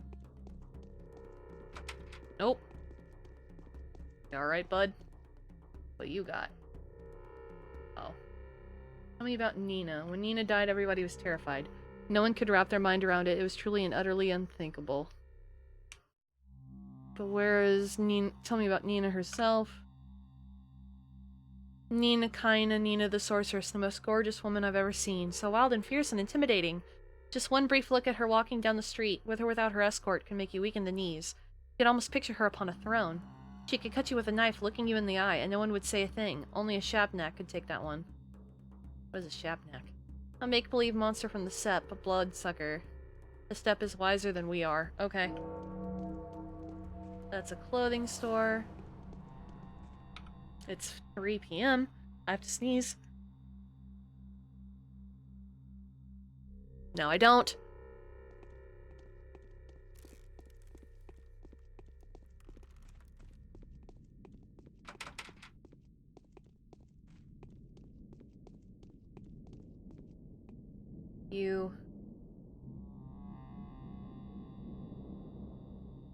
Nope. You alright, bud? What you got? Oh. Tell me about Nina. When Nina died, everybody was terrified. No one could wrap their mind around it. It was truly and utterly unthinkable. But where is Nina? Tell me about Nina herself. Nina Kaina, Nina the sorceress, the most gorgeous woman I've ever seen. So wild and fierce and intimidating. Just one brief look at her walking down the street, with or without her escort, can make you weak in the knees. You could almost picture her upon a throne. She could cut you with a knife, looking you in the eye, and no one would say a thing. Only a Shabnak could take that one. What is a Shabnak? A make-believe monster from the Sept, a bloodsucker. The Steppe is wiser than we are. Okay. That's a clothing store. It's 3 p.m. I have to sneeze. No, I don't. You.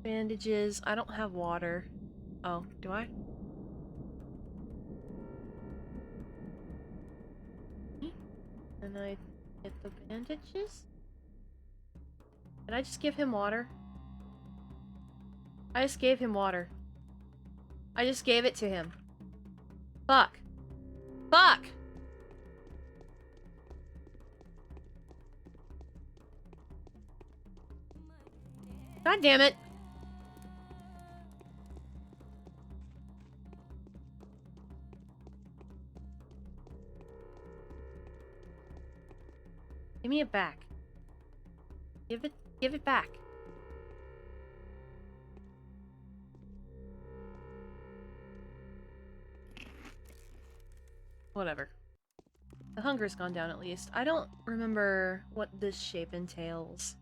Bandages. I don't have water. Oh, do I? And I get the bandages? Did I just give him water? I just gave him water. I just gave it to him. Fuck. Fuck! God damn it. Give me it back. Give it back. Whatever. The hunger's gone down at least. I don't remember what this shape entails.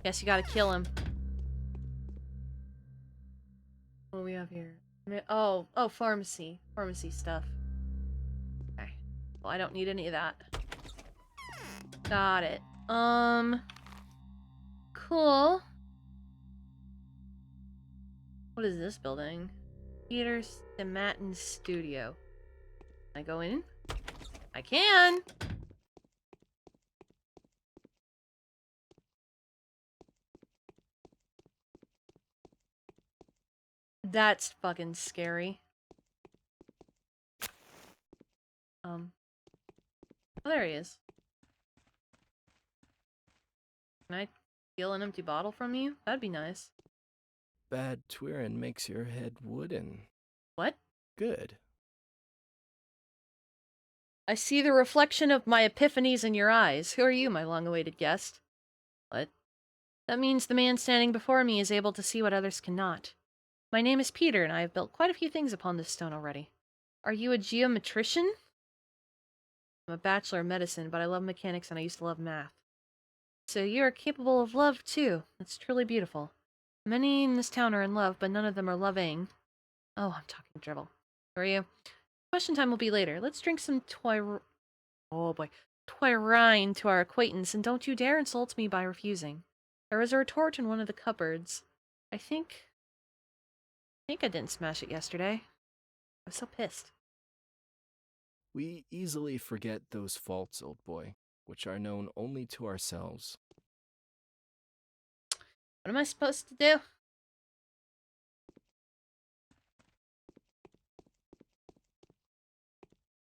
Guess you gotta kill him. What do we have here? Oh, pharmacy. Pharmacy stuff. Okay. Well, I don't need any of that. Got it. Cool. What is this building? Peter Stematin Studio. Can I go in? I can! That's fucking scary. Oh, there he is. Can I steal an empty bottle from you? That'd be nice. Bad Twirin makes your head wooden. What? Good. I see the reflection of my epiphanies in your eyes. Who are you, my long-awaited guest? What? That means the man standing before me is able to see what others cannot. My name is Peter, and I have built quite a few things upon this stone already. Are you a geometrician? I'm a bachelor of medicine, but I love mechanics and I used to love math. So you are capable of love too. That's truly beautiful. Many in this town are in love, but none of them are loving. Oh, I'm talking dribble. Who are you? Question time will be later. Let's drink some oh boy. Twirine to our acquaintance, and don't you dare insult me by refusing. There was a retort in one of the cupboards. I think I didn't smash it yesterday. I was so pissed. We easily forget those faults, old boy, which are known only to ourselves. What am I supposed to do?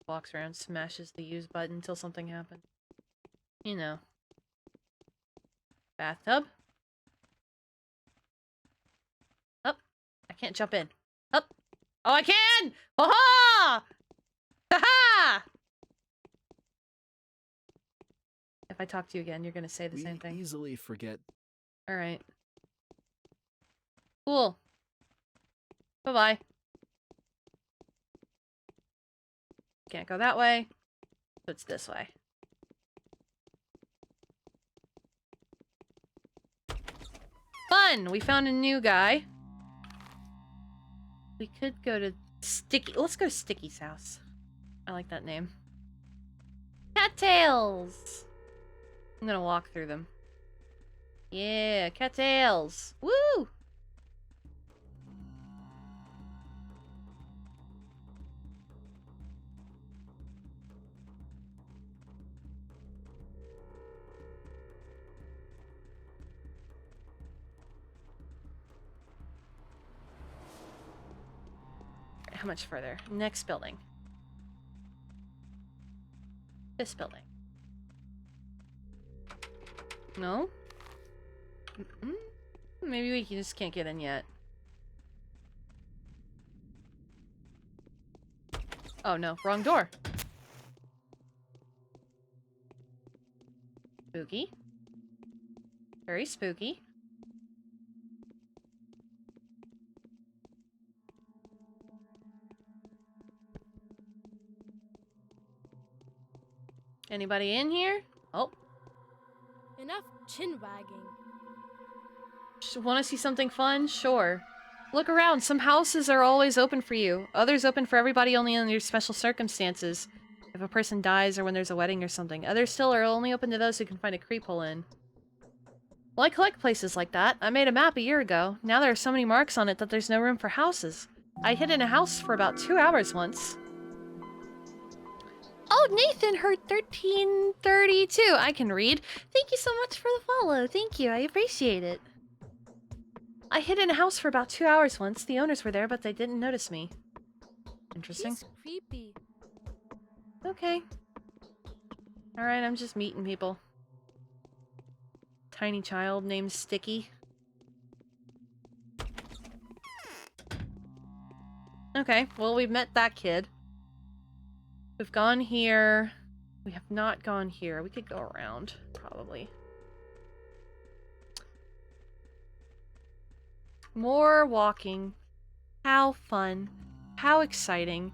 Walks around, smashes the use button until something happens. You know. Bathtub? Up. I can't jump in. Up. Oh, I can! Ha-ha! Ha-ha! If I talk to you again, you're gonna say the same thing. We easily forget. Alright. Cool. Bye-bye. Can't go that way. So it's this way. Fun! We found a new guy. We could go to Sticky. Let's go to Sticky's house. I like that name. Cattails! I'm gonna walk through them. Yeah, cattails! Woo! How much further? Next building. This building. No? Maybe we just can't get in yet. Oh no, wrong door. Spooky. Very spooky. Anybody in here? Oh. Enough chin wagging. Want to see something fun? Sure. Look around. Some houses are always open for you. Others open for everybody only under special circumstances. If a person dies or when there's a wedding or something. Others still are only open to those who can find a creep hole in. Well, I collect places like that. I made a map a year ago. Now there are so many marks on it that there's no room for houses. I hid in a house for about 2 hours once. Oh, Nathan heard 1332. I can read. Thank you so much for the follow. Thank you. I appreciate it. I hid in a house for about 2 hours once. The owners were there, but they didn't notice me. Interesting. He's creepy. Okay. Alright, I'm just meeting people. Tiny child named Sticky. Okay, well, we've met that kid. We've gone here. We have not gone here. We could go around, probably. More walking. How fun. How exciting.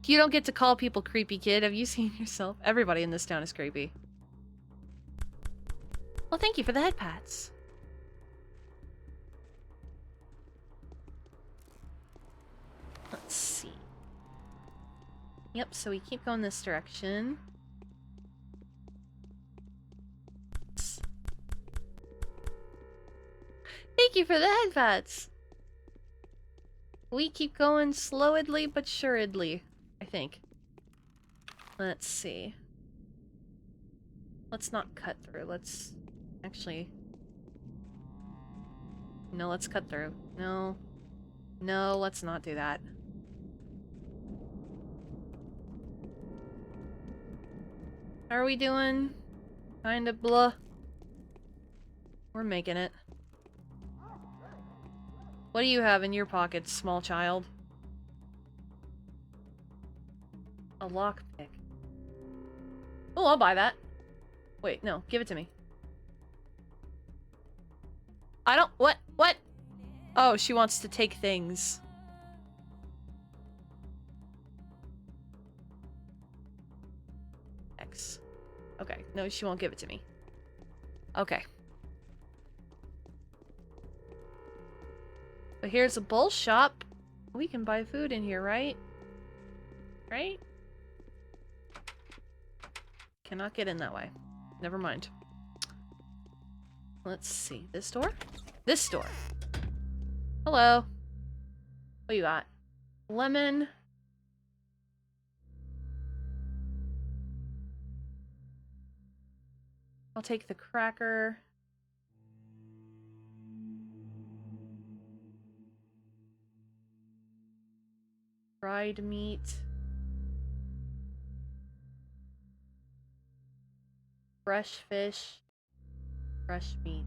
You don't get to call people creepy, kid. Have you seen yourself? Everybody in this town is creepy. Well, thank you for the head pats. Let's see. Yep, so we keep going this direction. Thank you for the head pats. We keep going slowly but suredly, I think. Let's see. Let's not cut through. Let's actually... No, let's cut through. No. No, let's not do that. How are we doing? Kinda blah. We're making it. What do you have in your pockets, small child? A lockpick. Oh, I'll buy that. Wait, no, give it to me. I don't- what? What? Oh, she wants to take things. X. Okay, no, she won't give it to me. Okay. But here's a bull shop. We can buy food in here, right? Right? Cannot get in that way. Never mind. Let's see. This door? This door. Hello. What you got? Lemon. I'll take the cracker. Fried meat. Fresh fish. Fresh meat.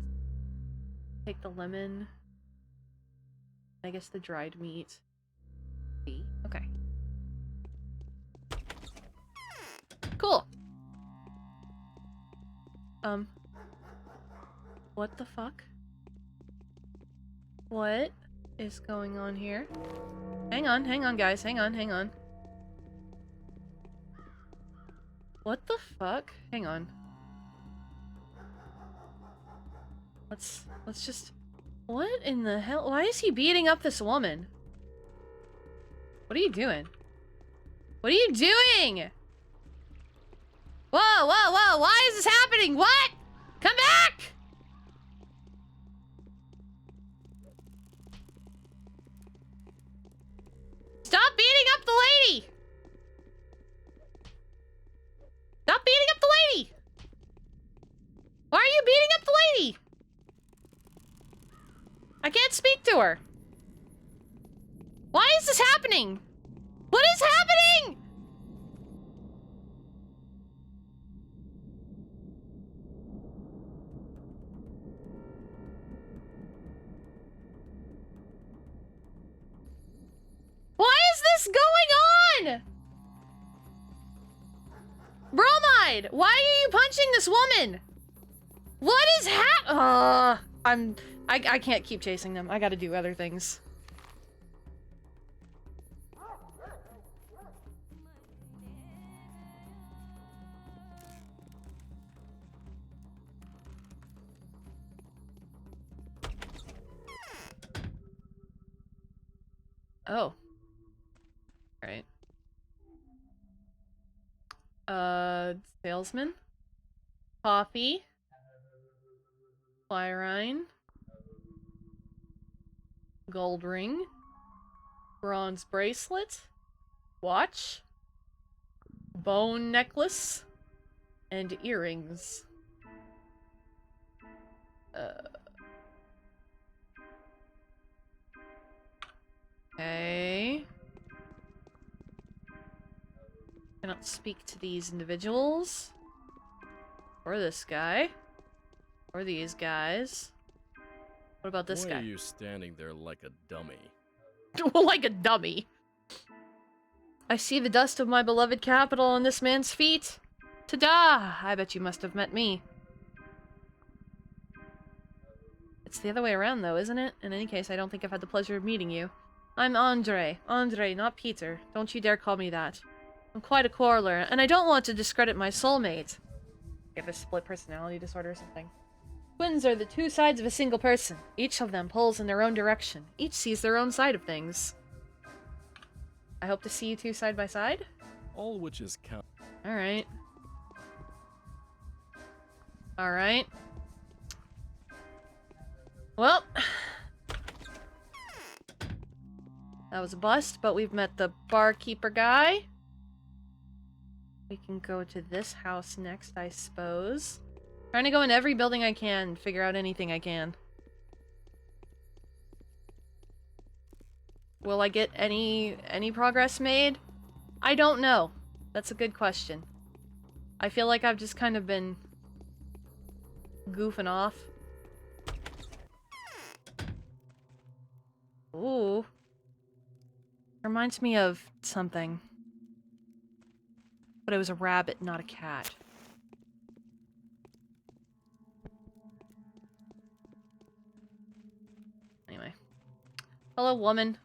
Take the lemon. I guess the dried meat. Okay. Cool. What the fuck? What is going on here? Hang on, guys. Hang on. What the fuck? Hang on. Let's just... What in the hell? Why is he beating up this woman? What are you doing? What are you doing? Whoa, whoa, whoa! Why is this happening? What? Come back! Stop beating up the lady! Stop beating up the lady! Why are you beating up the lady? I can't speak to her. Why is this happening? What is happening? Why is this going on? Bromide, why are you punching this woman? What is I can't keep chasing them. I gotta do other things. Oh. Right. Salesman? Coffee? Flyrine? Gold ring? Bronze bracelet? Watch? Bone necklace? And earrings. Okay. Cannot speak to these individuals. Or this guy. Or these guys. What about this guy? Why are you standing there like a dummy? Like a dummy. I see the dust of my beloved capital on this man's feet. Ta-da! I bet you must have met me. It's the other way around, though, isn't it? In any case, I don't think I've had the pleasure of meeting you. I'm Andre. Andre, not Peter. Don't you dare call me that. I'm quite a quarreler, and I don't want to discredit my soulmate. You have a split personality disorder or something. Twins are the two sides of a single person. Each of them pulls in their own direction. Each sees their own side of things. I hope to see you two side by side. All witches count. Alright. Alright. Well. That was a bust, but we've met the barkeeper guy. We can go to this house next, I suppose. Trying to go in every building I can, figure out anything I can. Will I get any progress made? I don't know. That's a good question. I feel like I've just kind of been goofing off. Ooh. Reminds me of something. But it was a rabbit, not a cat. Anyway. Hello, woman.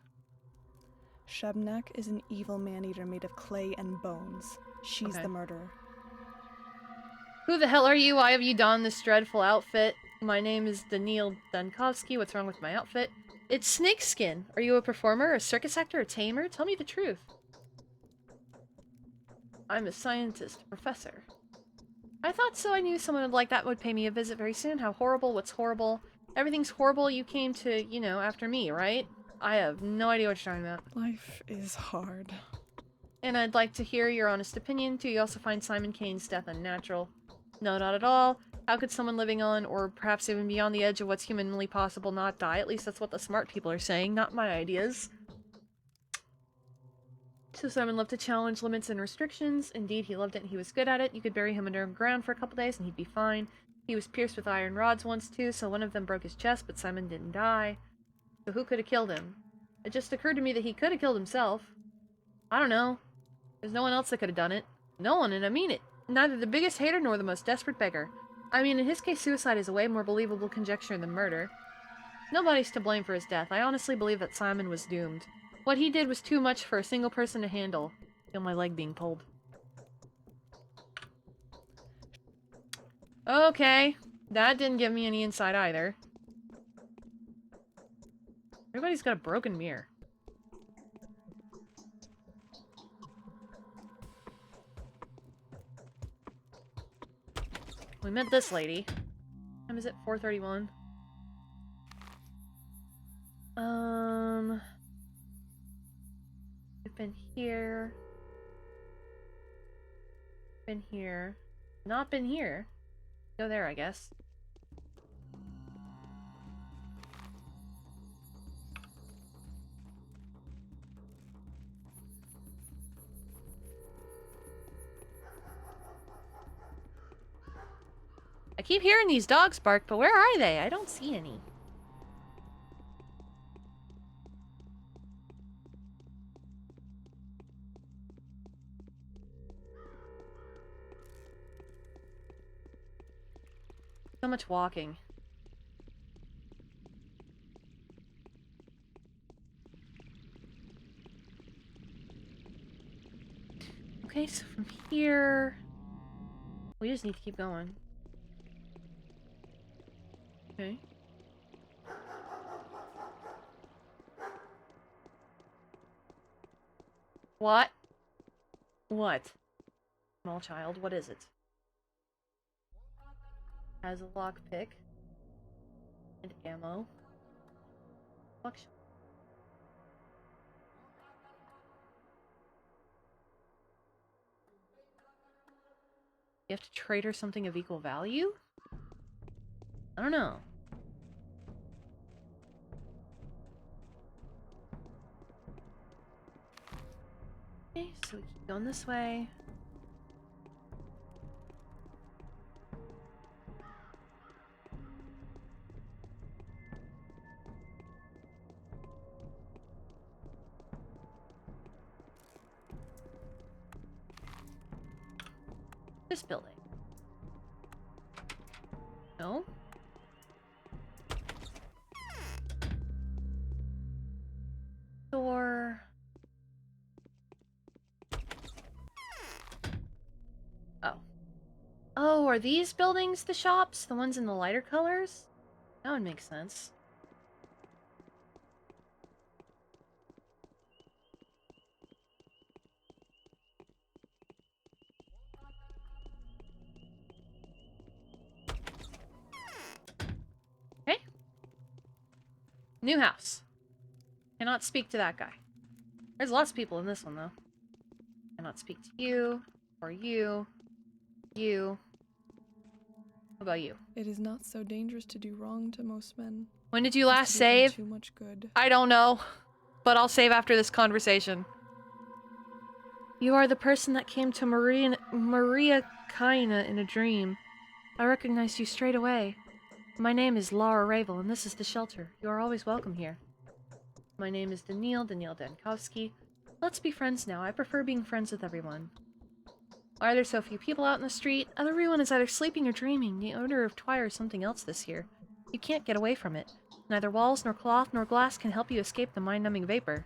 Shebnak is an evil man-eater made of clay and bones. She's Okay. the murderer. Who the hell are you? Why have you donned this dreadful outfit? My name is Daniil Dankovsky. What's wrong with my outfit? It's snakeskin. Are you a performer, a circus actor, a tamer? Tell me the truth. I'm a scientist, professor. I thought so. I knew someone like that would pay me a visit very soon. How horrible. What's horrible? Everything's horrible. You came to, you know, after me, right? I have no idea what you're talking about. Life is hard. And I'd like to hear your honest opinion. Do you also find Simon Kane's death unnatural? No, not at all. How could someone living on, or perhaps even beyond the edge of what's humanly possible, not die? At least that's what the smart people are saying, not my ideas. So Simon loved to challenge limits and restrictions. Indeed, he loved it and he was good at it. You could bury him underground for a couple days and he'd be fine. He was pierced with iron rods once too, so one of them broke his chest, but Simon didn't die. So who could have killed him? It just occurred to me that he could have killed himself. I don't know. There's no one else that could have done it. No one, and I mean it. Neither the biggest hater nor the most desperate beggar. I mean, in his case, suicide is a way more believable conjecture than murder. Nobody's to blame for his death. I honestly believe that Simon was doomed. What he did was too much for a single person to handle. Feel my leg being pulled. Okay. That didn't give me any insight either. Everybody's got a broken mirror. We met this lady. What time is it? 4:31. We've been here. Been here. Not been here. Go there, I guess. I keep hearing these dogs bark, but where are they? I don't see any. So much walking. Okay, so from here... we just need to keep going. Okay. What? What? Small child, what is it? Has a lockpick. And ammo. Buckshot. You have to trade her something of equal value? I don't know. Okay, so we keep going this way. This building. No? Door. Oh. Oh, are these buildings the shops? The ones in the lighter colors? That would make sense. Okay. New house. Cannot speak to that guy. There's lots of people in this one, though. Cannot speak to you, or you, you. What about you? It is not so dangerous to do wrong to most men. When did you last save? Too much good. I don't know, but I'll save after this conversation. You are the person that came to Maria Kaina in a dream. I recognized you straight away. My name is Laura Ravel, and this is the shelter. You are always welcome here. My name is Daniil Dankovsky. Let's be friends now. I prefer being friends with everyone. Why are there so few people out in the street? Everyone is either sleeping or dreaming. The odor of twine or something else this year. You can't get away from it. Neither walls, nor cloth, nor glass can help you escape the mind-numbing vapor.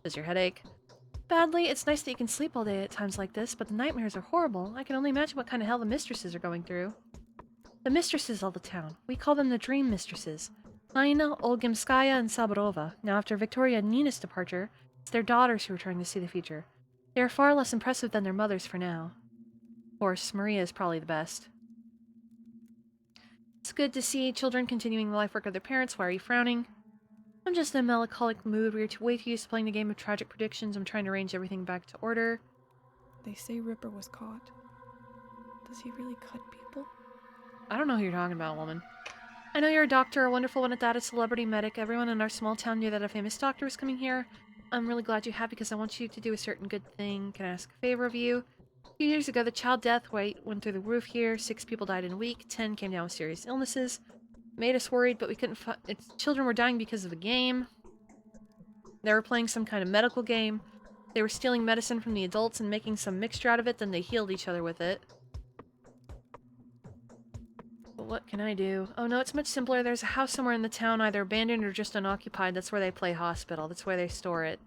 Does your head ache? badly. It's nice that you can sleep all day at times like this, but the nightmares are horrible. I can only imagine what kind of hell the mistresses are going through. The mistresses of the town. We call them the dream mistresses. Naina, Olgimskaya, and Saburova. Now, after Victoria and Nina's departure, it's their daughters who are trying to see the future. They are far less impressive than their mothers for now. Of course, Maria is probably the best. It's good to see children continuing the life work of their parents. Why are you frowning? I'm just in a melancholic mood. We're way too used to playing the game of tragic predictions. I'm trying to arrange everything back to order. They say Ripper was caught. Does he really cut people? I don't know who you're talking about, woman. I know you're a doctor, a wonderful one at that, a celebrity medic. Everyone in our small town knew that a famous doctor was coming here. I'm really glad you have because I want you to do a certain good thing. Can I ask a favor of you? A few years ago, the child death rate went through the roof here. 6 people died in a week. 10 came down with serious illnesses. Made us worried, but we couldn't children were dying because of the game. They were playing some kind of medical game. They were stealing medicine from the adults and making some mixture out of it, then they healed each other with it. But what can I do? Oh no, it's much simpler. There's a house somewhere in the town, either abandoned or just unoccupied. That's where they play hospital. That's where they store it.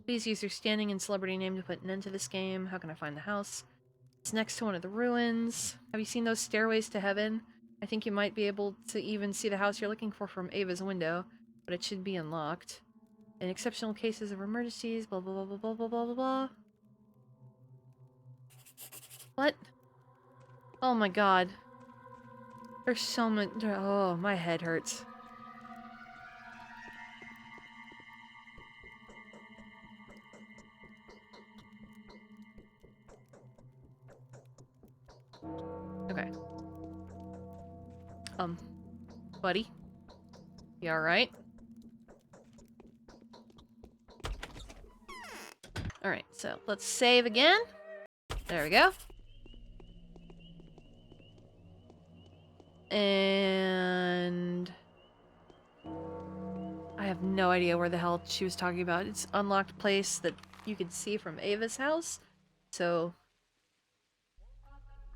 Please use your standing and celebrity name to put an end to this game. How can I find the house? It's next to one of the ruins. Have you seen those stairways to heaven? I think you might be able to even see the house you're looking for from Ava's window, but it should be unlocked. In exceptional cases of emergencies, blah blah blah blah blah blah blah blah. What? Oh my god. There's so much. Oh, my head hurts. Okay. Buddy? You alright? Alright, so let's save again. There we go. And I have no idea where the hell she was talking about. It's an unlocked place that you could see from Ava's house. So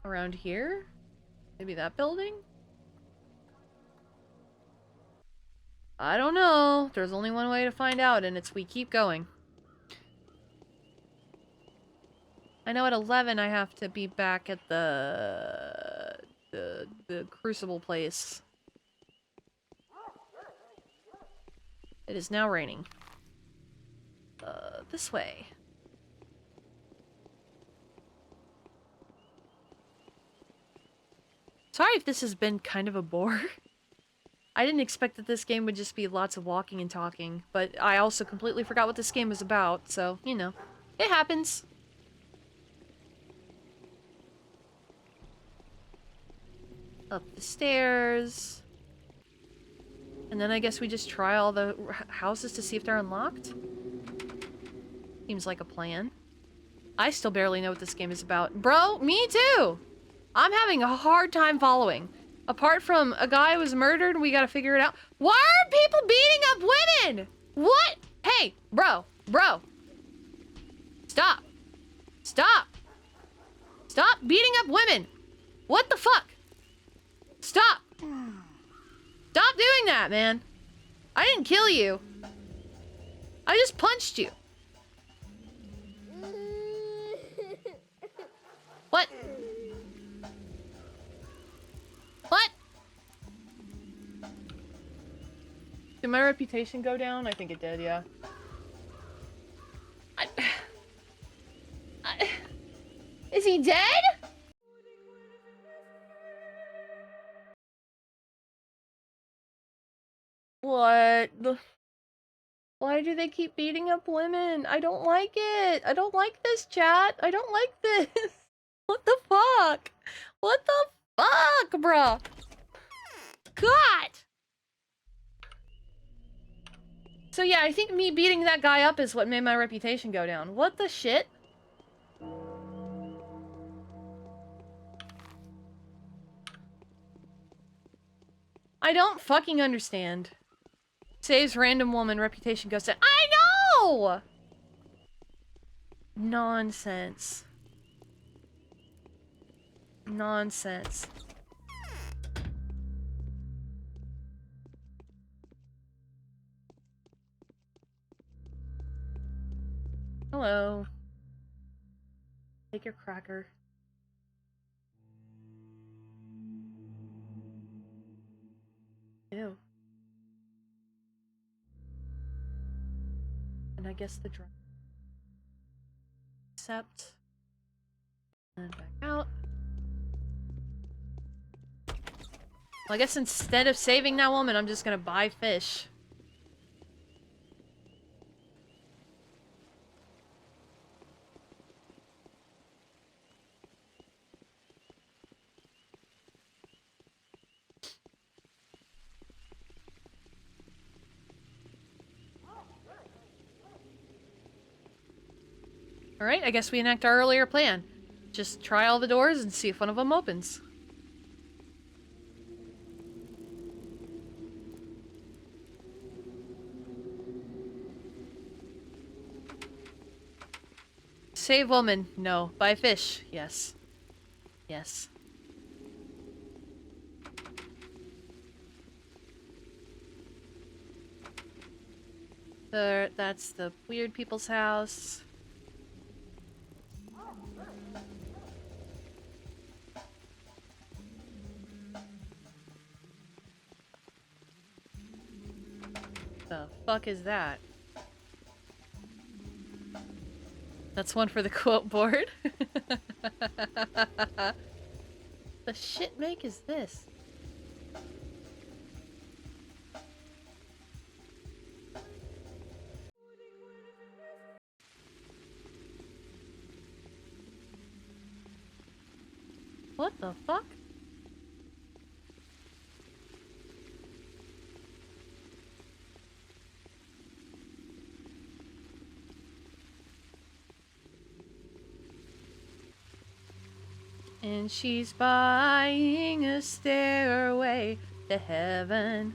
around here? Maybe that building? I don't know. There's only one way to find out, and it's we keep going. I know at 11 I have to be back at the crucible place. It is now raining. This way. Sorry if this has been kind of a bore. I didn't expect that this game would just be lots of walking and talking, but I also completely forgot what this game was about, so, you know, it happens. Up the stairs. And then I guess we just try all the houses to see if they're unlocked. Seems like a plan. I still barely know what this game is about. Bro, me too! I'm having a hard time following. Apart from a guy was murdered and we gotta figure it out. Why are people beating up women? What? Hey, bro. Stop. Stop. Stop beating up women. What the fuck? Stop. Stop doing that, man. I didn't kill you. I just punched you. What? What? Did my reputation go down? I think it did, yeah. Is he dead? What? Why do they keep beating up women? I don't like it. I don't like this, chat. I don't like this. What the fuck? What the fuck, bruh? God! So yeah, I think me beating that guy up is what made my reputation go down. What the shit? I don't fucking understand. Saves random woman, reputation goes down. I know! Nonsense. Nonsense. Hello. Take your cracker. Ew. And I guess the drug. Accept. And back out. Well, I guess instead of saving that woman, I'm just gonna buy fish. Alright, I guess we enact our earlier plan. Just try all the doors and see if one of them opens. Save woman. No. Buy fish. Yes. Yes. That's the weird people's house. The fuck is that? That's one for the quote board. The shit make is this? What the fuck? And she's buying a stairway to heaven.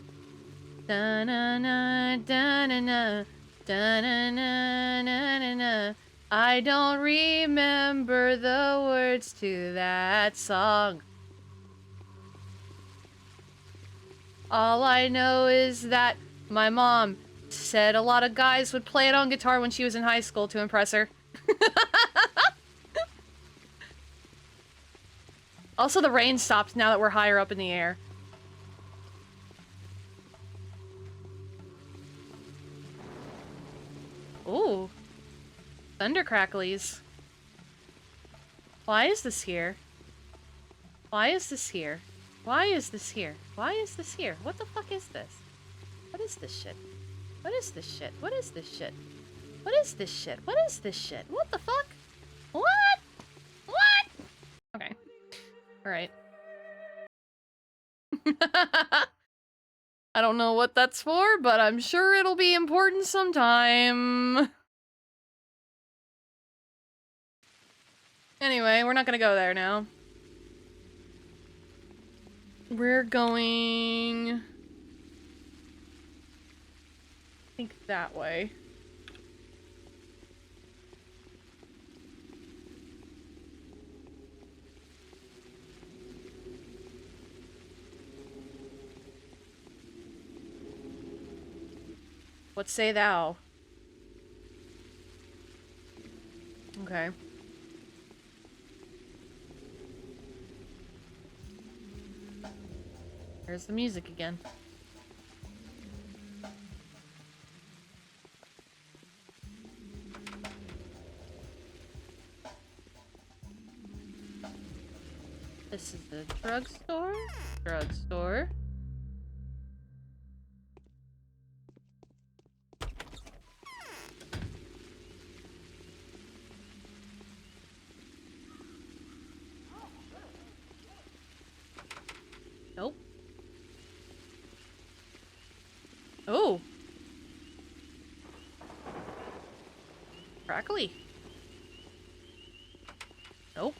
Da-na-na, da-na-na, da-na-na, na-na-na. I don't remember the words to that song. All I know is that my mom said a lot of guys would play it on guitar when she was in high school to impress her. Also, the rain stopped now that we're higher up in the air. Ooh. Thunder cracklies. Why is this here? Why is this here? Why is this here? Why is this here? What the fuck is this? What is this shit? What is this shit? What is this shit? What is this shit? What is this shit? What the fuck? What? What? Okay. Alright. I don't know what that's for, but I'm sure it'll be important sometime. Anyway, we're not gonna go there now. We're going... I think that way. What say thou? Okay. There's the music again. This is the drugstore. Drugstore. Nope. Oh. Crackly. Nope.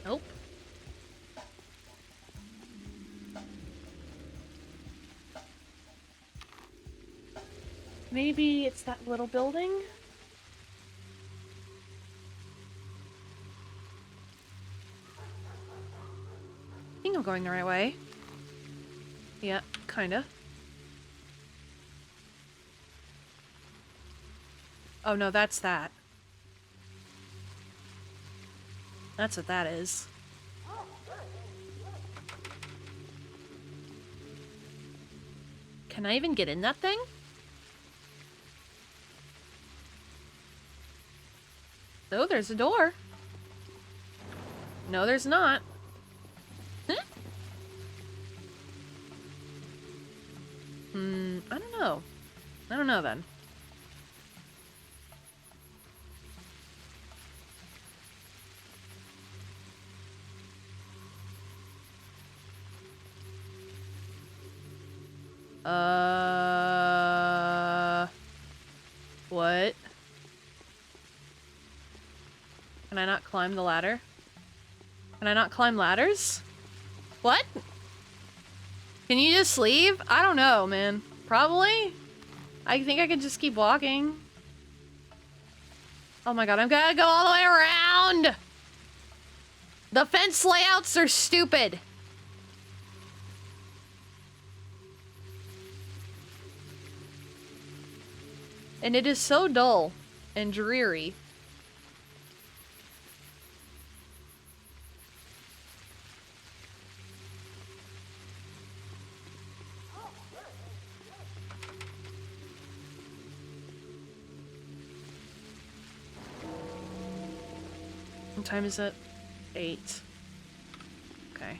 Nope. Maybe it's that little building? I think I'm going the right way. Yeah, kinda. Oh no, that's that. That's what that is. Can I even get in that thing? Oh, there's a door. No, there's not. Huh? I don't know. I don't know then. What? Can I not climb the ladder? Can I not climb ladders? What? Can you just leave? I don't know, man. Probably? I think I could just keep walking. Oh my god, I'm gonna go all the way around! The fence layouts are stupid! And it is so dull and dreary. What time is it? 8. Okay.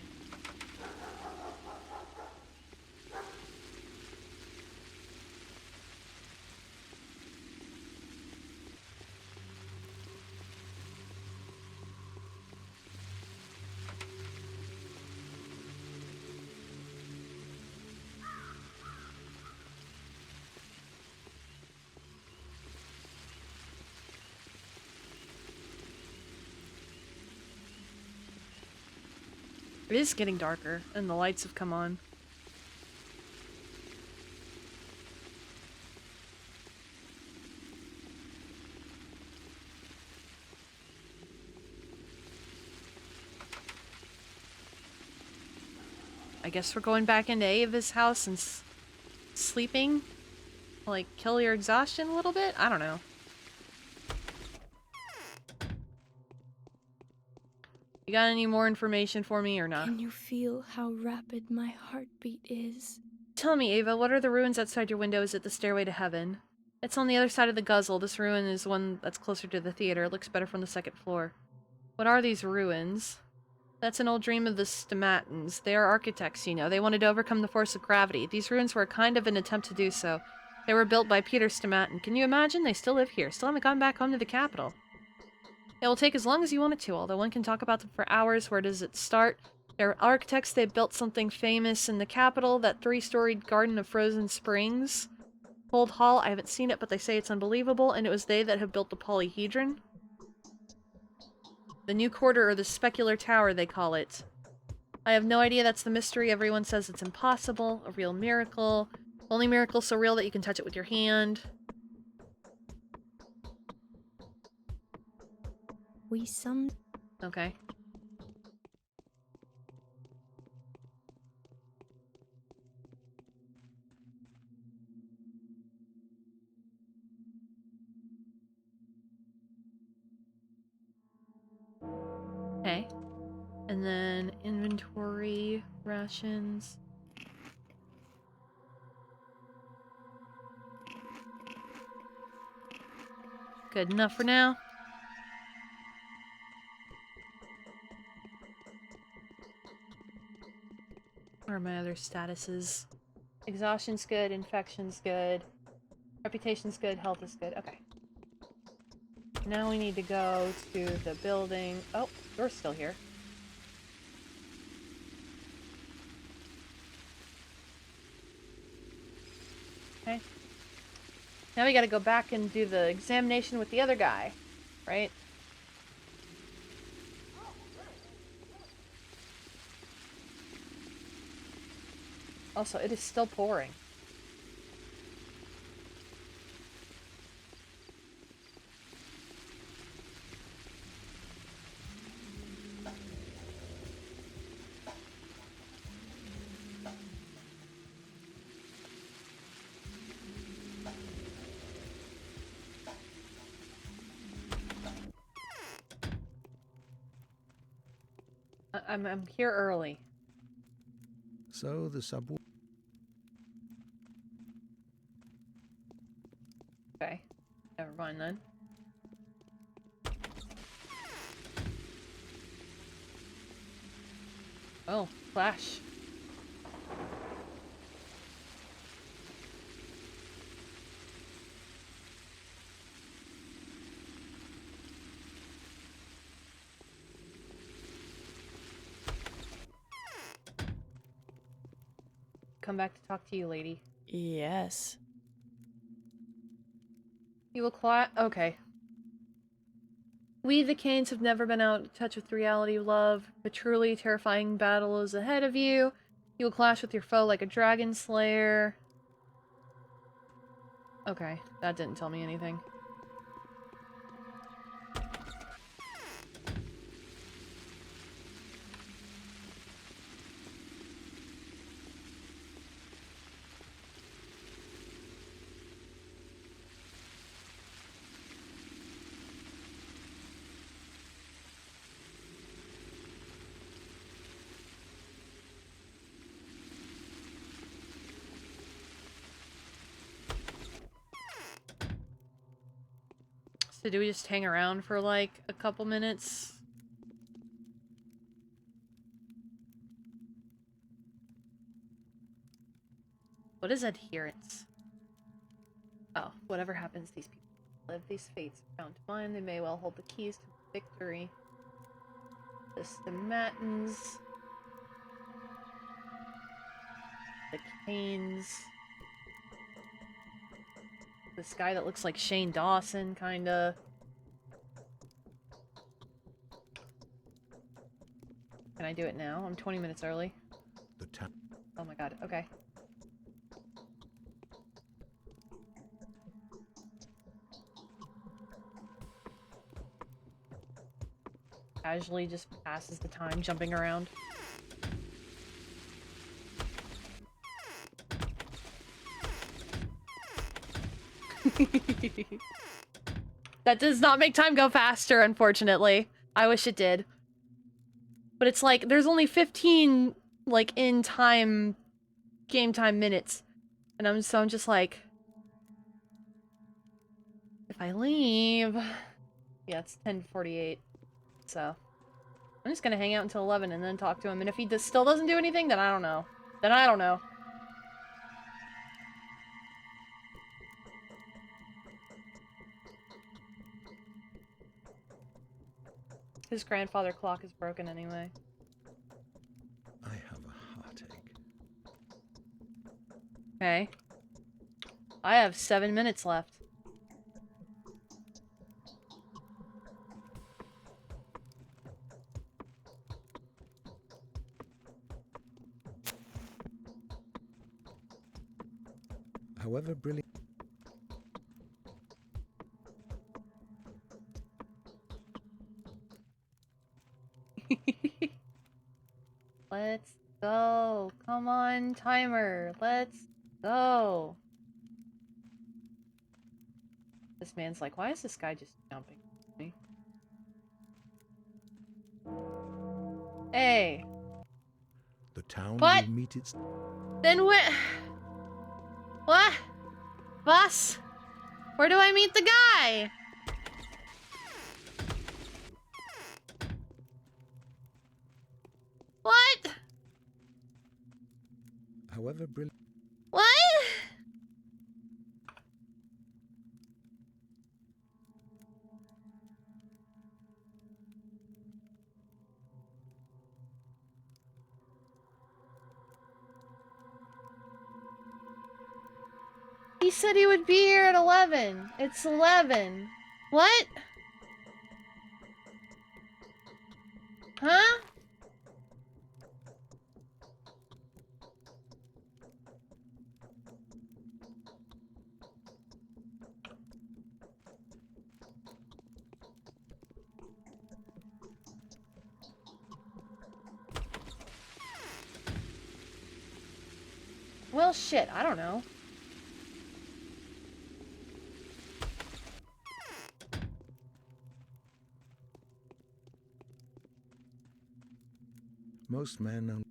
It is getting darker, and the lights have come on. I guess we're going back into Ava's house and sleeping? Like, kill your exhaustion a little bit? I don't know. You got any more information for me or not? Can you feel how rapid my heartbeat is? Tell me, Ava, what are the ruins outside your window? Is it the stairway to heaven? It's on the other side of the guzzle. This ruin is one that's closer to the theater. It looks better from the second floor. What are these ruins? That's an old dream of the Stomatans. They are architects, you know. They wanted to overcome the force of gravity. These ruins were kind of an attempt to do so. They were built by Peter Stomaton. Can you imagine? They still live here. Still haven't gone back home to the capital. It will take as long as you want it to, although one can talk about them for hours. Where does it start? They're architects. They built something famous in the capital, that 3-storied garden of frozen springs. Hold Hall, I haven't seen it, but they say it's unbelievable, and it was they that have built the polyhedron. The new quarter, or the specular tower, they call it. I have no idea, that's the mystery. Everyone says it's impossible, a real miracle. Only miracle so real that you can touch it with your hand. Okay. Okay. And then inventory, rations. Good enough for now. What are my other statuses? Exhaustion's good, infection's good, reputation's good, health is good. Okay. Now we need to go to the building. Oh, door's still here. Okay. Now we gotta go back and do the examination with the other guy, right? Also, it is still pouring. I'm here early. So the subway. Okay. Never mind then. Oh, flash. Come back to talk to you, lady. Yes. You will okay. We, the Canes, have never been out of touch with the reality of love. A truly terrifying battle is ahead of you. You will clash with your foe like a dragon slayer. Okay, that didn't tell me anything. So do we just hang around for like a couple minutes? What is adherence? Oh, whatever happens, these people live. These fates are bound to mine. They may well hold the keys to victory. The Stomatans. The Canes. This guy that looks like Shane Dawson, kinda. Can I do it now? I'm 20 minutes early. Oh my god, okay. Casually just passes the time jumping around. That does not make time go faster, unfortunately. I wish it did. But it's like, there's only 15, like, in time, game time minutes. And I'm just like... If I leave... Yeah, it's 10:48. So... I'm just gonna hang out until 11 and then talk to him. And if he still doesn't do anything, then I don't know. Then I don't know. His grandfather clock is broken anyway. I have a heartache. Okay. I have 7 minutes left. However brilliant. Let's go. Come on, timer. Let's go. This man's like, why is this guy just jumping at me? Hey. The town What? will meet its... Then what? Boss? Where do I meet the guy? What? However brilliant... What? He said he would be here at 11. It's 11. What? Huh? Well, shit, I don't know. Most men only...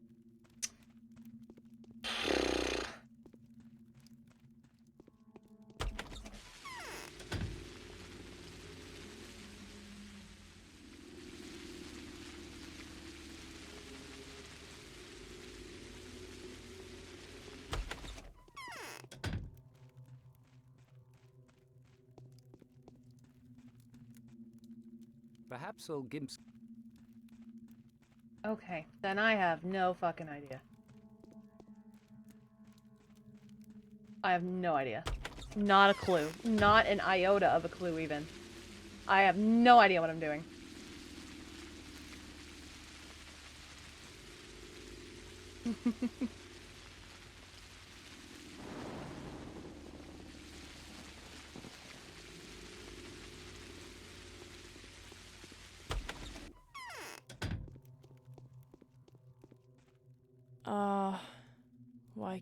Perhaps old Gimp's... Okay, then I have no fucking idea. I have no idea. Not a clue. Not an iota of a clue, even. I have no idea what I'm doing. Why?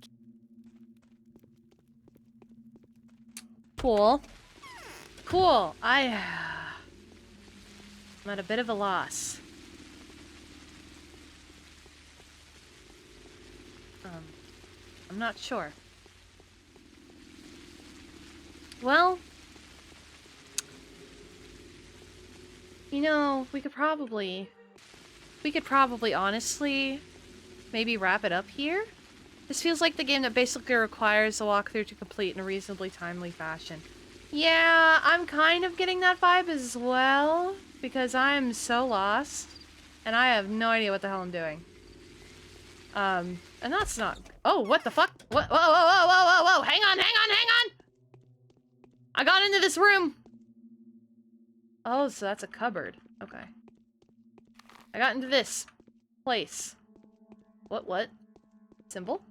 Cool. Cool. I'm at a bit of a loss. I'm not sure. Well, you know, we could probably honestly maybe wrap it up here. This feels like the game that basically requires the walkthrough to complete in a reasonably timely fashion. Yeah, I'm kind of getting that vibe as well, because I'm so lost, and I have no idea what the hell I'm doing. And that's not... Oh, what the fuck? What? Whoa, whoa, whoa, whoa, whoa, whoa! Hang on, hang on, hang on! I got into this room! Oh, so that's a cupboard. Okay. I got into this place. What? Symbol?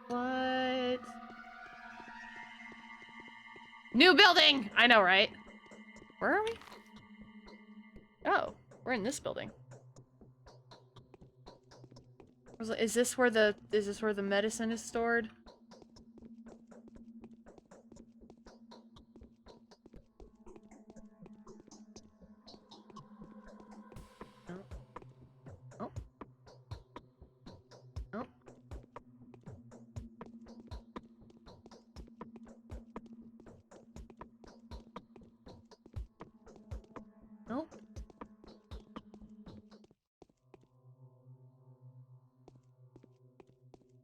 What? New building! I know, right? Where are we? Oh, we're in this building. Is this where the medicine is stored? Oh. Oh. Nope.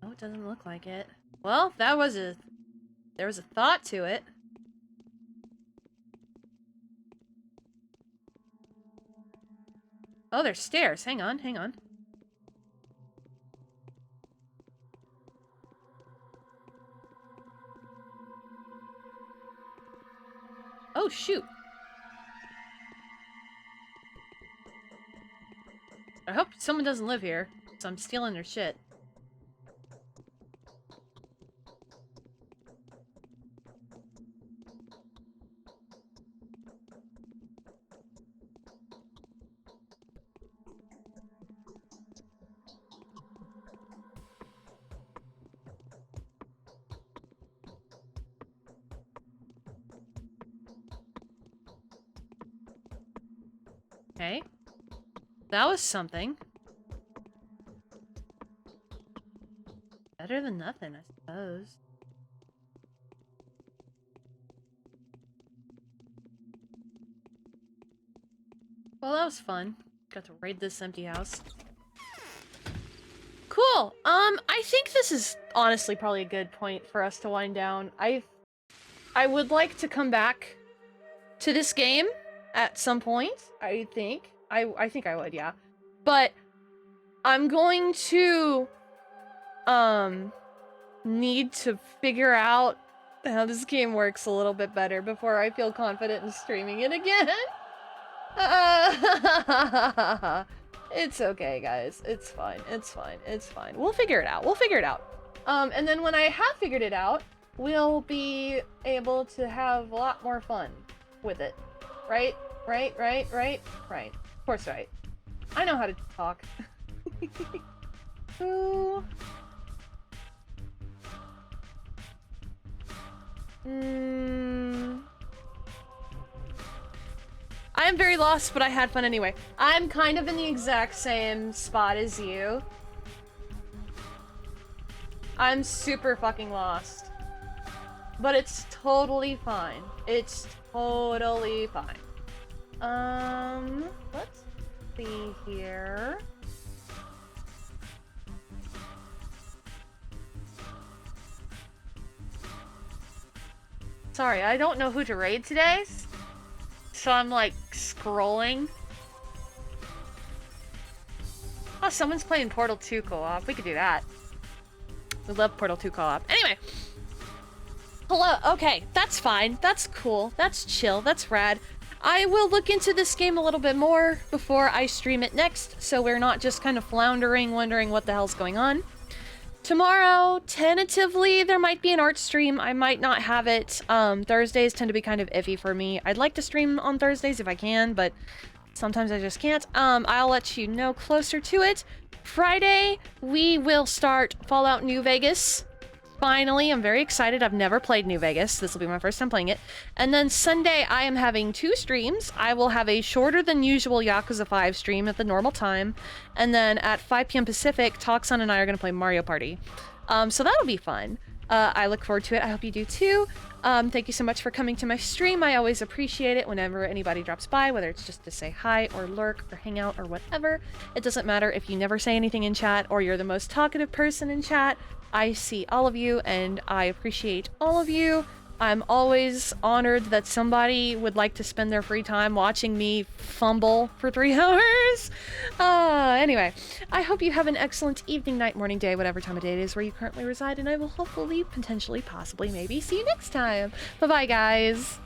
Oh, it doesn't look like it. Well, there was a thought to it. Oh, there's stairs. Hang on, hang on. Oh, shoot. I hope someone doesn't live here, so I'm stealing their shit. Okay. That was something. Better than nothing, I suppose. Well, that was fun. Got to raid this empty house. Cool! I think this is honestly probably a good point for us to wind down. I would like to come back to this game at some point, I think. I think I would, yeah. But I'm going to need to figure out how this game works a little bit better before I feel confident in streaming it again. It's okay, guys. It's fine. It's fine. It's fine. We'll figure it out. We'll figure it out. And then when I have figured it out, we'll be able to have a lot more fun with it. Right? Right? Right? Right? Right. Of course, right. I know how to talk. Ooh. I am very lost, but I had fun anyway. I'm kind of in the exact same spot as you. I'm super fucking lost. But it's totally fine. It's totally fine. Let's see here. Sorry, I don't know who to raid today, so I'm like scrolling. Oh, someone's playing Portal 2 co-op. We could do that. We love Portal 2 co-op. Anyway. Hello. Okay, that's fine. That's cool. That's chill. That's rad. I will look into this game a little bit more before I stream it next, so we're not just kind of floundering, wondering what the hell's going on. Tomorrow, tentatively, there might be an art stream. I might not have it. Thursdays tend to be kind of iffy for me. I'd like to stream on Thursdays if I can, but sometimes I just can't. I'll let you know closer to it. Friday, we will start Fallout New Vegas. Finally, I'm very excited. I've never played New Vegas. This will be my first time playing it. And then Sunday, I am having 2 streams. I will have a shorter than usual Yakuza 5 stream at the normal time. And then at 5 p.m. Pacific, Toxon and I are going to play Mario Party. So that'll be fun. I look forward to it. I hope you do too. Thank you so much for coming to my stream. I always appreciate it whenever anybody drops by, whether it's just to say hi or lurk or hang out or whatever. It doesn't matter if you never say anything in chat or you're the most talkative person in chat. I see all of you and I appreciate all of you. I'm always honored that somebody would like to spend their free time watching me fumble for 3 hours. Anyway, I hope you have an excellent evening, night, morning, day, whatever time of day it is where you currently reside, and I will hopefully, potentially, possibly, maybe see you next time. Bye-bye, guys.